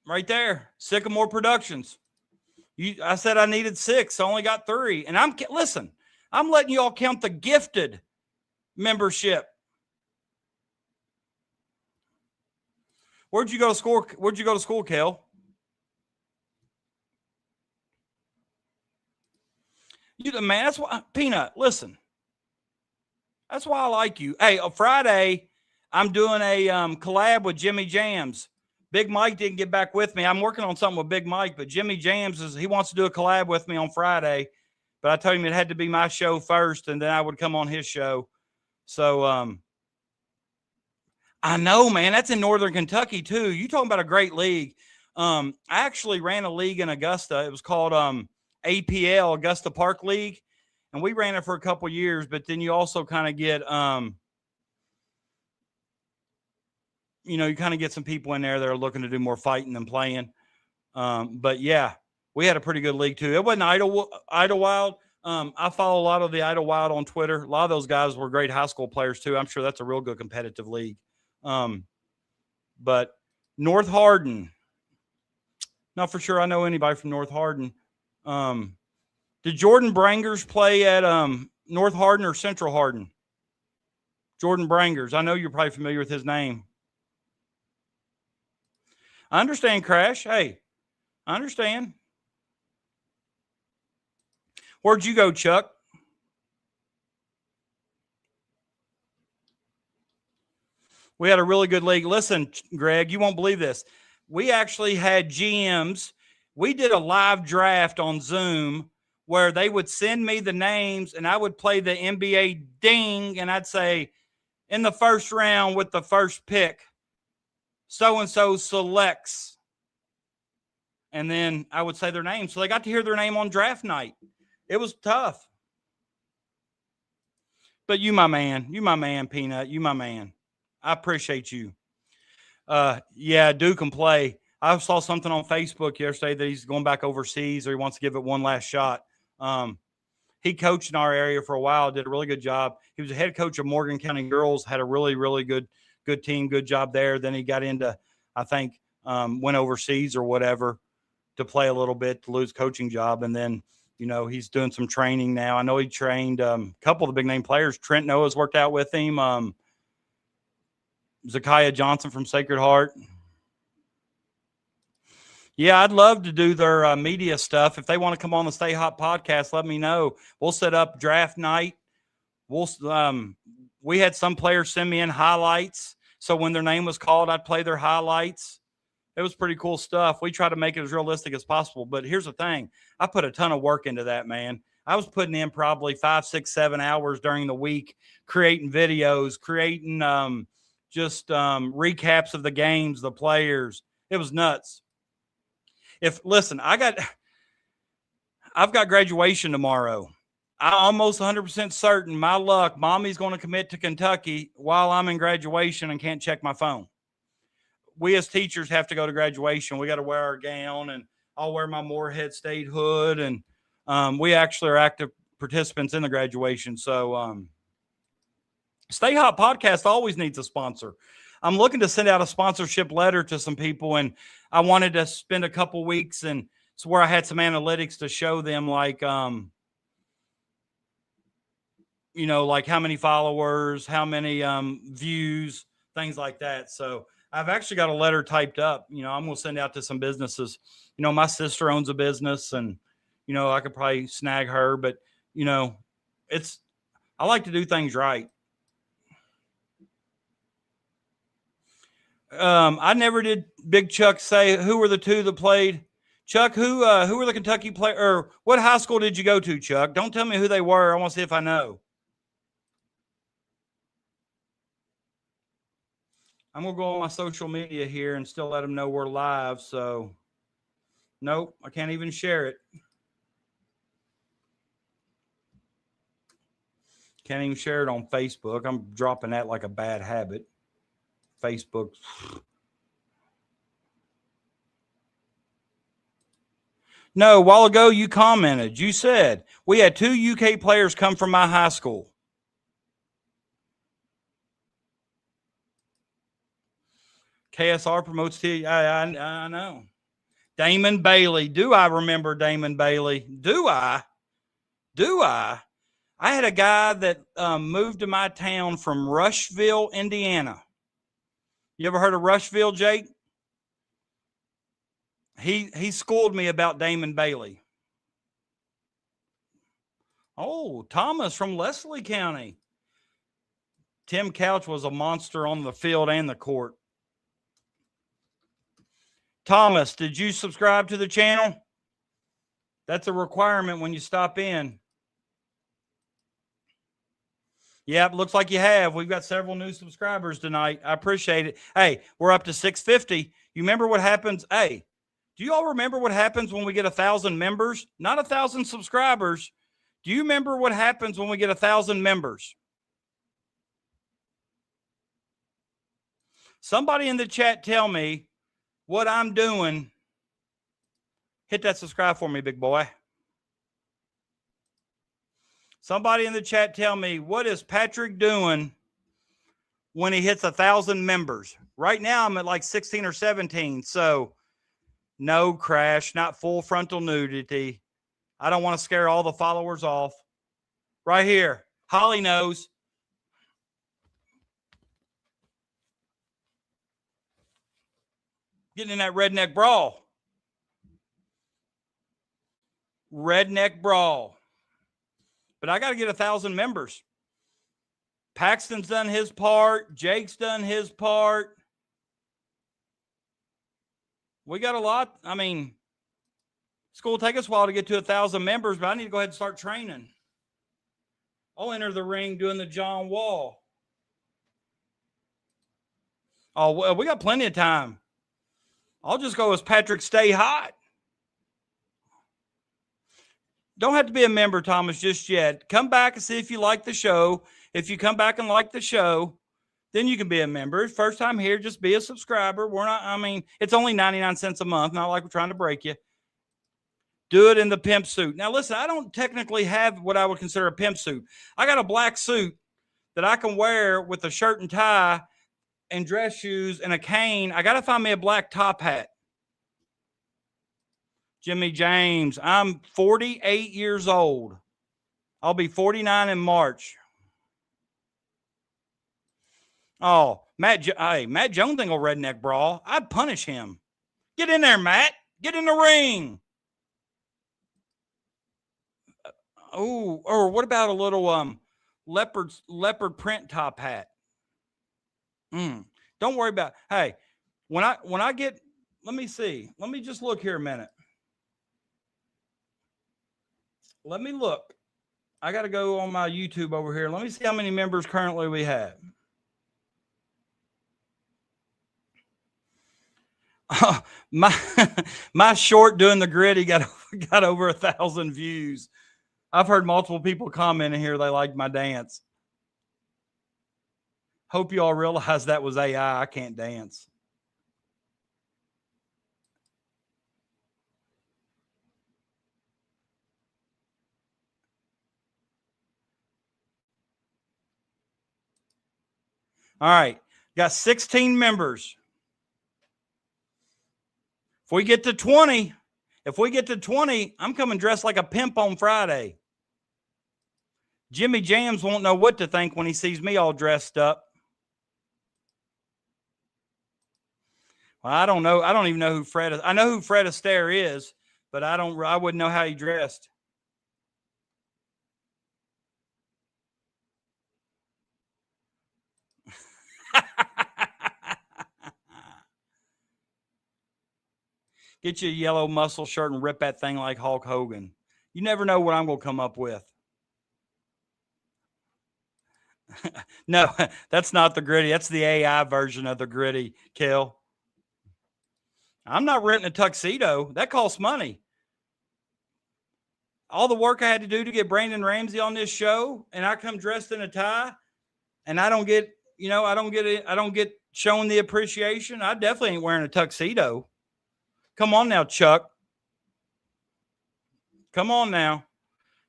Right there, Sycamore Productions. I said I needed 6. I only got 3. And I'm letting you all count the gifted membership. Where'd you go to school, Kel? You the man. That's why, Peanut, listen. That's why I like you. Hey, on Friday, I'm doing a collab with Jimmy Jams. Big Mike didn't get back with me. I'm working on something with Big Mike, but Jimmy Jams he wants to do a collab with me on Friday. but I told him it had to be my show first, and then I would come on his show. So I know, man, that's in Northern Kentucky too. You talking about a great league. I actually ran a league in Augusta. It was called APL, Augusta Park League, and we ran it for a couple years. But then you also kind of get, you kind of get some people in there that are looking to do more fighting than playing. But yeah, we had a pretty good league too. It wasn't Idlewild. I follow a lot of the Idlewild on Twitter. A lot of those guys were great high school players too. I'm sure that's a real good competitive league. But North Hardin, not for sure I know anybody from North Hardin. Did Jordan Brangers play at North Hardin or Central Hardin? Jordan Brangers. I know you're probably familiar with his name. I understand, Crash. Hey, I understand. Where'd you go, Chuck? We had a really good league. Listen, Greg, you won't believe this. We actually had GMs. We did a live draft on Zoom where they would send me the names and I would play the NBA ding and I'd say, in the first round with the first pick, so-and-so selects. And then I would say their name. So they got to hear their name on draft night. It was tough. But you my man, Peanut. You my man. I appreciate you. Yeah, Duke can play. I saw something on Facebook yesterday that he's going back overseas or he wants to give it one last shot. He coached in our area for a while, did a really good job. He was a head coach of Morgan County Girls, had a really, really good team, good job there. Then he got into, I think, went overseas or whatever to play a little bit to lose coaching job. And then, he's doing some training now. I know he trained a couple of the big name players. Trent Noah's worked out with him. Zakiah Johnson from Sacred Heart. Yeah, I'd love to do their media stuff. If they want to come on the Stay Hot podcast, let me know. We'll set up draft night. We had some players send me in highlights. So when their name was called, I'd play their highlights. It was pretty cool stuff. We try to make it as realistic as possible. But here's the thing. I put a ton of work into that, man. I was putting in probably 5, 6, 7 hours during the week, creating videos, creating recaps of the games, the players. It was nuts. Listen, I've got graduation tomorrow. I'm almost 100% certain, my luck, mommy's going to commit to Kentucky while I'm in graduation and can't check my phone. We as teachers have to go to graduation. We got to wear our gown, and I'll wear my Moorhead State hood. And we actually are active participants in the graduation. So Stay Hot Podcast always needs a sponsor. I'm looking to send out a sponsorship letter to some people, and I wanted to spend a couple weeks and it's where I had some analytics to show them like how many followers, how many views, things like that. So I've actually got a letter typed up. I'm going to send out to some businesses. My sister owns a business and, I could probably snag her, but, I like to do things right. I never did Big Chuck say who were the two that played. Chuck, who were the Kentucky player, or what high school did you go to, Chuck? Don't tell me who they were. I want to see if I know. I'm going to go on my social media here and still let them know we're live. So, nope, I can't even share it. Can't even share it on Facebook. I'm dropping that like a bad habit. Facebook. No, a while ago you commented. You said, we had 2 UK players come from my high school. KSR promotes to I know. Damon Bailey. Do I remember Damon Bailey? Do I? I had a guy that moved to my town from Rushville, Indiana. You ever heard of Rushville, Jake? He schooled me about Damon Bailey. Oh, Thomas from Leslie County. Tim Couch was a monster on the field and the court. Thomas, did you subscribe to the channel? That's a requirement when you stop in. Yep, looks like you have. We've got several new subscribers tonight. I appreciate it. Hey, we're up to 650. You remember what happens? Hey, do you all remember what happens when we get 1,000 members? Not 1,000 subscribers. Do you remember what happens when we get 1,000 members? Somebody in the chat tell me what I'm doing. Hit that subscribe for me, big boy. Somebody in the chat tell me, what is Patrick doing when he hits 1,000 members? Right now, I'm at like 16 or 17. So no crash, not full frontal nudity. I don't want to scare all the followers off. Right here. Holly knows. Getting in that redneck brawl. Redneck brawl. But I got to get 1,000 members. Paxton's done his part. Jake's done his part. We got a lot. I mean, it's going to take us a while to get to 1,000 members, but I need to go ahead and start training. I'll enter the ring doing the John Wall. Oh, well, we got plenty of time. I'll just go as Patrick Stay Hot. Don't have to be a member, Thomas, just yet. Come back and see if you like the show. If you come back and like the show, then you can be a member. First time here, just be a subscriber. We're not, I mean, it's only 99 cents a month. Not like we're trying to break you. Do it in the pimp suit. Now, listen, I don't technically have what I would consider a pimp suit. I got a black suit that I can wear with a shirt and tie and dress shoes and a cane. I got to find me a black top hat. Jimmy James, I'm 48 years old. I'll be 49 in March. Oh, Matt Jones ain't gonna redneck brawl. I'd punish him. Get in there, Matt. Get in the ring. Oh, or what about a little leopard print top hat? Don't worry about it. Hey, when I get, let me see. Let me just look here a minute. Let me look. I got to go on my YouTube over here. Let me see how many members currently we have. My short doing the gritty got over 1,000 views. I've heard multiple people commenting here they liked my dance. Hope you all realize that was AI. I can't dance. All right. Got 16 members. If we get to 20, I'm coming dressed like a pimp on Friday. Jimmy Jams won't know what to think when he sees me all dressed up. Well, I don't know. I don't even know who Fred is. I know who Fred Astaire is, but I wouldn't know how he dressed. Get you a yellow muscle shirt and rip that thing like Hulk Hogan. You never know what I'm going to come up with. No, that's not the gritty. That's the AI version of the gritty, Kel. I'm not renting a tuxedo. That costs money. All the work I had to do to get Brandon Ramsey on this show, and I come dressed in a tie, and I don't get, I don't get shown the appreciation. I definitely ain't wearing a tuxedo. Come on now, Chuck. Come on now.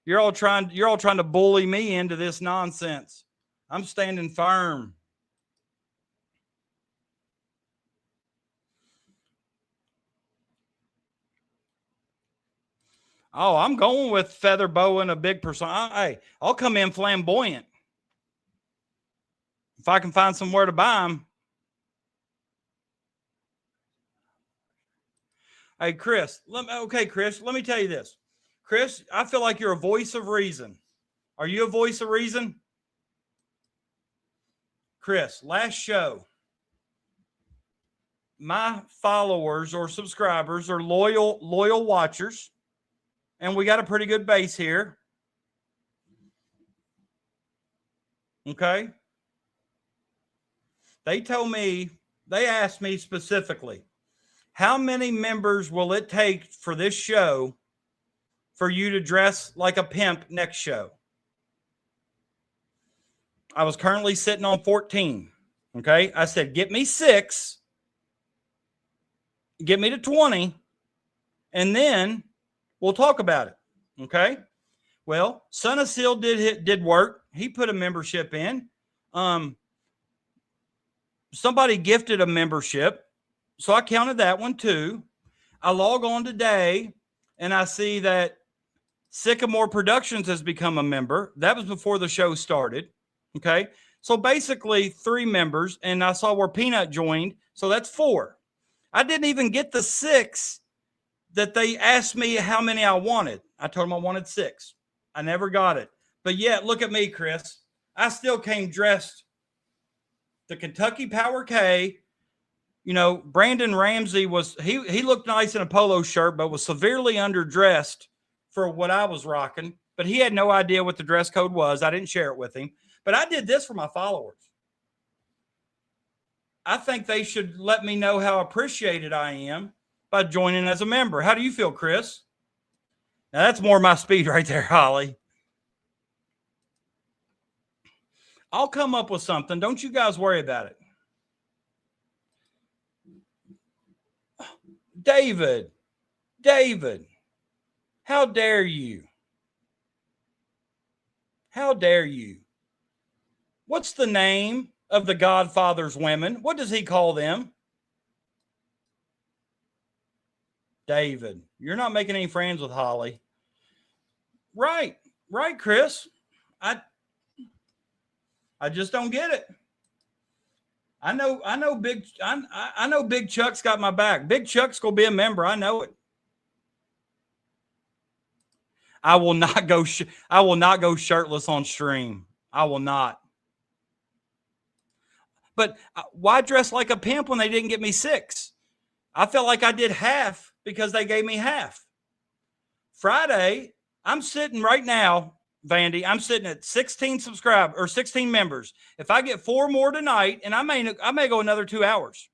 You're all trying to bully me into this nonsense. I'm standing firm. Oh, I'm going with feather boa and a big persona. Hey, I'll come in flamboyant. If I can find somewhere to buy them. Hey, Chris. Chris, let me tell you this. Chris, I feel like you're a voice of reason. Are you a voice of reason? Chris, last show, my followers or subscribers are loyal watchers, and we got a pretty good base here. Okay. They asked me specifically, how many members will it take for this show for you to dress like a pimp next show? I was currently sitting on 14. Okay. I said, get me 6, get me to 20, and then we'll talk about it. Okay. Well, Son of Seal did work. He put a membership in. Somebody gifted a membership, so I counted that one too. I log on today and I see that Sycamore Productions has become a member. That was before the show started. Okay. So basically 3 members, and I saw where Peanut joined. So that's 4. I didn't even get the 6 that they asked me how many I wanted. I told them I wanted 6. I never got it. But yet, look at me, Chris. I still came dressed. The Kentucky Power K. You know, Brandon Ramsey he looked nice in a polo shirt, but was severely underdressed for what I was rocking. But he had no idea what the dress code was. I didn't share it with him. But I did this for my followers. I think they should let me know how appreciated I am by joining as a member. How do you feel, Chris? Now, that's more my speed right there, Holly. I'll come up with something. Don't you guys worry about it. David, how dare you? How dare you? What's the name of the Godfather's women? What does he call them? David, you're not making any friends with Holly. Right, Chris. I just don't get it. I know Big Chuck's got my back. Big Chuck's gonna be a member. I know it. I will not go shirtless on stream. I will not. But why dress like a pimp when they didn't get me 6? I felt like I did half because they gave me half. Friday, I'm sitting right now, Vandy. I'm sitting at 16 members. If I get 4 more tonight, and I may go another 2 hours.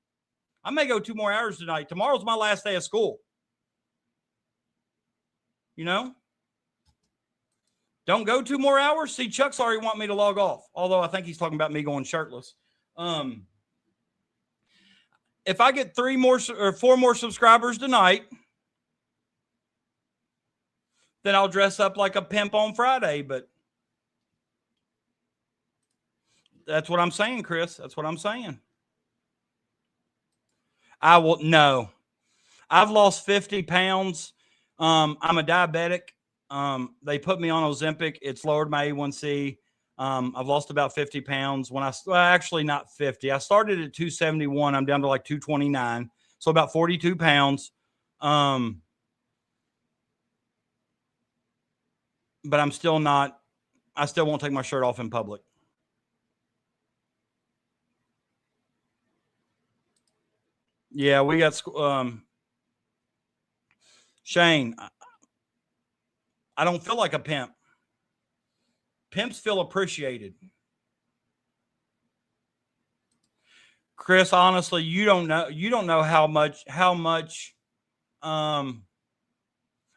I may go 2 more hours tonight. Tomorrow's my last day of school. You know? Don't go 2 more hours. See, Chuck's already want me to log off. Although I think he's talking about me going shirtless. If I get 4 more subscribers tonight, then I'll dress up like a pimp on Friday. But that's what I'm saying, Chris. That's what I'm saying. I will. No, I've lost 50 pounds. I'm a diabetic. They put me on Ozempic. It's lowered my A1C. I've lost about 50 pounds. Actually not 50. I started at 271. I'm down to like 229. So about 42 pounds. But I still won't take my shirt off in public. Yeah, we got, Shane, I don't feel like a pimp. Pimps feel appreciated. Chris, honestly, you don't know how much,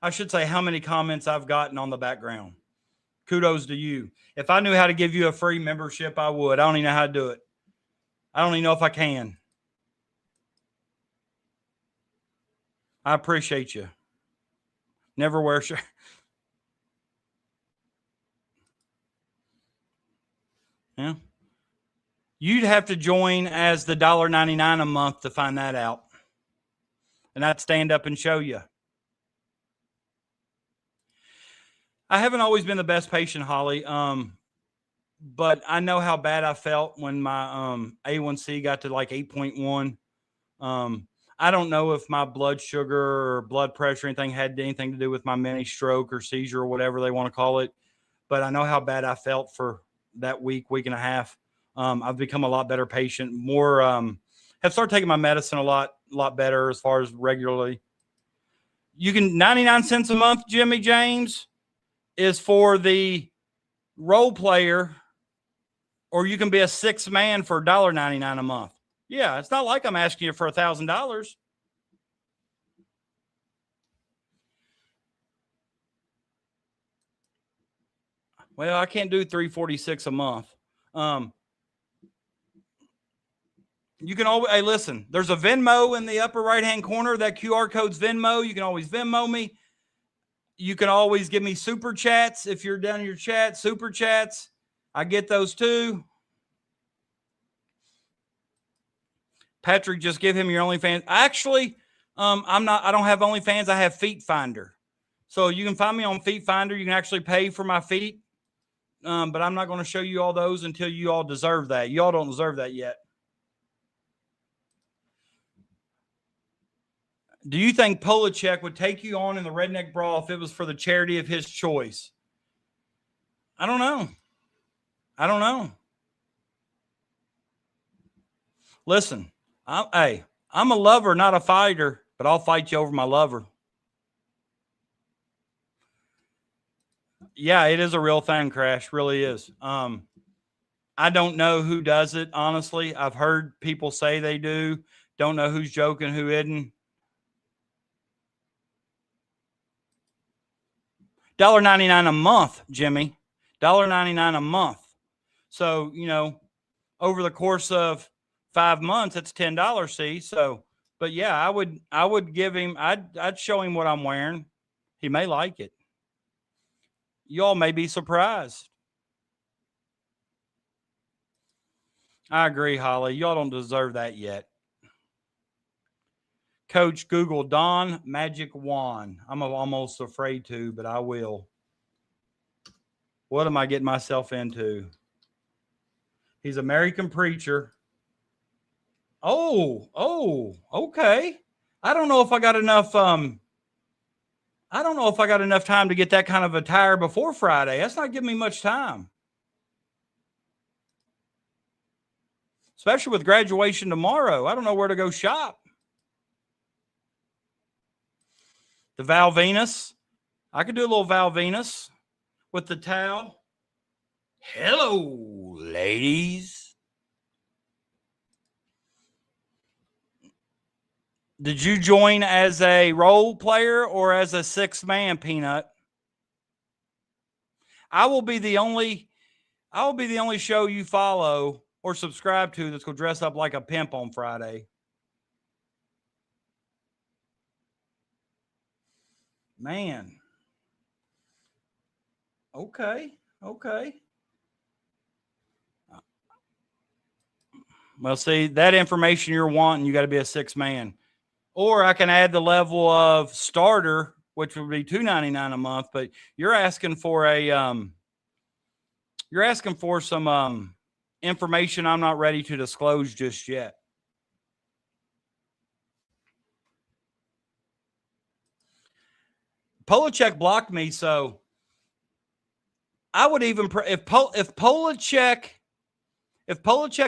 I should say how many comments I've gotten on the background. Kudos to you. If I knew how to give you a free membership, I would. I don't even know how to do it. I don't even know if I can. I appreciate you. Never wear shirt. Yeah. You'd have to join as the $1.99 a month to find that out. And I'd stand up and show you. I haven't always been the best patient, Holly. But I know how bad I felt when my A1C got to like 8.1. I don't know if my blood sugar or blood pressure or anything had anything to do with my mini stroke or seizure or whatever they want to call it. But I know how bad I felt for that week and a half. I've become a lot better patient, have started taking my medicine a lot better as far as regularly. You can 99 cents a month, Jimmy James, is for the role player Or you can be a 6th man for $1.99 a month. Yeah, it's not like I'm asking you for $1,000. Well, I can't do $346 a month. You can always, hey, listen, there's a Venmo in the upper right-hand corner. That QR code's Venmo. You can always Venmo me. You can always give me super chats if you're down in your chat, super chats. I get those too. Patrick, just give him your OnlyFans. Actually, I don't have OnlyFans. I have Feet Finder. So you can find me on Feet Finder. You can actually pay for my feet. But I'm not going to show you all those until you all deserve that. You all don't deserve that yet. Do you think Polachek would take you on in the Redneck Brawl if it was for the charity of his choice? I don't know. I don't know. Listen, I'm a lover, not a fighter, but I'll fight you over my lover. Yeah, it is a real thing, Crash. Really is. I don't know who does it, honestly. I've heard people say they do. Don't know who's joking, who isn't. $1.99 a month, Jimmy. $1.99 a month. So, over the course of 5 months, that's $10. See, so, but yeah, I would give him. I'd show him what I'm wearing. He may like it. Y'all may be surprised. I agree, Holly. Y'all don't deserve that yet. Coach, Google Don Magic Wand. I'm almost afraid to, but I will. What am I getting myself into? He's an American preacher. Oh, okay. I don't know if I got enough. I don't know if I got enough time to get that kind of attire before Friday. That's not giving me much time. Especially with graduation tomorrow. I don't know where to go shop. The Val Venus. I could do a little Val Venus with the towel. Hello, ladies. Did you join as a role player or as a 6th man, Peanut? I will be the only show you follow or subscribe to that's going to dress up like a pimp on Friday. Man. Okay. Well, see, that information you're wanting, you got to be a 6th man. Or I can add the level of starter, which would be $2.99 a month, but you're asking for some information I'm not ready to disclose just yet. Polachek blocked me, so I would even if Polachek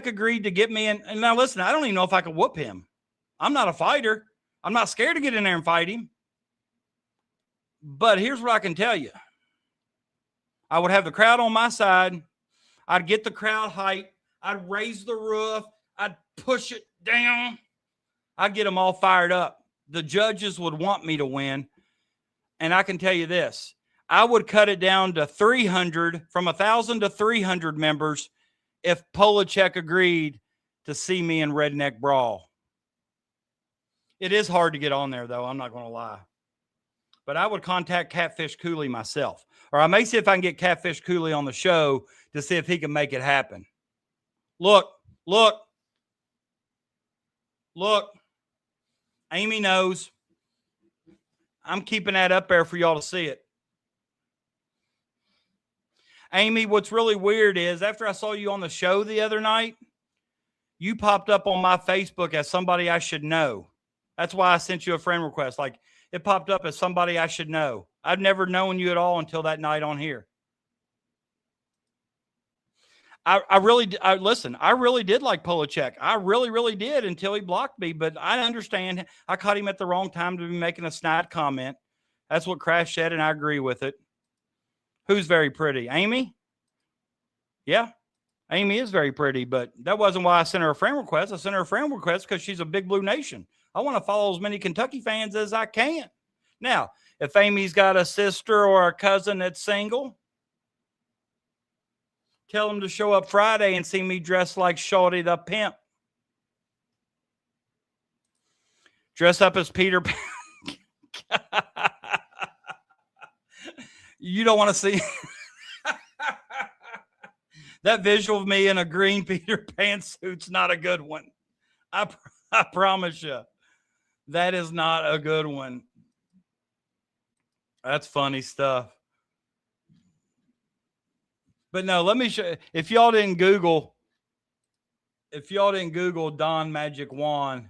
agreed to get me in. And now listen, I don't even know if I could whoop him. I'm not a fighter. I'm not scared to get in there and fight him. But here's what I can tell you. I would have the crowd on my side. I'd get the crowd hype. I'd raise the roof. I'd push it down. I'd get them all fired up. The judges would want me to win. And I can tell you this. I would cut it down to 300, from 1,000 to 300 members if Polachek agreed to see me in Redneck Brawl. It is hard to get on there, though. I'm not going to lie. But I would contact Catfish Cooley myself. Or I may see if I can get Catfish Cooley on the show to see if he can make it happen. Look. Amy knows. I'm keeping that up there for y'all to see it. Amy, what's really weird is after I saw you on the show the other night, you popped up on my Facebook as somebody I should know. That's why I sent you a friend request. Like, it popped up as somebody I should know. I've never known you at all until that night on here. I really did like Polachek. I really, really did until he blocked me. But I understand. I caught him at the wrong time to be making a snide comment. That's what Crash said, and I agree with it. Who's very pretty? Amy? Yeah. Amy is very pretty, but that wasn't why I sent her a friend request. I sent her a friend request because she's a Big Blue Nation. I want to follow as many Kentucky fans as I can. Now, if Amy's got a sister or a cousin that's single, tell them to show up Friday and see me dressed like Shorty the Pimp. Dress up as Peter Pan. You don't want to see that visual of me in a green Peter Pan suit's not a good one. I promise you. That is not a good one. That's funny stuff. But no, let me show. If y'all didn't Google Don Magic Wand,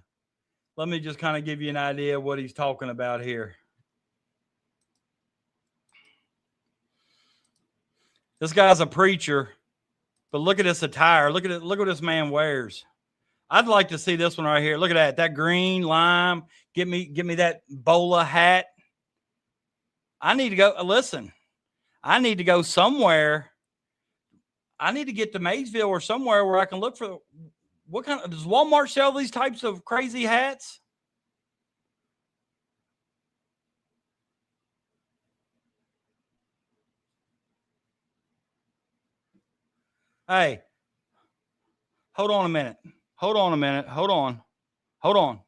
let me just kind of give you an idea of what he's talking about here. This guy's a preacher, but look at this attire. Look at it. Look what this man wears. I'd like to see this one right here. Look at that. That green lime. Give me that bowler hat. I need to go. Listen, I need to go somewhere. I need to get to Maysville or somewhere where I can look for what kind of, does Walmart sell these types of crazy hats? Hey, hold on a minute. Hold on a minute. Hold on. Hold on.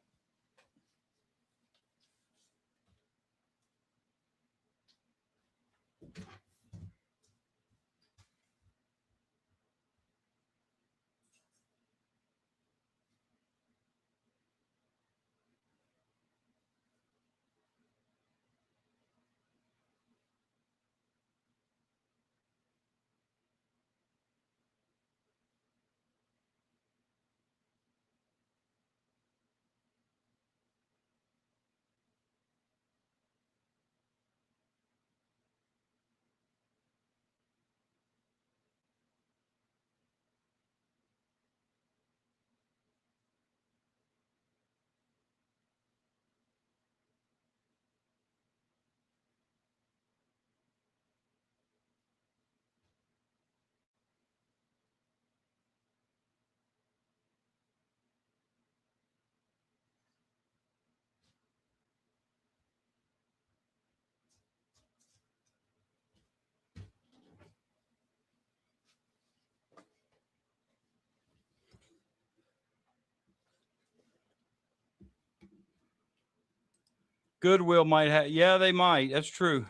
Goodwill might have. Yeah, they might. That's true.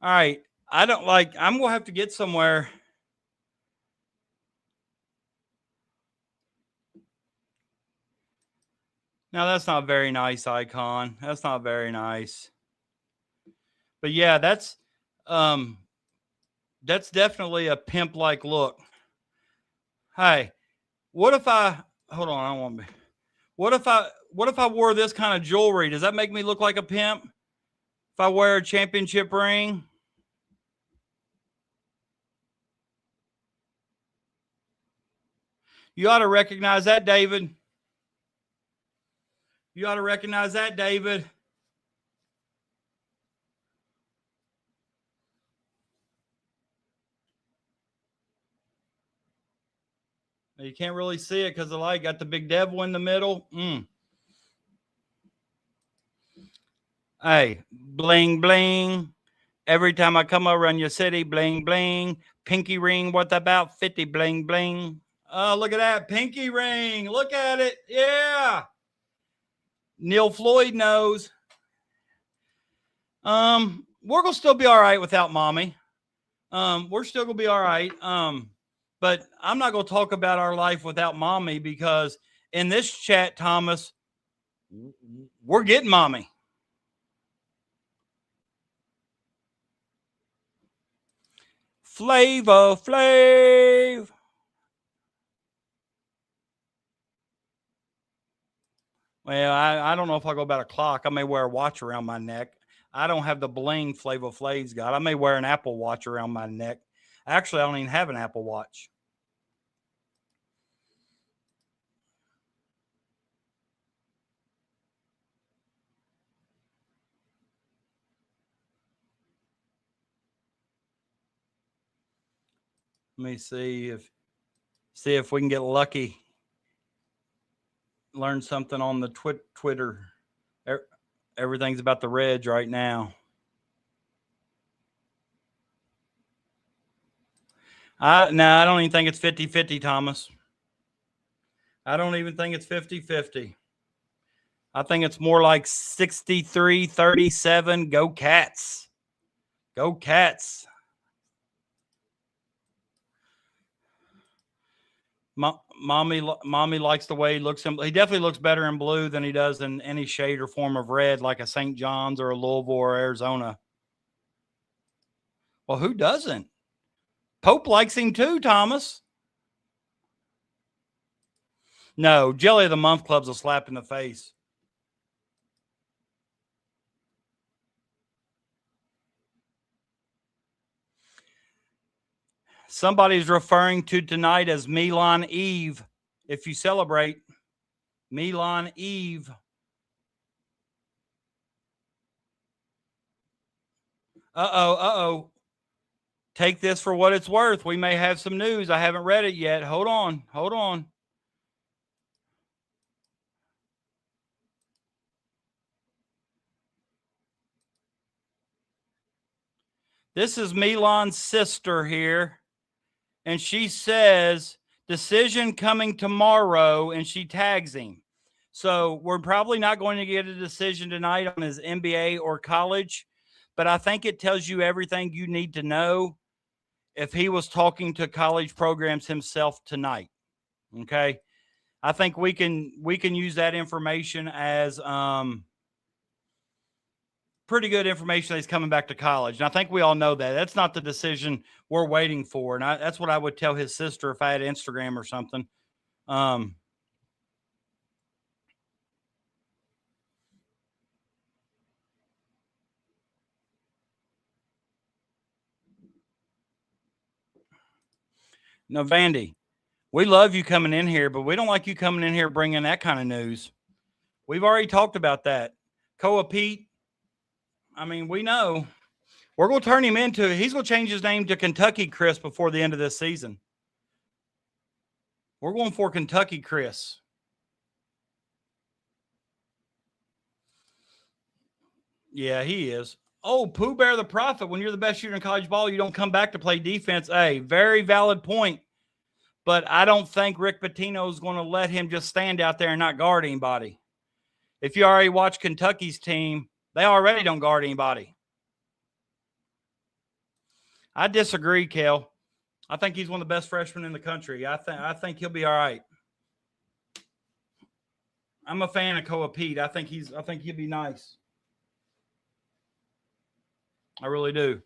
All right. I'm going to have to get somewhere. Now, that's not a very nice icon. That's not very nice. But yeah, that's definitely a pimp-like look. Hey, what if I hold on? I don't want to be. What if I wore this kind of jewelry? Does that make me look like a pimp? If I wear a championship ring? You ought to recognize that, David. You ought to recognize that, David. You can't really see it because the light got the big devil in the middle. Hey, bling, bling. Every time I come around your city, bling, bling. Pinky ring, what about 50? Bling, bling. Oh, look at that. Pinky ring. Look at it. Yeah. Neil Floyd knows. We're going to still be all right without mommy. We're still going to be all right. But I'm not going to talk about our life without mommy because in this chat, Thomas, we're getting mommy. Flavor Flav. Well, I don't know if I'll go about a clock. I may wear a watch around my neck. I don't have the bling Flavor Flav's got. I may wear an Apple Watch around my neck. Actually, I don't even have an Apple Watch. Let me see if See if we can get lucky. Learn something on the Twitter. Everything's about the Reds right now. I don't even think it's 50-50, Thomas. I don't even think it's 50-50. I think it's more like 63-37. Go Cats. Go Cats. Mommy likes the way he looks. He definitely looks better in blue than he does in any shade or form of red, like a St. John's or a Louisville or Arizona. Well, who doesn't? Pope likes him too, Thomas. No, Jelly of the Month Club's a slap in the face. Somebody's referring to tonight as Milan Eve. If you celebrate Milan Eve. Uh-oh. Take this for what it's worth. We may have some news. I haven't read it yet. Hold on. This is Milan's sister here. And she says, decision coming tomorrow, and she tags him. So we're probably not going to get a decision tonight on his NBA or college, but I think it tells you everything you need to know if he was talking to college programs himself tonight. Okay. I think we can use that information as pretty good information that he's coming back to college. And I think we all know that. That's not the decision we're waiting for. And that's what I would tell his sister if I had Instagram or something. No, Vandy, we love you coming in here, but we don't like you coming in here bringing that kind of news. We've already talked about that. Koa Pete, I mean, we know. We're going to turn him into, he's going to change his name to Kentucky Chris before the end of this season. We're going for Kentucky Chris. Yeah, he is. Oh, Pooh Bear the Prophet, when you're the best shooter in college ball, you don't come back to play defense. Hey, very valid point. But I don't think Rick Pitino is going to let him just stand out there and not guard anybody. If you already watch Kentucky's team, they already don't guard anybody. I disagree, Kel. I think he's one of the best freshmen in the country. I think he'll be all right. I'm a fan of Koa Pete. I think he'll be nice. I really do.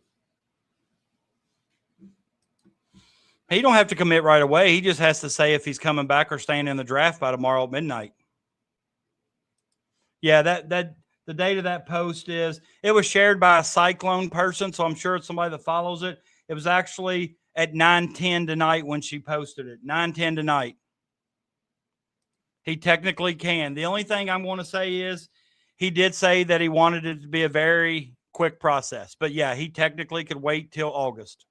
He don't have to commit right away. He just has to say if he's coming back or staying in the draft by tomorrow at midnight. Yeah, that the date of that post is, it was shared by a Cyclone person, so I'm sure it's somebody that follows it. It was actually at 9:10 tonight when she posted it. 9:10 tonight. He technically can. The only thing I'm going to say is he did say that he wanted it to be a very quick process. But yeah, he technically could wait till August.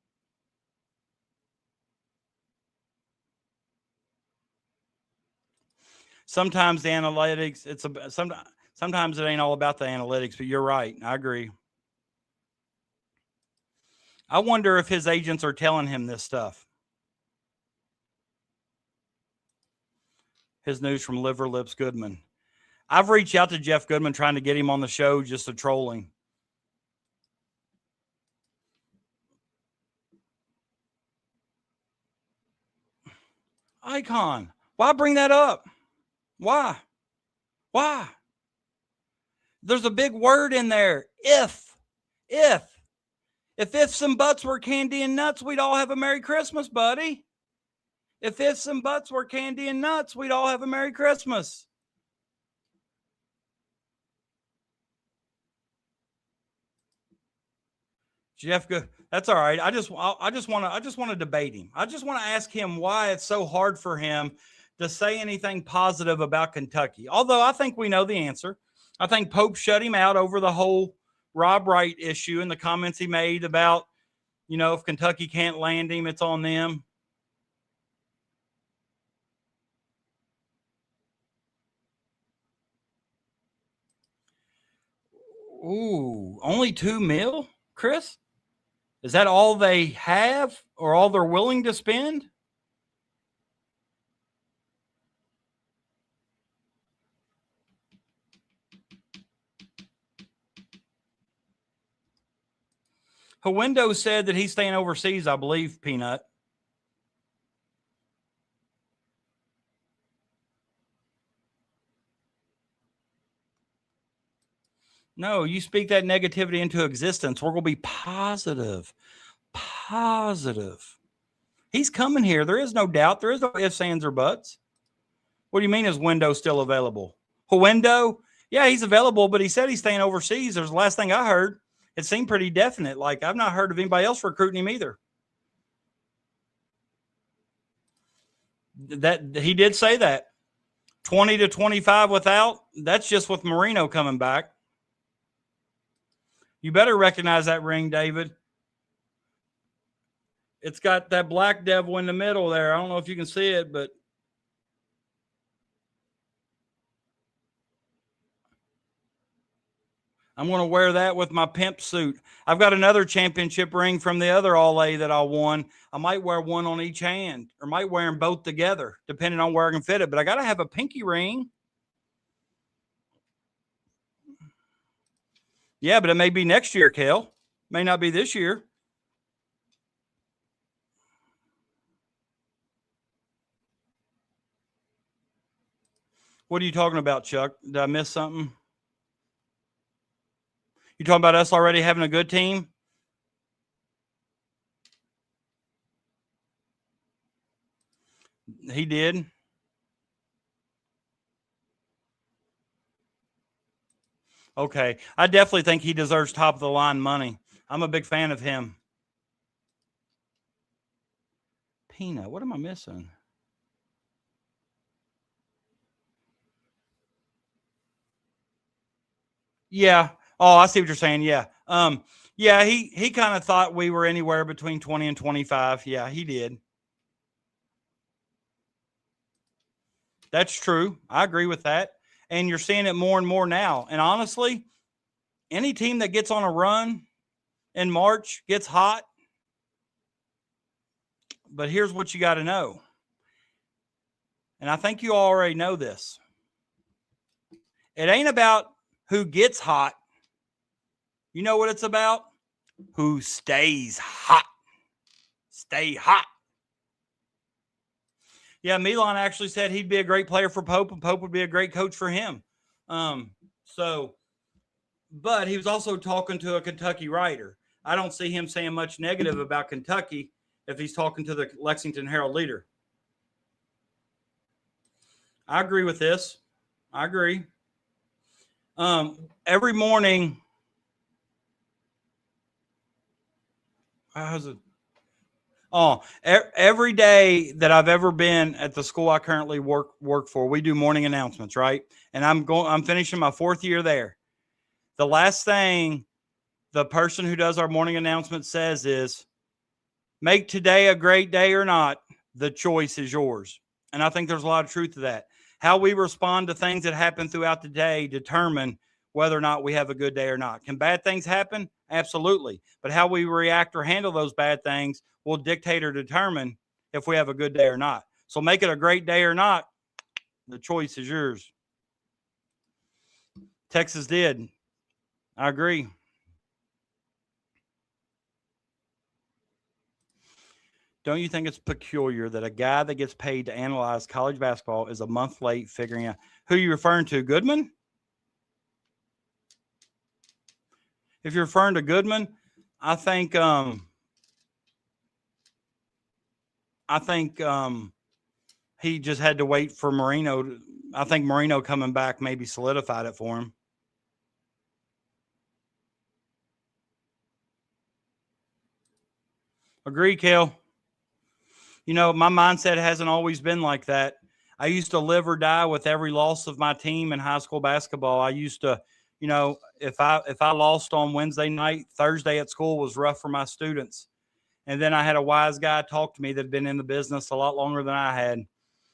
Sometimes the analytics, sometimes it ain't all about the analytics, but you're right. I agree. I wonder if his agents are telling him this stuff. His news from Liver Lips Goodman. I've reached out to Jeff Goodman trying to get him on the show just to troll him. Icon, why bring that up? Why? There's a big word in there. If ifs and buts were candy and nuts, we'd all have a Merry Christmas, buddy. If ifs and buts were candy and nuts, we'd all have a Merry Christmas. Jeff, that's all right. I just want to debate him. I just want to ask him why it's so hard for him to say anything positive about Kentucky. Although I think we know the answer. I think Pope shut him out over the whole Rob Wright issue and the comments he made about, if Kentucky can't land him, it's on them. Ooh, only $2 million, Chris? Is that all they have or all they're willing to spend? Hawendo said that he's staying overseas, I believe, Peanut. No, you speak that negativity into existence. We're going to be positive. Positive. He's coming here. There is no doubt. There is no ifs, ands, or buts. What do you mean is Window still available? Hawendo? Yeah, he's available, but he said he's staying overseas. There's the last thing I heard. It seemed pretty definite. Like, I've not heard of anybody else recruiting him either. That he did say that. 20 to 25 without, that's just with Marino coming back. You better recognize that ring, David. It's got that black devil in the middle there. I don't know if you can see it, but I'm going to wear that with my pimp suit. I've got another championship ring from the other All-A that I won. I might wear one on each hand or might wear them both together, depending on where I can fit it. But I got to have a pinky ring. Yeah, but it may be next year, Kel. May not be this year. What are you talking about, Chuck? Did I miss something? You talking about us already having a good team? He did. Okay. I definitely think he deserves top of the line money. I'm a big fan of him. Peanut, what am I missing? Yeah. Oh, I see what you're saying. Yeah. Yeah, he kind of thought we were anywhere between 20 and 25. Yeah, he did. That's true. I agree with that. And you're seeing it more and more now. And honestly, any team that gets on a run in March gets hot. But here's what you got to know. And I think you already know this. It ain't about who gets hot. You know what it's about? Who stays hot. Stay hot. Yeah, Milan actually said he'd be a great player for Pope, and Pope would be a great coach for him. But he was also talking to a Kentucky writer. I don't see him saying much negative about Kentucky if he's talking to the Lexington Herald Leader. I agree with this. I agree. Every morning, how's it? Oh, every day that I've ever been at the school I currently work for, we do morning announcements, right? And I'm finishing my 4th year there. The last thing the person who does our morning announcement says is, make today a great day or not, the choice is yours. And I think there's a lot of truth to that. How we respond to things that happen throughout the day determine whether or not we have a good day or not. Can bad things happen? Absolutely. But how we react or handle those bad things will dictate or determine if we have a good day or not. So make it a great day or not, the choice is yours. Texas did. I agree. Don't you think it's peculiar that a guy that gets paid to analyze college basketball is a month late figuring out who you're referring to? Goodman? If you're referring to Goodman, I think he just had to wait for Marino. I think Marino coming back maybe solidified it for him. Agree, Kel. You know, my mindset hasn't always been like that. I used to live or die with every loss of my team in high school basketball. I used to, you know, if I lost on Wednesday night, Thursday at school was rough for my students. And then I had a wise guy talk to me that had been in the business a lot longer than I had.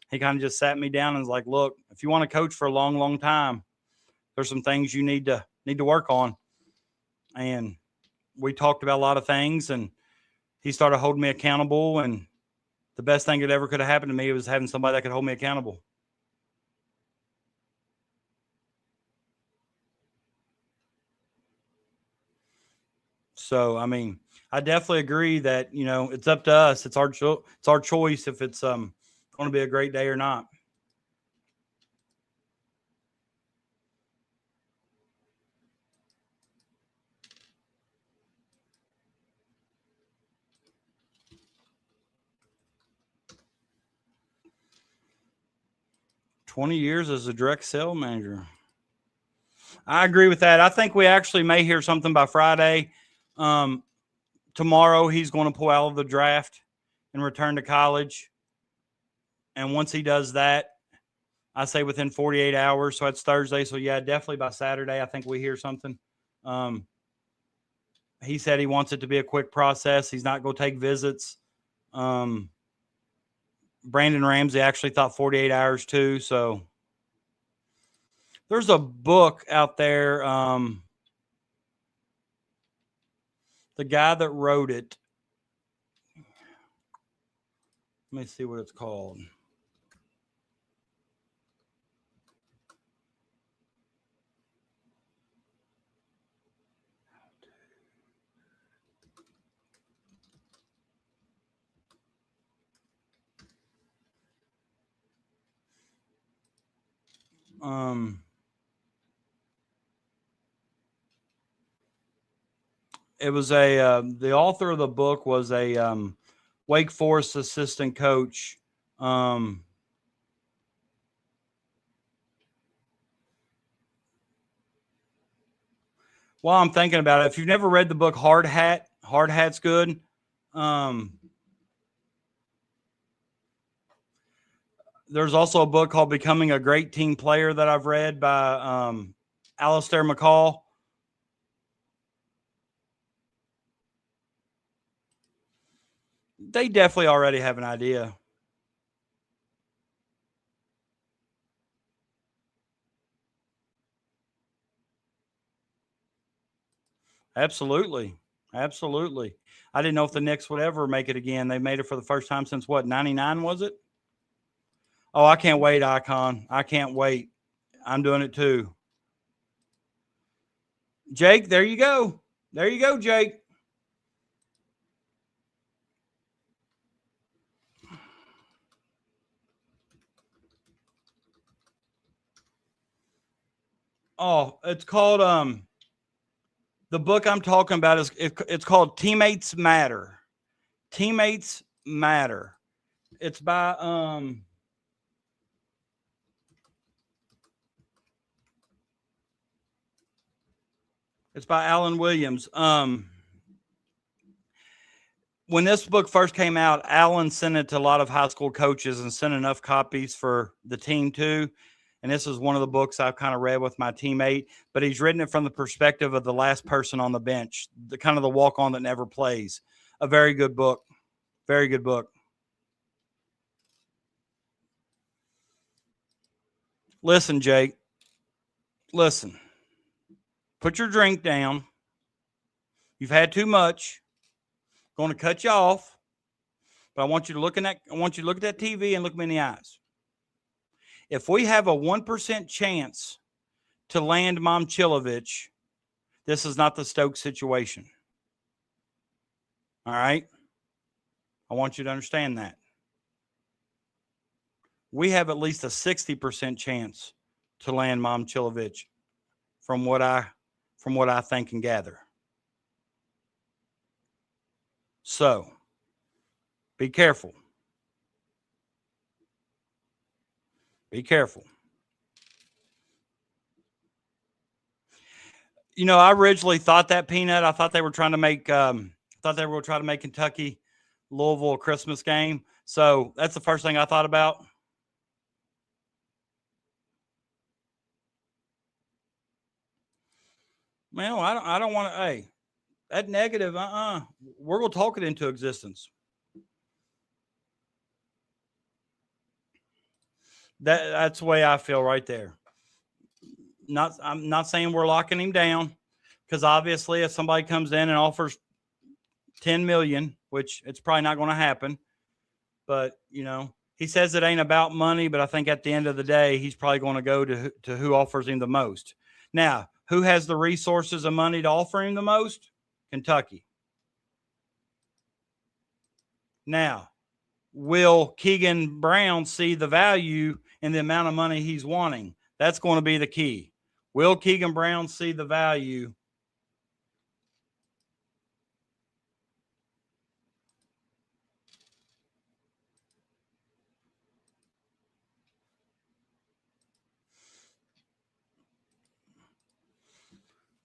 He kind of just sat me down and was like, look, if you want to coach for a long, long time, there's some things you need to work on. and we talked about a lot of things, and he started holding me accountable. And the best thing that ever could have happened to me was having somebody that could hold me accountable. So, I mean, I definitely agree that, it's up to us. It's our choice if it's going to be a great day or not. $20 as a direct sale manager. I agree with that. I think we actually may hear something by Friday. Tomorrow he's going to pull out of the draft and return to college. And once he does that, I say within 48 hours. So that's Thursday. So yeah, definitely by Saturday, I think we hear something. He said he wants it to be a quick process. He's not going to take visits. Brandon Ramsey actually thought 48 hours too. So there's a book out there. The guy that wrote it, let me see what it's called. It was the author of the book was a Wake Forest assistant coach. While I'm thinking about it, if you've never read the book Hard Hat's good. There's also a book called Becoming a Great Team Player that I've read by Alistair McCall. They definitely already have an idea. Absolutely. Absolutely. I didn't know if the Knicks would ever make it again. They made it for the first time since what, 99 was it? Oh, I can't wait, Icon. I can't wait. I'm doing it too. Jake, there you go. There you go, Jake. Oh, it's called the book I'm talking about is it's called Teammates Matter. Teammates Matter. It's by it's by Alan Williams. When this book first came out, Alan sent it to a lot of high school coaches and sent enough copies for the team too. And this is one of the books I've kind of read with my teammate, but he's written it from the perspective of the last person on the bench, the kind of the walk-on that never plays. A very good book. Very good book. Listen, Jake. Listen. Put your drink down. You've had too much. Going to cut you off. But I want you to look at that TV and look me in the eyes. If we have a 1% chance to land Momcilovic, this is not the Stokes situation. All right? I want you to understand that. We have at least a 60% chance to land Momcilovic from what I think and gather. So, be careful. Be careful. I originally thought that, Peanut. I thought they were trying to make Kentucky Louisville a Christmas game. So that's the first thing I thought about. Well, I don't want to. Hey, that negative. We're gonna talk it into existence. That's the way I feel right there. I'm not saying we're locking him down, Because obviously if somebody comes in and offers 10 million, which it's probably not going to happen, but he says it ain't about money, but I think at the end of the day, he's probably going to go to who offers him the most. Now, who has the resources and money to offer him the most? Kentucky. Now, will Keegan Brown see the value in the amount of money he's wanting? That's going to be the key. Will Keegan Brown see the value?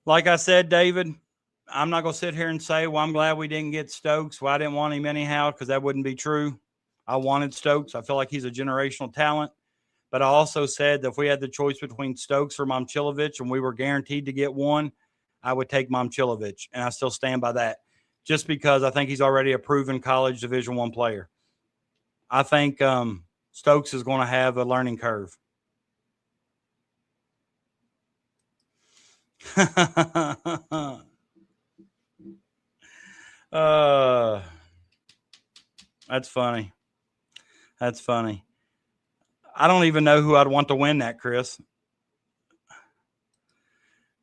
Like I said, David, I'm not going to sit here and say, well, I'm glad we didn't get Stokes. Well, I didn't want him anyhow, because that wouldn't be true. I wanted Stokes. I feel like he's a generational talent. But I also said that if we had the choice between Stokes or Momcilovic and we were guaranteed to get one, I would take Momcilovic. And I still stand by that, just because I think he's already a proven college Division I player. I think Stokes is going to have a learning curve. That's funny. That's funny. I don't even know who I'd want to win that, Chris.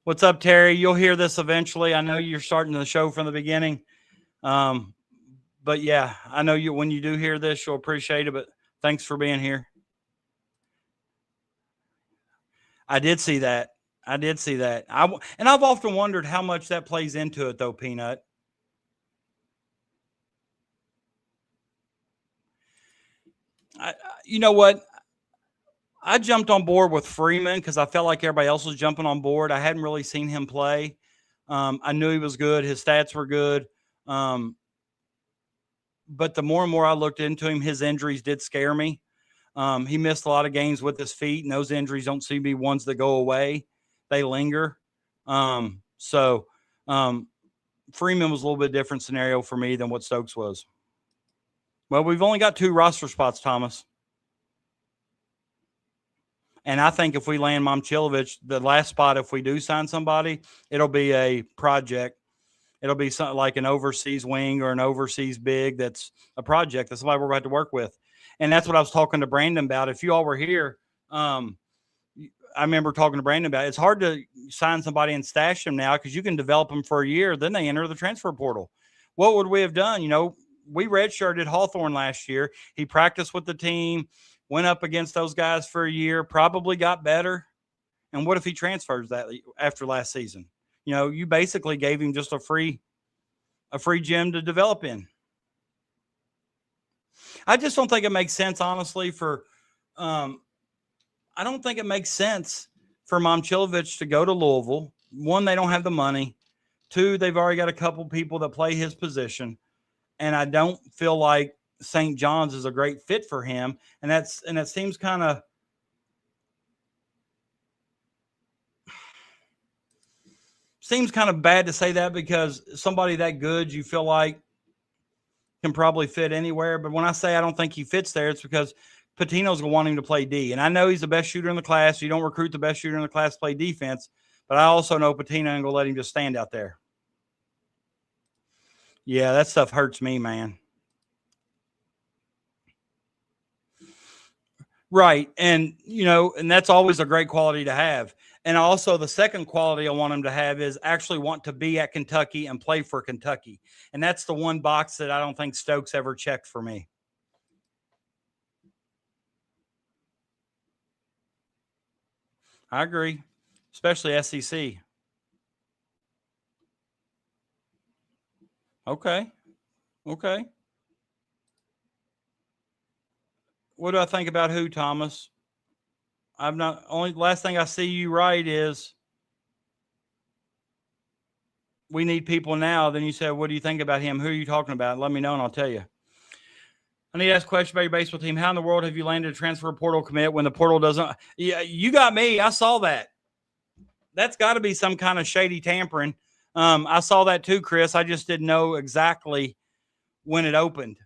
What's up, Terry? You'll hear this eventually. I know you're starting the show from the beginning. But yeah, I know you, when you do hear this, you'll appreciate it, but thanks for being here. I did see that. And I've often wondered how much that plays into it, though, Peanut. You know what? I jumped on board with Freeman because I felt like everybody else was jumping on board. I hadn't really seen him play. I knew he was good. His stats were good. But the more and more I looked into him, his injuries did scare me. He missed a lot of games with his feet, and those injuries don't seem to be ones that go away. They linger. Freeman was a little bit different scenario for me than what Stokes was. Well, we've only got 2 roster spots, Thomas. And I think if we land Momcilovic, the last spot, if we do sign somebody, it'll be a project. It'll be something like an overseas wing or an overseas big that's a project. That's somebody we're going to have to work with. And that's what I was talking to Brandon about. If you all were here, I remember talking to Brandon about it. It's hard to sign somebody and stash them now because you can develop them for a year. Then they enter the transfer portal. What would we have done? We redshirted Hawthorne last year. He practiced with the team, went up against those guys for a year, probably got better. And what if he transfers that after last season? You basically gave him just a free gym to develop in. I just don't think it makes sense, honestly, I don't think it makes sense for Momcilovic to go to Louisville. 1, they don't have the money. 2, they've already got a couple people that play his position. And I don't feel like St. John's is a great fit for him. And it seems kind of bad to say that, because somebody that good, you feel like can probably fit anywhere. But when I say I don't think he fits there, it's because Pitino's going to want him to play D. And I know he's the best shooter in the class. You don't recruit the best shooter in the class to play defense. But I also know Pitino ain't going to let him just stand out there. Yeah, that stuff hurts me, man. Right. And, and that's always a great quality to have. And also the second quality I want him to have is actually want to be at Kentucky and play for Kentucky. And that's the one box that I don't think Stokes ever checked for me. I agree, especially SEC. Okay. What do I think about who, Thomas? Last thing I see you write is we need people now. Then you said, what do you think about him? Who are you talking about? Let me know and I'll tell you. I need to ask a question about your baseball team. How in the world have you landed a transfer portal commit when the portal doesn't? Yeah, you got me. I saw that. That's got to be some kind of shady tampering. I saw that too, Chris. I just didn't know exactly when it opened.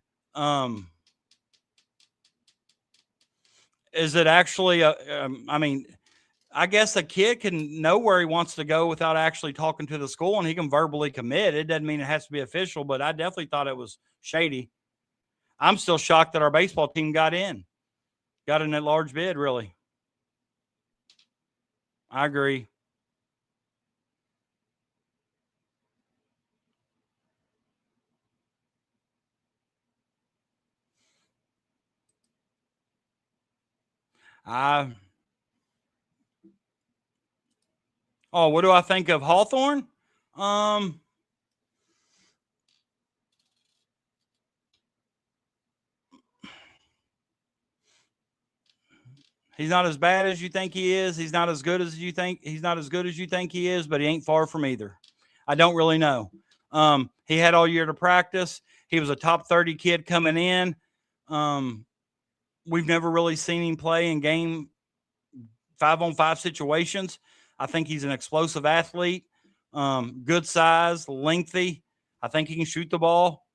Is it actually I guess a kid can know where he wants to go without actually talking to the school, and he can verbally commit. It doesn't mean it has to be official, but I definitely thought it was shady. I'm still shocked that our baseball team got in that large bid, really. I agree. I Oh, what do I think of Hawthorne? Um, he's not as bad as you think he is. He's not as good as you think. He's not as good as you think he is, but he ain't far from either. I don't really know. He had all year to practice. He was a top 30 kid coming in. We've never really seen him play in game 5-on-5 situations. I think he's an explosive athlete, good size, lengthy. I think he can shoot the ball.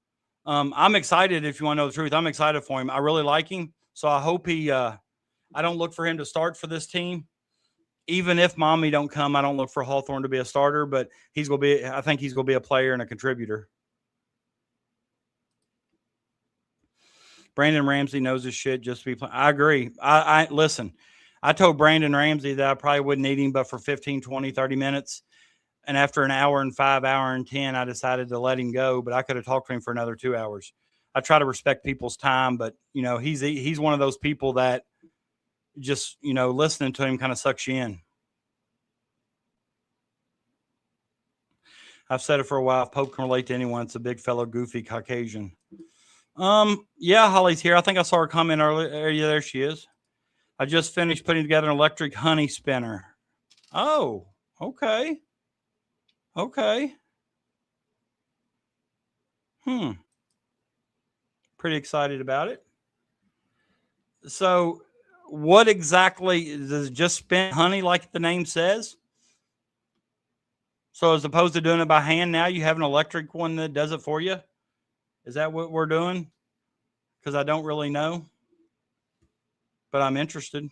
I'm excited. If you want to know the truth, I'm excited for him. I really like him. So I hope I don't look for him to start for this team. Even if Mommy don't come, I don't look for Hawthorne to be a starter, but I think he's going to be a player and a contributor. Brandon Ramsey knows his shit just to be playing. I agree. I listen, I told Brandon Ramsey that I probably wouldn't need him but for 15, 20, 30 minutes. And after an hour and 5, hour and 10, I decided to let him go, but I could have talked to him for another 2 hours. I try to respect people's time, but he's one of those people that just, listening to him kind of sucks you in. I've said it for a while. If Pope can relate to anyone, it's a big fellow, goofy Caucasian. Yeah, Holly's here. I think I saw her comment earlier. Yeah, there she is. I just finished putting together an electric honey spinner. Oh, okay. Okay. Pretty excited about it. So, what exactly does it just spin honey like the name says? So, as opposed to doing it by hand, now you have an electric one that does it for you? Is that what we're doing? Because I don't really know, but I'm interested.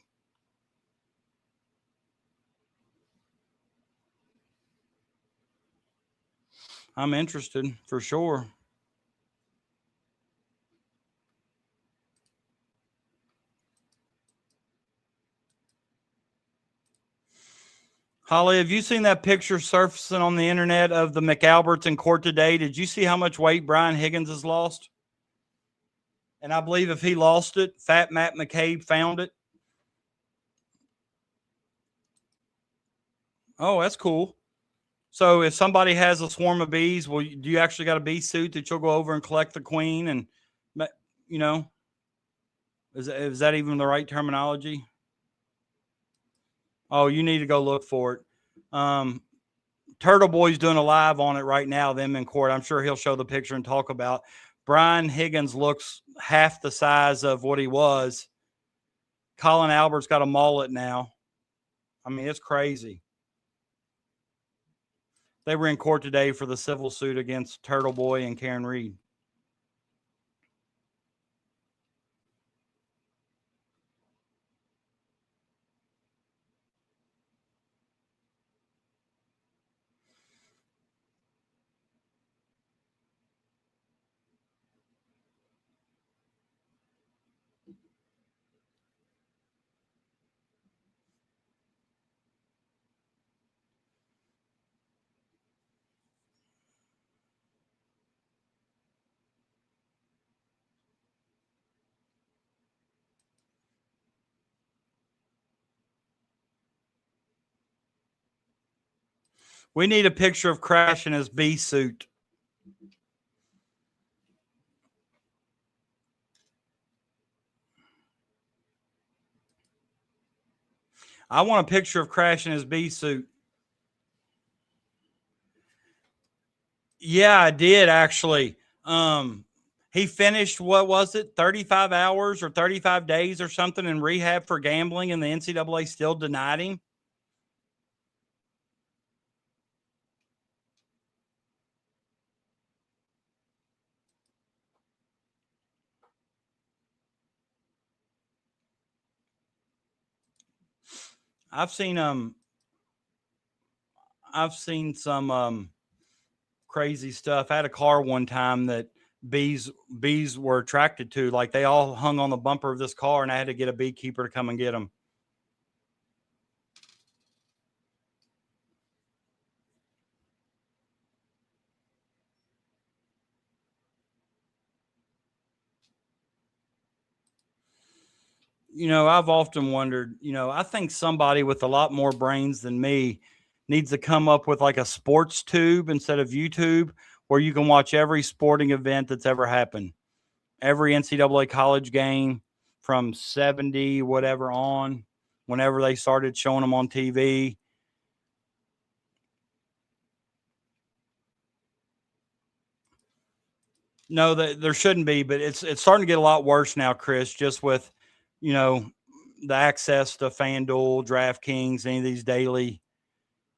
I'm interested for sure. Holly, have you seen that picture surfacing on the internet of the McAlberts in court today? Did you see how much weight Brian Higgins has lost? And I believe if he lost it, Fat Matt McCabe found it. Oh, that's cool. So if somebody has a swarm of bees, do you actually got a bee suit that you'll go over and collect the queen? And, you know, is that even the right terminology? Oh, you need to go look for it. Turtle Boy's doing a live on it right now, them in court. I'm sure he'll show the picture and talk about. Brian Higgins looks half the size of what he was. Colin Albert's got a mullet now. I mean, it's crazy. They were in court today for the civil suit against Turtle Boy and Karen Reed. We need a picture of Crash in his bee suit. I want a picture of Crash in his bee suit. Yeah, I did actually. He finished, what was it, 35 hours or 35 days or something in rehab for gambling, and the NCAA still denied him. I've seen I've seen some crazy stuff. I had a car one time that bees were attracted to. Like they all hung on the bumper of this car, and I had to get a beekeeper to come and get them. I've often wondered, I think somebody with a lot more brains than me needs to come up with like a sports tube instead of YouTube where you can watch every sporting event that's ever happened, every NCAA college game from 70, whatever on, whenever they started showing them on TV. No, there shouldn't be, but it's starting to get a lot worse now, Chris, just with, you know, the access to FanDuel, DraftKings, any of these daily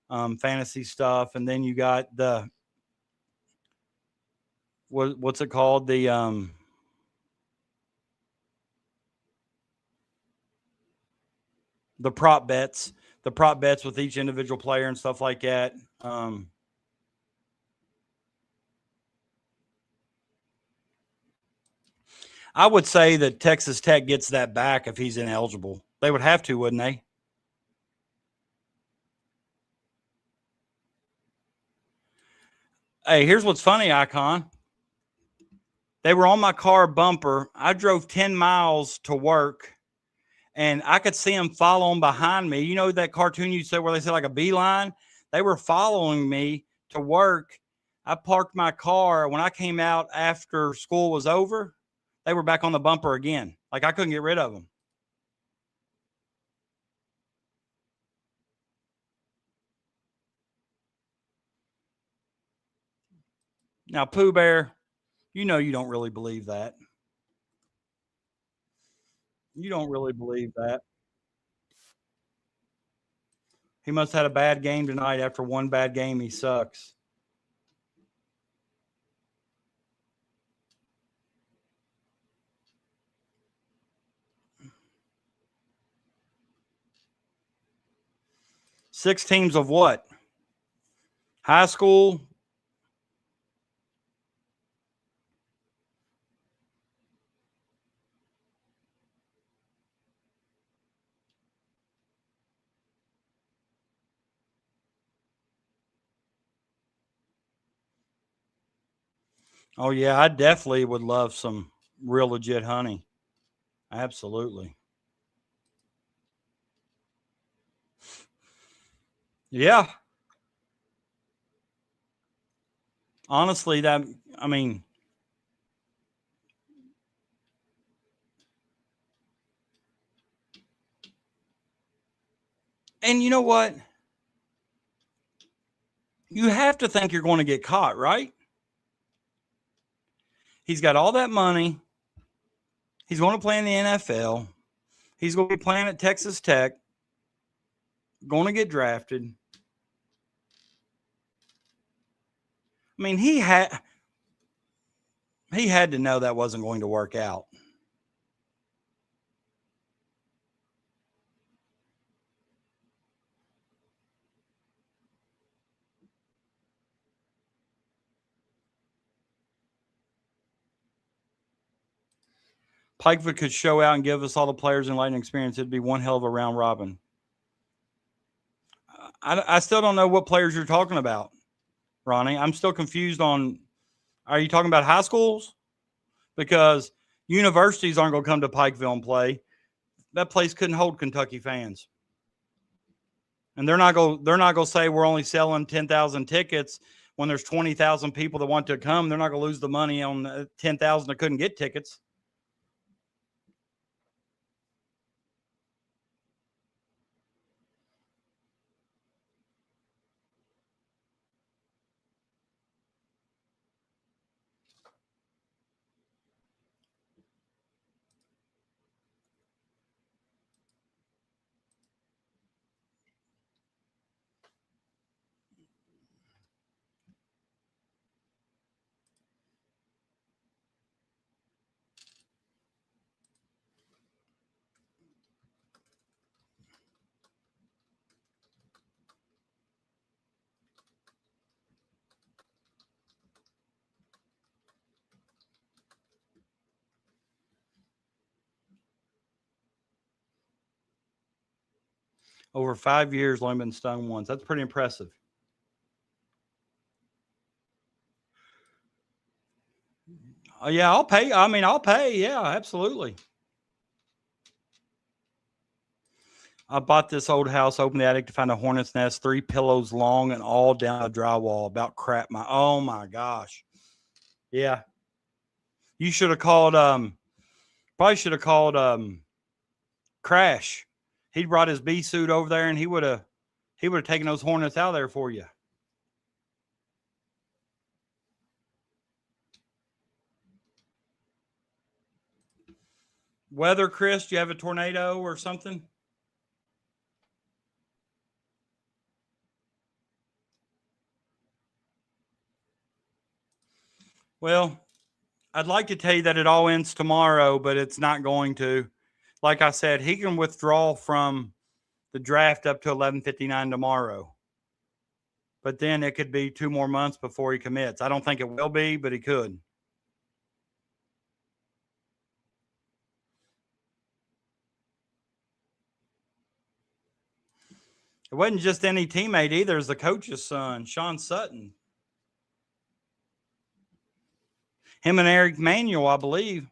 fantasy stuff. And then you got what's it called? The prop bets with each individual player and stuff like that. I would say that Texas Tech gets that back if he's ineligible. They would have to, wouldn't they? Hey, here's what's funny, Icon. They were on my car bumper. I drove 10 miles to work, and I could see them following behind me. You know that cartoon you said where they said like a beeline? They were following me to work. I parked my car. When I came out after school was over, they were back on the bumper again. Like I couldn't get rid of them. Now, Pooh Bear, you don't really believe that. You don't really believe that. He must have had a bad game tonight. After one bad game, he sucks. Six teams of what? High school? Oh, yeah, I definitely would love some real legit honey. Absolutely. Yeah. Honestly, I mean, and you know what? You have to think you're going to get caught, right? He's got all that money. He's going to play in the NFL. He's going to be playing at Texas Tech, going to get drafted. I mean, he had to know that wasn't going to work out. Pikeville could show out and give us all the players in Lightning experience. It'd be one hell of a round robin. I still don't know what players you're talking about, Ronnie. I'm still confused on. Are you talking about high schools? Because universities aren't going to come to Pikeville and play. That place couldn't hold Kentucky fans, and they're not going to say we're only selling 10,000 tickets when there's 20,000 people that want to come. They're not going to lose the money on 10,000 that couldn't get tickets. Over 5 years, only been stung once. That's pretty impressive. Yeah, I'll pay. I mean, I'll pay. Yeah, absolutely. I bought this old house, opened the attic to find a hornet's nest, 3 pillows long and all down the drywall. About crap. Oh my gosh. Yeah. You should have called, probably should have called, Crash. He'd brought his bee suit over there and he would have taken those hornets out there for you. Weather, Chris, do you have a tornado or something? Well, I'd like to tell you that it all ends tomorrow, but it's not going to. Like I said, he can withdraw from the draft up to 11:59 tomorrow. But then it could be 2 more months before he commits. I don't think it will be, but he could. It wasn't just any teammate either. It's the coach's son, Sean Sutton. Him and Eric Manuel, I believe.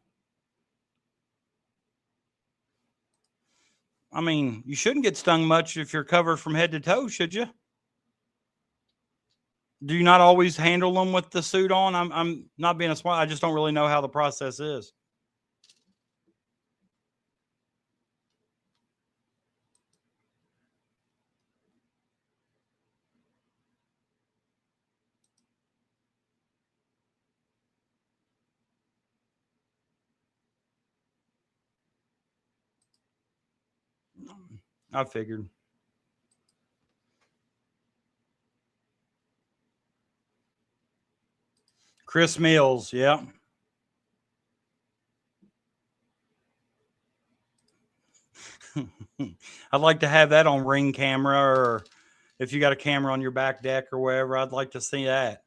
I mean, you shouldn't get stung much if you're covered from head to toe, should you? Do you not always handle them with the suit on? I'm not being a smart. I just don't really know how the process is. I figured. Chris Mills, yeah. I'd like to have that on Ring camera, or if you got a camera on your back deck or wherever, I'd like to see that.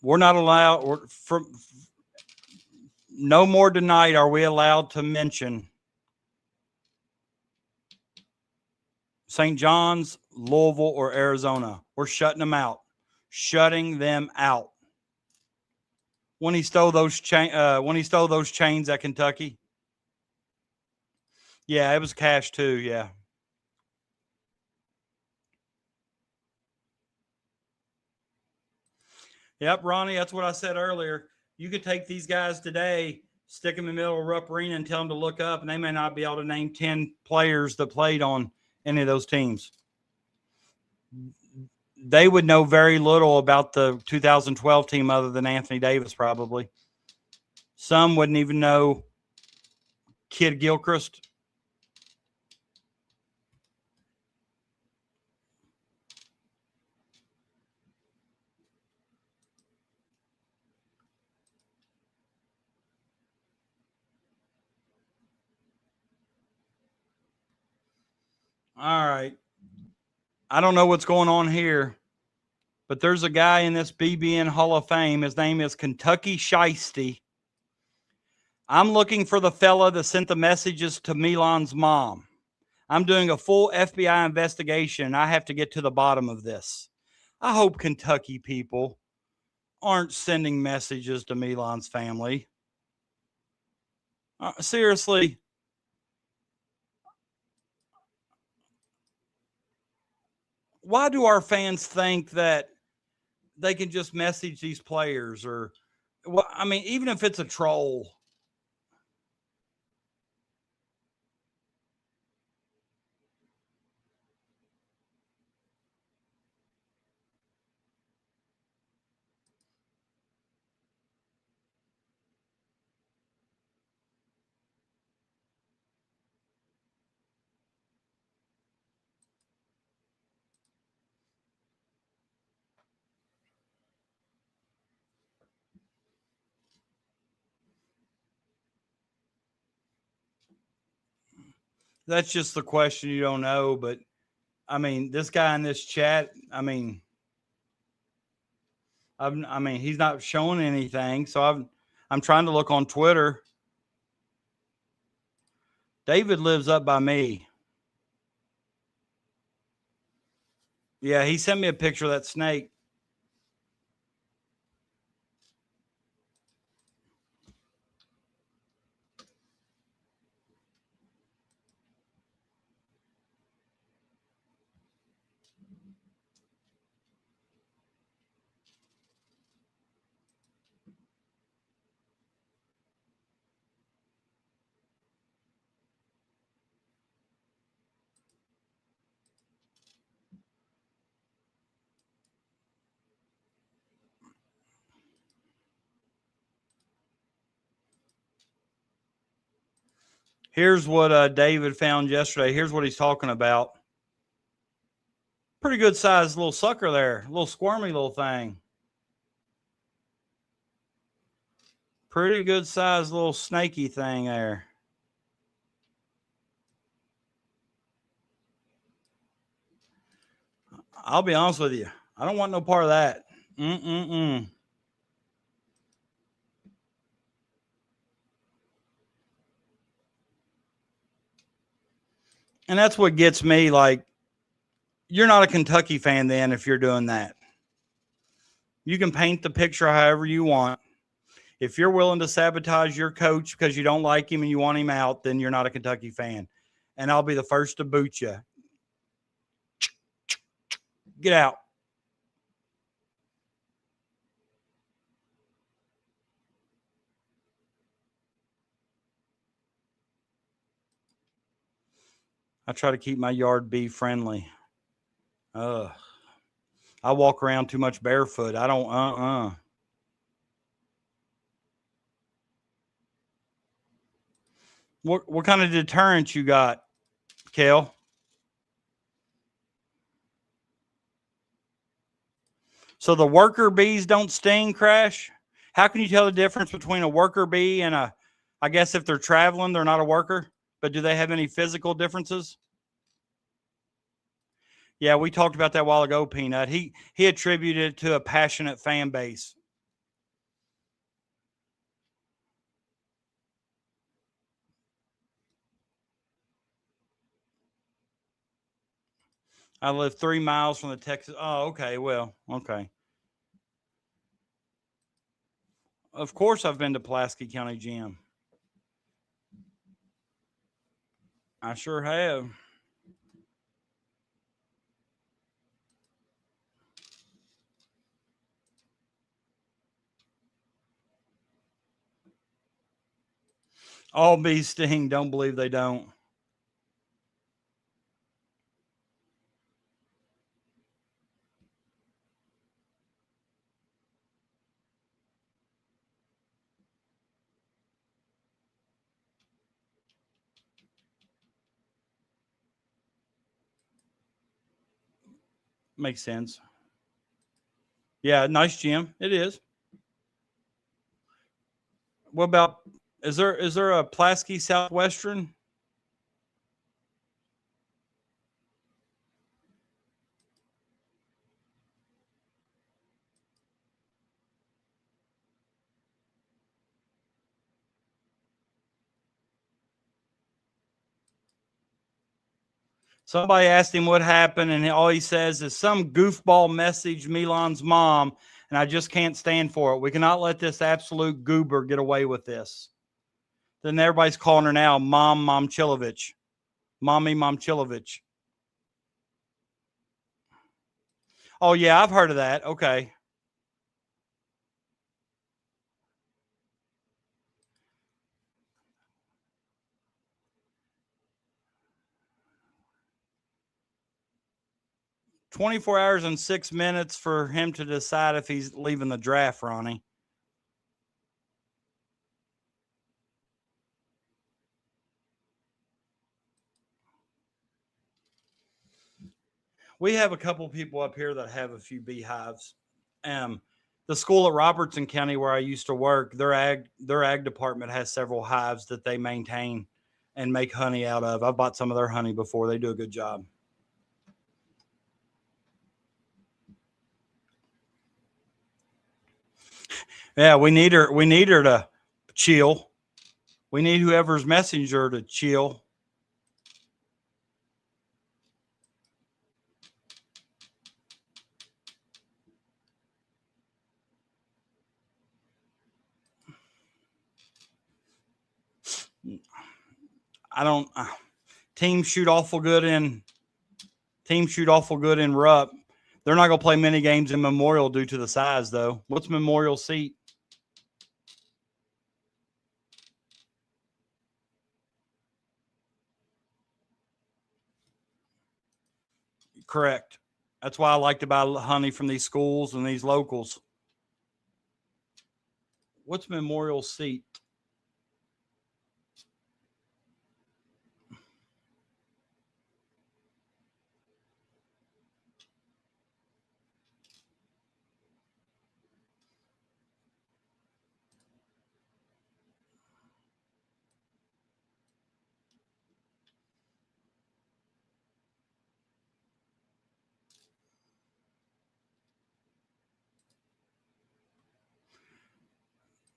We're not allowed, no more tonight are we allowed to mention St. John's, Louisville, or Arizona. We're shutting them out. Shutting them out. When he stole those chains at Kentucky. Yeah, it was cash too. Yeah. Yep, Ronnie, that's what I said earlier. You could take these guys today, stick them in the middle of Rupp Arena and tell them to look up, and they may not be able to name 10 players that played on any of those teams. They would know very little about the 2012 team other than Anthony Davis, probably. Some wouldn't even know Kid Gilchrist. All right. I don't know what's going on here, but there's a guy in this BBN Hall of Fame. His name is Kentucky Shiesty. I'm looking for the fella that sent the messages to Milan's mom. I'm doing a full FBI investigation. I have to get to the bottom of this. I hope Kentucky people aren't sending messages to Milan's family. Seriously. Why do our fans think that they can just message these players? Or, well, I mean, even if it's a troll. That's just the question you don't know. But I mean, this guy in this chat, I mean, I mean, he's not showing anything, so I'm trying to look on Twitter. David lives up by me. Yeah, he sent me a picture of that snake. Here's what David found yesterday. Here's what he's talking about. Pretty good sized little sucker there, little squirmy little thing. Pretty good sized little snaky thing there. I'll be honest with you. I don't want no part of that. Mm-mm-mm. And that's what gets me. Like, you're not a Kentucky fan then if you're doing that. You can paint the picture however you want. If you're willing to sabotage your coach because you don't like him and you want him out, then you're not a Kentucky fan. And I'll be the first to boot you. Get out. I try to keep my yard bee friendly. I walk around too much barefoot. I don't, What kind of deterrent you got, Kel? So the worker bees don't sting, Crash? How can you tell the difference between a worker bee and I guess if they're traveling, they're not a worker, but do they have any physical differences? Yeah, we talked about that a while ago, Peanut. He attributed it to a passionate fan base. I live 3 miles from the Texas. Oh, okay. Well, okay. Of course, I've been to Pulaski County Gym. I sure have. All bees sting. Don't believe they don't. Makes sense. Yeah, nice gym. It is. What about is there a Pulaski Southwestern? Somebody asked him what happened, and all he says is some goofball messaged Milan's mom, and I just can't stand for it. We cannot let this absolute goober get away with this. Then everybody's calling her now Mom Momchilovich. Mommy Momchilovich. Oh, yeah, I've heard of that. Okay. "24 hours and 6 minutes for him to decide if he's leaving the draft, Ronnie." We have a couple people up here that have a few beehives. The school at Robertson County where I used to work, their ag department has several hives that they maintain and make honey out of. I've bought some of their honey before. They do a good job. Yeah, we need her. We need her to chill. We need whoever's messenger to chill. I don't. Teams shoot awful good in Rupp. They're not going to play many games in Memorial due to the size, though. What's Memorial seat? Correct. That's why I like to buy honey from these schools and these locals. What's Memorial seat?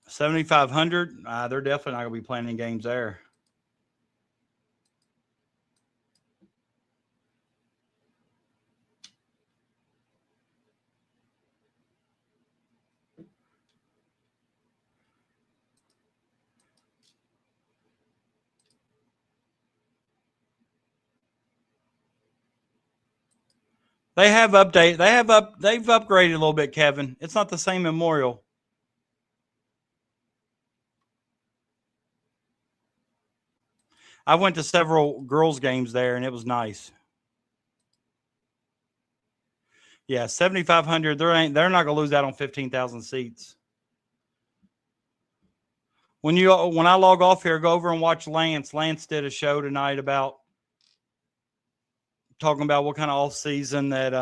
$7,500. They're definitely not going to be playing any games there. They've upgraded a little bit, Kevin. It's not the same Memorial. I went to several girls' games there, and it was nice. Yeah, 7,500. They're not going to lose out on 15,000 seats. When I log off here, go over and watch Lance. Lance did a show tonight about talking about what kind of off season that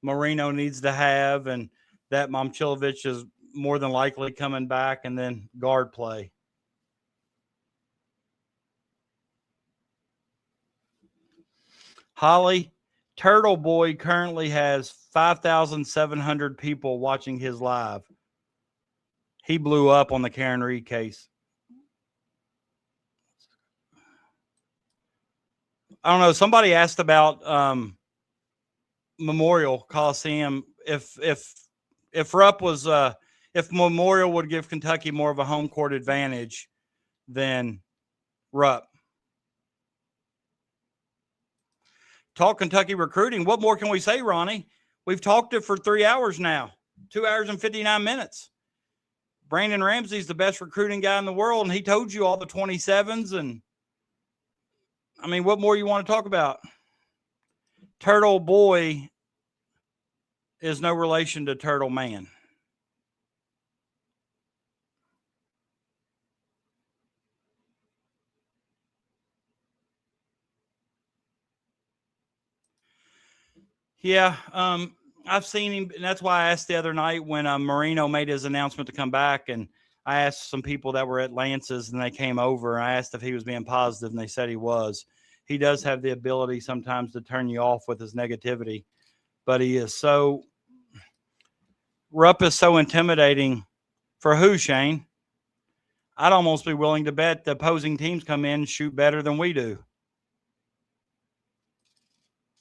Marino needs to have, and that Momchilovich is more than likely coming back, and then guard play. Holly, Turtle Boy currently has 5,700 people watching his live. He blew up on the Karen Reed case. I don't know. Somebody asked about Memorial Coliseum. If Rupp was if Memorial would give Kentucky more of a home court advantage than Rupp. Talk Kentucky recruiting. What more can we say, Ronnie? We've talked it for 3 hours now, 2 hours and 59 minutes. Brandon Ramsey's the best recruiting guy in the world, and he told you all the 27s. And I mean, what more you want to talk about? Turtle Boy is no relation to Turtle Man. Yeah, I've seen him, and that's why I asked the other night when Marino made his announcement to come back, and I asked some people that were at Lance's, and they came over, and I asked if he was being positive, and they said he was. He does have the ability sometimes to turn you off with his negativity, but he is so – Rupp is so intimidating. For who, Shane? I'd almost be willing to bet the opposing teams come in and shoot better than we do.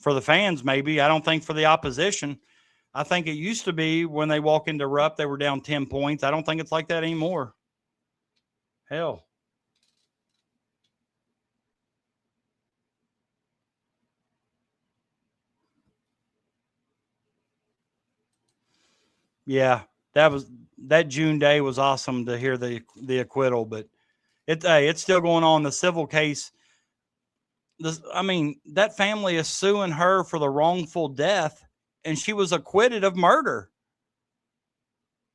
For the fans, maybe. I don't think for the opposition. I think it used to be when they walk into Rupp, they were down 10 points. I don't think it's like that anymore. Hell. Yeah, that June day was awesome to hear the acquittal, but it's still going on. The civil case. That family is suing her for the wrongful death, and she was acquitted of murder.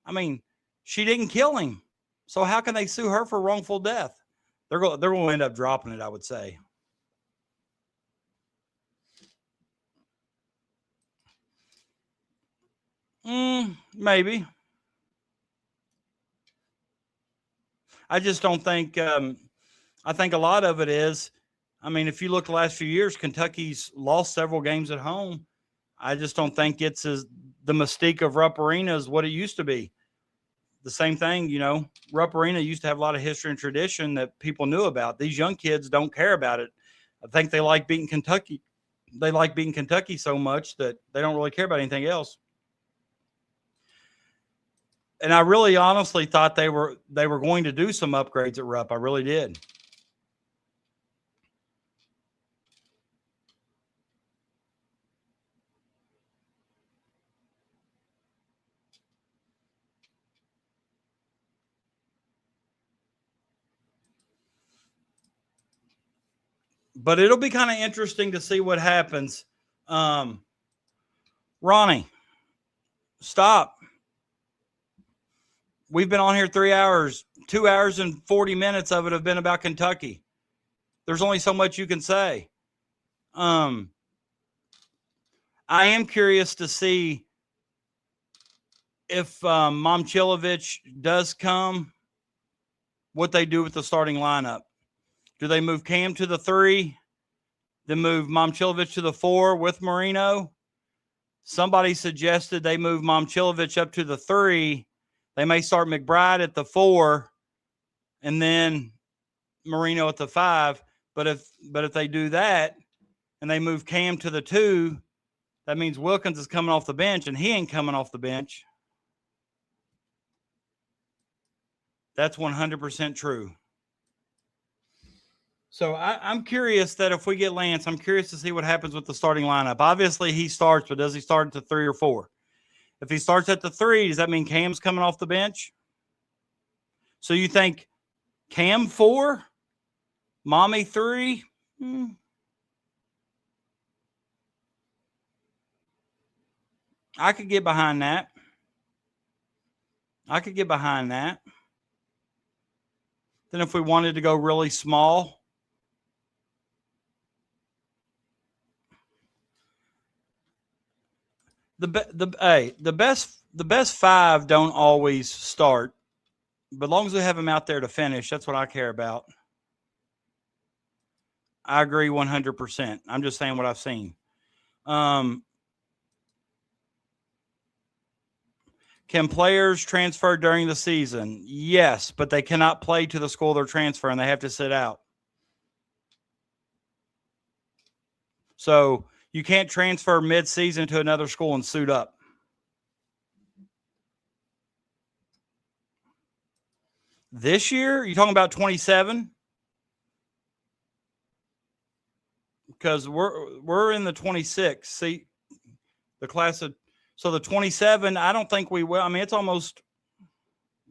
I mean, she didn't kill him. So how can they sue her for wrongful death? They're going to end up dropping it, I would say. Maybe. I just don't think I think a lot of it is, if you look the last few years, Kentucky's lost several games at home. I just don't think it's the mystique of Rupp Arena is what it used to be. the same thing, Rupp Arena used to have a lot of history and tradition that people knew about. These young kids don't care about it. I think they like beating Kentucky. They like beating Kentucky so much that they don't really care about anything else. And I really honestly thought they were going to do some upgrades at Rupp. I really did. But it'll be kind of interesting to see what happens. Ronnie, stop. We've been on here 3 hours. 2 hours and 40 minutes of it have been about Kentucky. There's only so much you can say. I am curious to see if Momcilovic does come, what they do with the starting lineup. Do they move Cam to the 3, then move Momcilovic to the 4 with Marino? Somebody suggested they move Momcilovic up to the 3. They may start McBride at the 4 and then Marino at the 5. But if they do that and they move Cam to the 2, that means Wilkins is coming off the bench, and he ain't coming off the bench. That's 100% true. So I'm curious that if we get Lance, I'm curious to see what happens with the starting lineup. Obviously, he starts, but does he start at the 3 or 4? If he starts at the 3, does that mean Cam's coming off the bench? So you think Cam 4, Mommy 3? I could get behind that. Then if we wanted to go really small, the best 5 don't always start, but as long as we have them out there to finish, that's what I care about. I agree 100%. I'm just saying what I've seen. Can players transfer during the season? Yes, but they cannot play to the school they're transferring. They have to sit out. So you can't transfer mid-season to another school and suit up. This year, you're talking about 27? Because we're in the 26. See, the class of so the 27. I don't think we will. I mean, it's almost.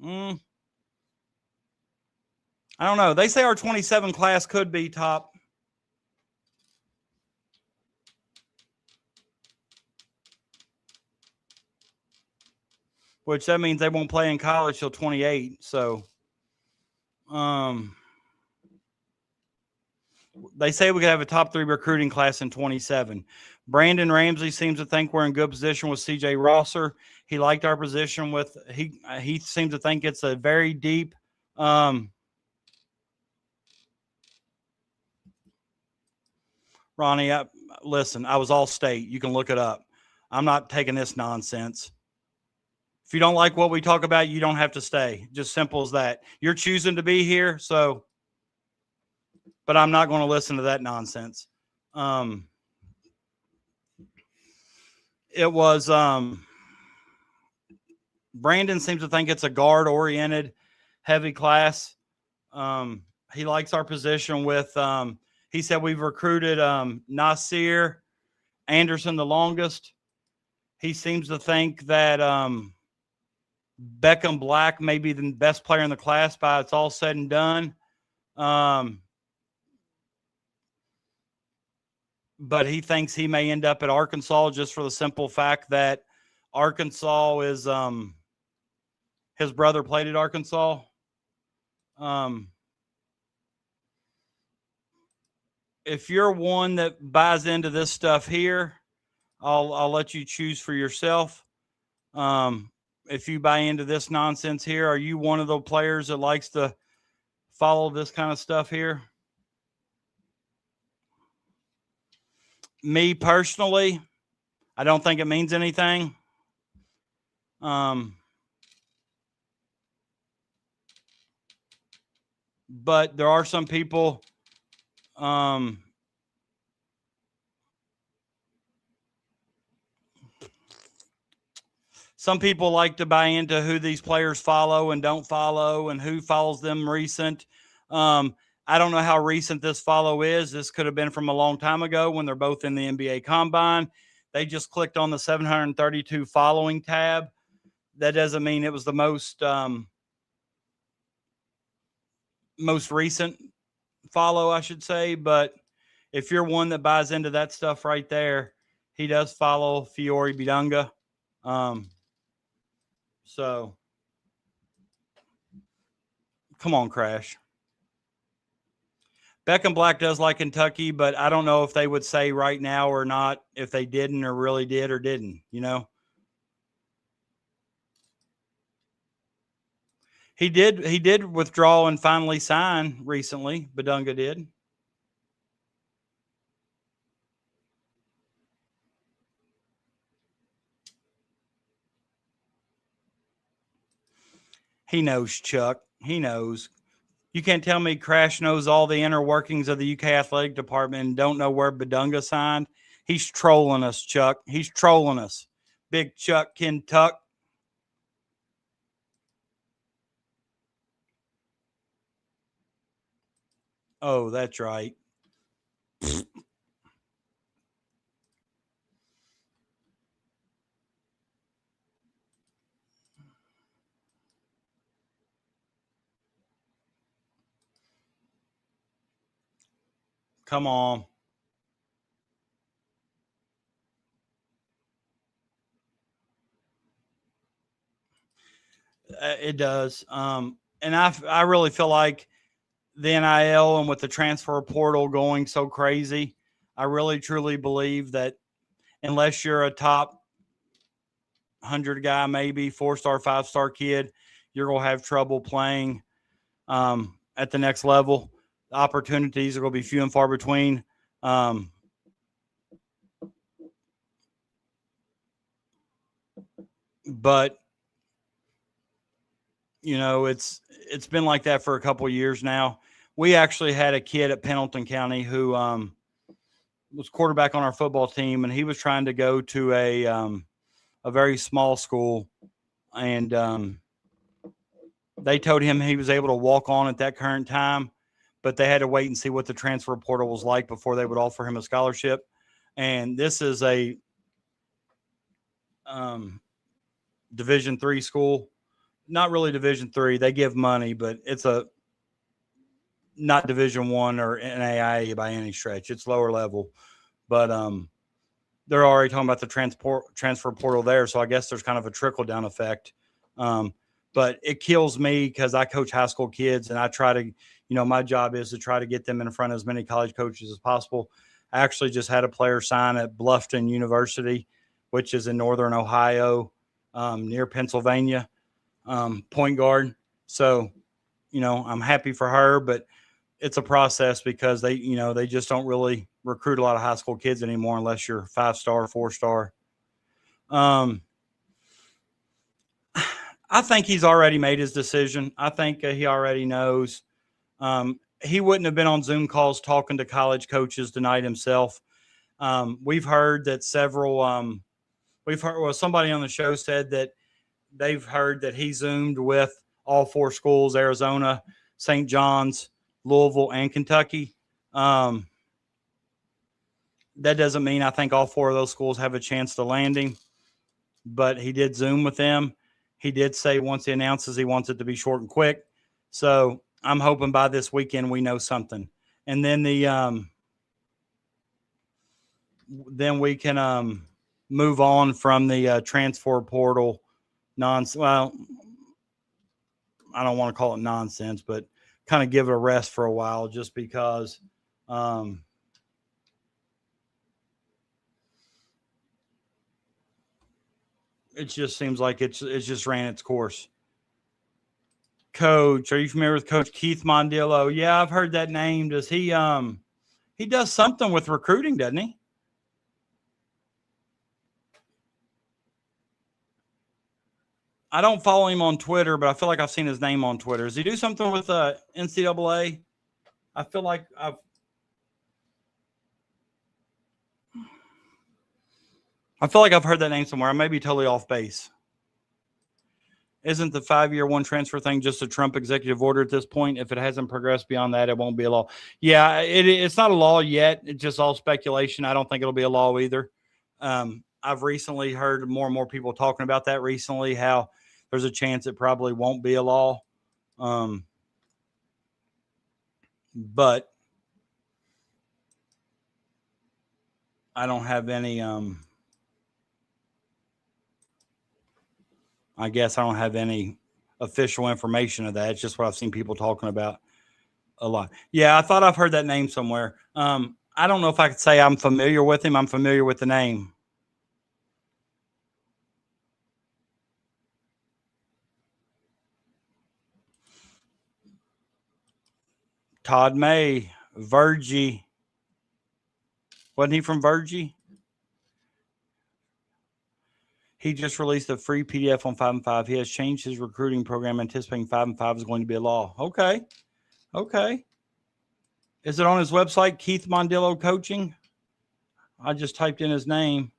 I don't know. They say our 27 class could be top. Which that means they won't play in college till 28. So, they say we could have a top 3 recruiting class in 27. Brandon Ramsey seems to think we're in good position with C.J. Rosser. He liked our position with he seems to think it's a very deep. Ronnie, listen, I was all state. You can look it up. I'm not taking this nonsense. If you don't like what we talk about, you don't have to stay. Just simple as that. You're choosing to be here, so. But I'm not going to listen to that nonsense. It was Brandon seems to think it's a guard-oriented, heavy class. He likes our position with he said we've recruited Nasir Anderson the longest. He seems to think that Beckham Black may be the best player in the class by it's all said and done. But he thinks he may end up at Arkansas just for the simple fact that Arkansas is his brother played at Arkansas. If you're one that buys into this stuff here, I'll let you choose for yourself. If you buy into this nonsense here, are you one of the players that likes to follow this kind of stuff here? Me personally, I don't think it means anything. but there are some people. Some people like to buy into who these players follow and don't follow and who follows them recent. I don't know how recent this follow is. This could have been from a long time ago when they're both in the NBA Combine. They just clicked on the 732 following tab. That doesn't mean it was the most recent follow, I should say. But if you're one that buys into that stuff right there, he does follow Fiore Bidunga. So, come on, Crash. Beckham Black does like Kentucky, but I don't know if they would say right now or not if they didn't or really did or didn't, you know? He did withdraw and finally sign recently. Bidunga did. He knows, Chuck. He knows. You can't tell me Crash knows all the inner workings of the UK athletic department and don't know where Bidunga signed. He's trolling us, Chuck. He's trolling us. Big Chuck Kentuck. Oh, that's right. Come on. It does. And I really feel like the NIL and with the transfer portal going so crazy, I really truly believe that unless you're a top 100 guy, maybe 4-star, 5-star kid, you're going to have trouble playing at the next level. The opportunities are going to be few and far between. But you know, it's been like that for a couple of years now. We actually had a kid at Pendleton County who was quarterback on our football team, and he was trying to go to a very small school, and they told him he was able to walk on at that current time, but they had to wait and see what the transfer portal was like before they would offer him a scholarship. And this is a Division III school. Not really Division III. They give money, but it's a not Division I or NAIA by any stretch. It's lower level, but they're already talking about the transfer portal there. So I guess there's kind of a trickle down effect. But it kills me because I coach high school kids and I try to, you know, my job is to try to get them in front of as many college coaches as possible. I actually just had a player sign at Bluffton University, which is in Northern Ohio, near Pennsylvania. Point guard. So, you know, I'm happy for her, but it's a process because they, you know, they just don't really recruit a lot of high school kids anymore unless you're 5-star, 4-star. I think he's already made his decision. I think he already knows. He wouldn't have been on Zoom calls talking to college coaches tonight himself. We've heard that somebody on the show said that they've heard that he Zoomed with all 4 schools, Arizona, St. John's, Louisville, and Kentucky. That doesn't mean I think all 4 of those schools have a chance to land him, but he did Zoom with them. He did say once he announces he wants it to be short and quick. So I'm hoping by this weekend we know something. And then then we can move on from the transfer portal well, I don't want to call it nonsense, but kind of give it a rest for a while just because it just seems like it's just ran its course. Coach, are you familiar with Coach Keith Mondillo? Yeah, I've heard that name. Does he does something with recruiting, doesn't he? I don't follow him on Twitter, but I feel like I've seen his name on Twitter. Does he do something with NCAA? I feel like I've heard that name somewhere. I may be totally off base. Isn't the 5-year one transfer thing just a Trump executive order at this point? If it hasn't progressed beyond that, it won't be a law. Yeah, it's not a law yet. It's just all speculation. I don't think it'll be a law either. I've recently heard more and more people talking about that recently, how there's a chance it probably won't be a law. But I don't have any I guess I don't have any official information of that. It's just what I've seen people talking about a lot. Yeah, I thought I've heard that name somewhere. I don't know if I could say I'm familiar with him. I'm familiar with the name. Todd May, Virgie. Wasn't he from Virgie? He just released a free PDF on 5 and 5. He has changed his recruiting program, anticipating 5 and 5 is going to be a law. Okay. Okay. Is it on his website, Keith Mondillo Coaching? I just typed in his name.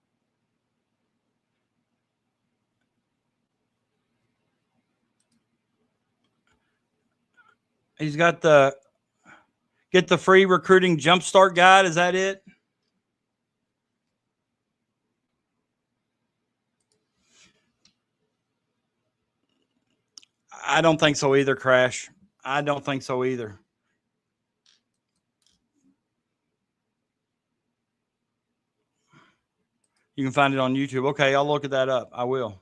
He's got the get the free recruiting jumpstart guide. Is that it? I don't think so either, Crash. I don't think so either. You can find it on YouTube. Okay, I'll look at that up. I will.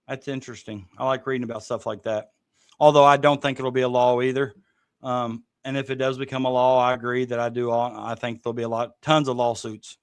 That's interesting. I like reading about stuff like that. Although I don't think it'll be a law either. And if it does become a law, I agree that I think there'll be tons of lawsuits.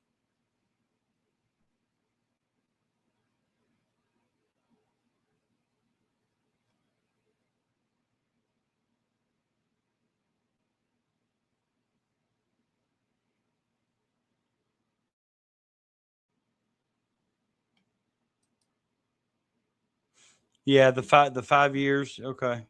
Yeah, the 5 years. Okay.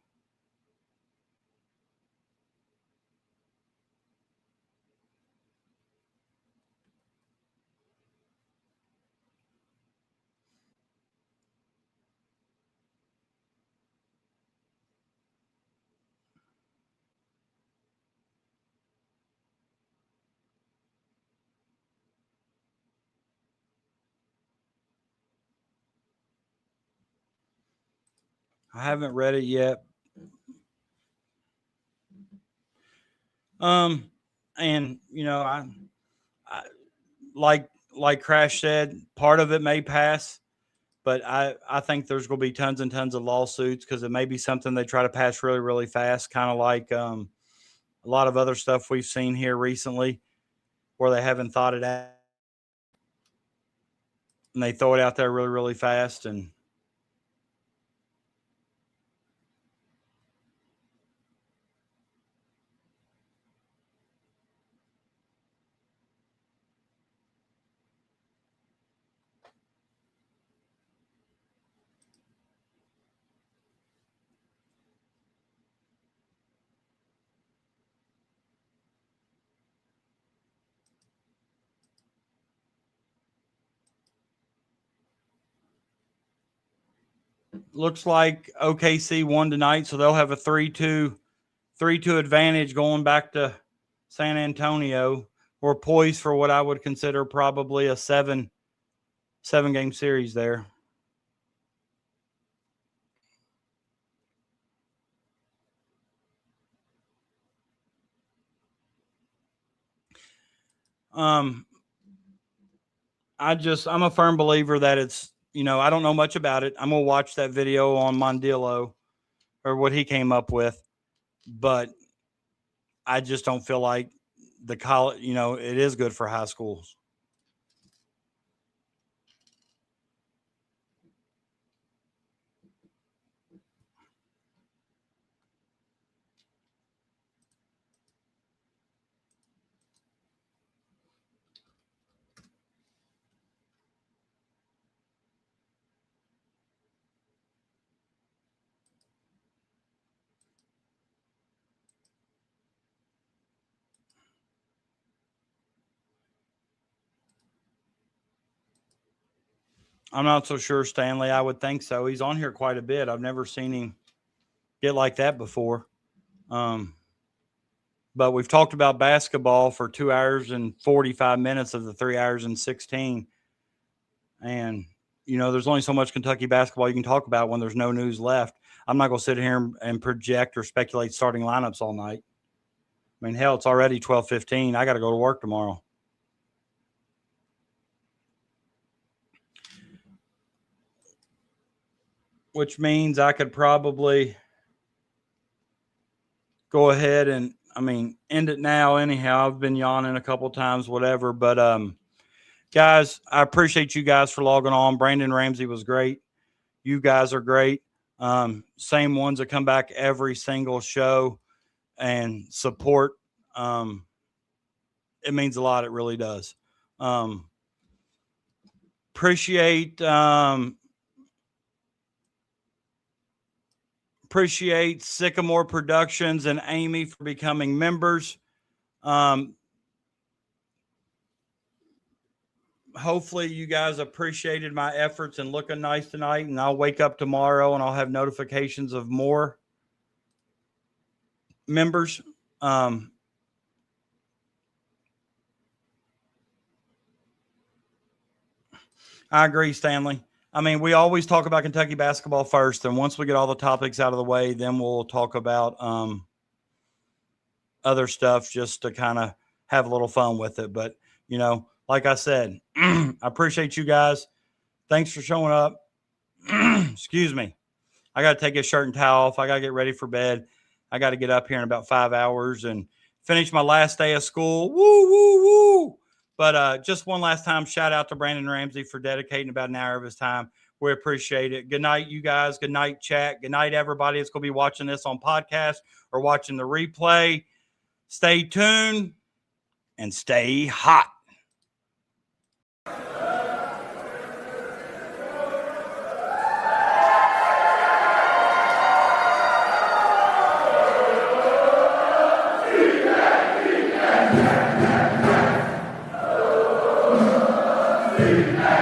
I haven't read it yet. And I like Crash said, part of it may pass, but I think there's going to be tons and tons of lawsuits because it may be something they try to pass really, really fast, kind of like a lot of other stuff we've seen here recently where they haven't thought it out and they throw it out there really, really fast. And looks like OKC won tonight, so they'll have a 3-2 advantage going back to San Antonio. We're poised for what I would consider probably a seven game series there. I'm a firm believer that it's, I don't know much about it. I'm going to watch that video on Mondillo or what he came up with, but I just don't feel like the college, it is good for high schools. I'm not so sure, Stanley. I would think so. He's on here quite a bit. I've never seen him get like that before. But we've talked about basketball for 2 hours and 45 minutes of the 3 hours and 16. And, there's only so much Kentucky basketball you can talk about when there's no news left. I'm not going to sit here and project or speculate starting lineups all night. I mean, hell, it's already 12:15. I got to go to work tomorrow. Which means I could probably go ahead and, end it now anyhow. I've been yawning a couple times, whatever. But, guys, I appreciate you guys for logging on. Brandon Ramsey was great. You guys are great. Same ones that come back every single show and support. It means a lot. It really does. Appreciate Sycamore Productions and Amy for becoming members. Hopefully you guys appreciated my efforts and looking nice tonight, and I'll wake up tomorrow and I'll have notifications of more members. I agree, Stanley. We always talk about Kentucky basketball first, and once we get all the topics out of the way, then we'll talk about other stuff just to kind of have a little fun with it. But, like I said, I appreciate you guys. Thanks for showing up. Excuse me. I got to take his shirt and towel off. I got to get ready for bed. I got to get up here in about 5 hours and finish my last day of school. Woo, woo, woo. But just one last time, shout out to Brandon Ramsey for dedicating about an hour of his time. We appreciate it. Good night, you guys. Good night, chat. Good night, everybody that's going to be watching this on podcast or watching the replay. Stay tuned and stay hot. Amen.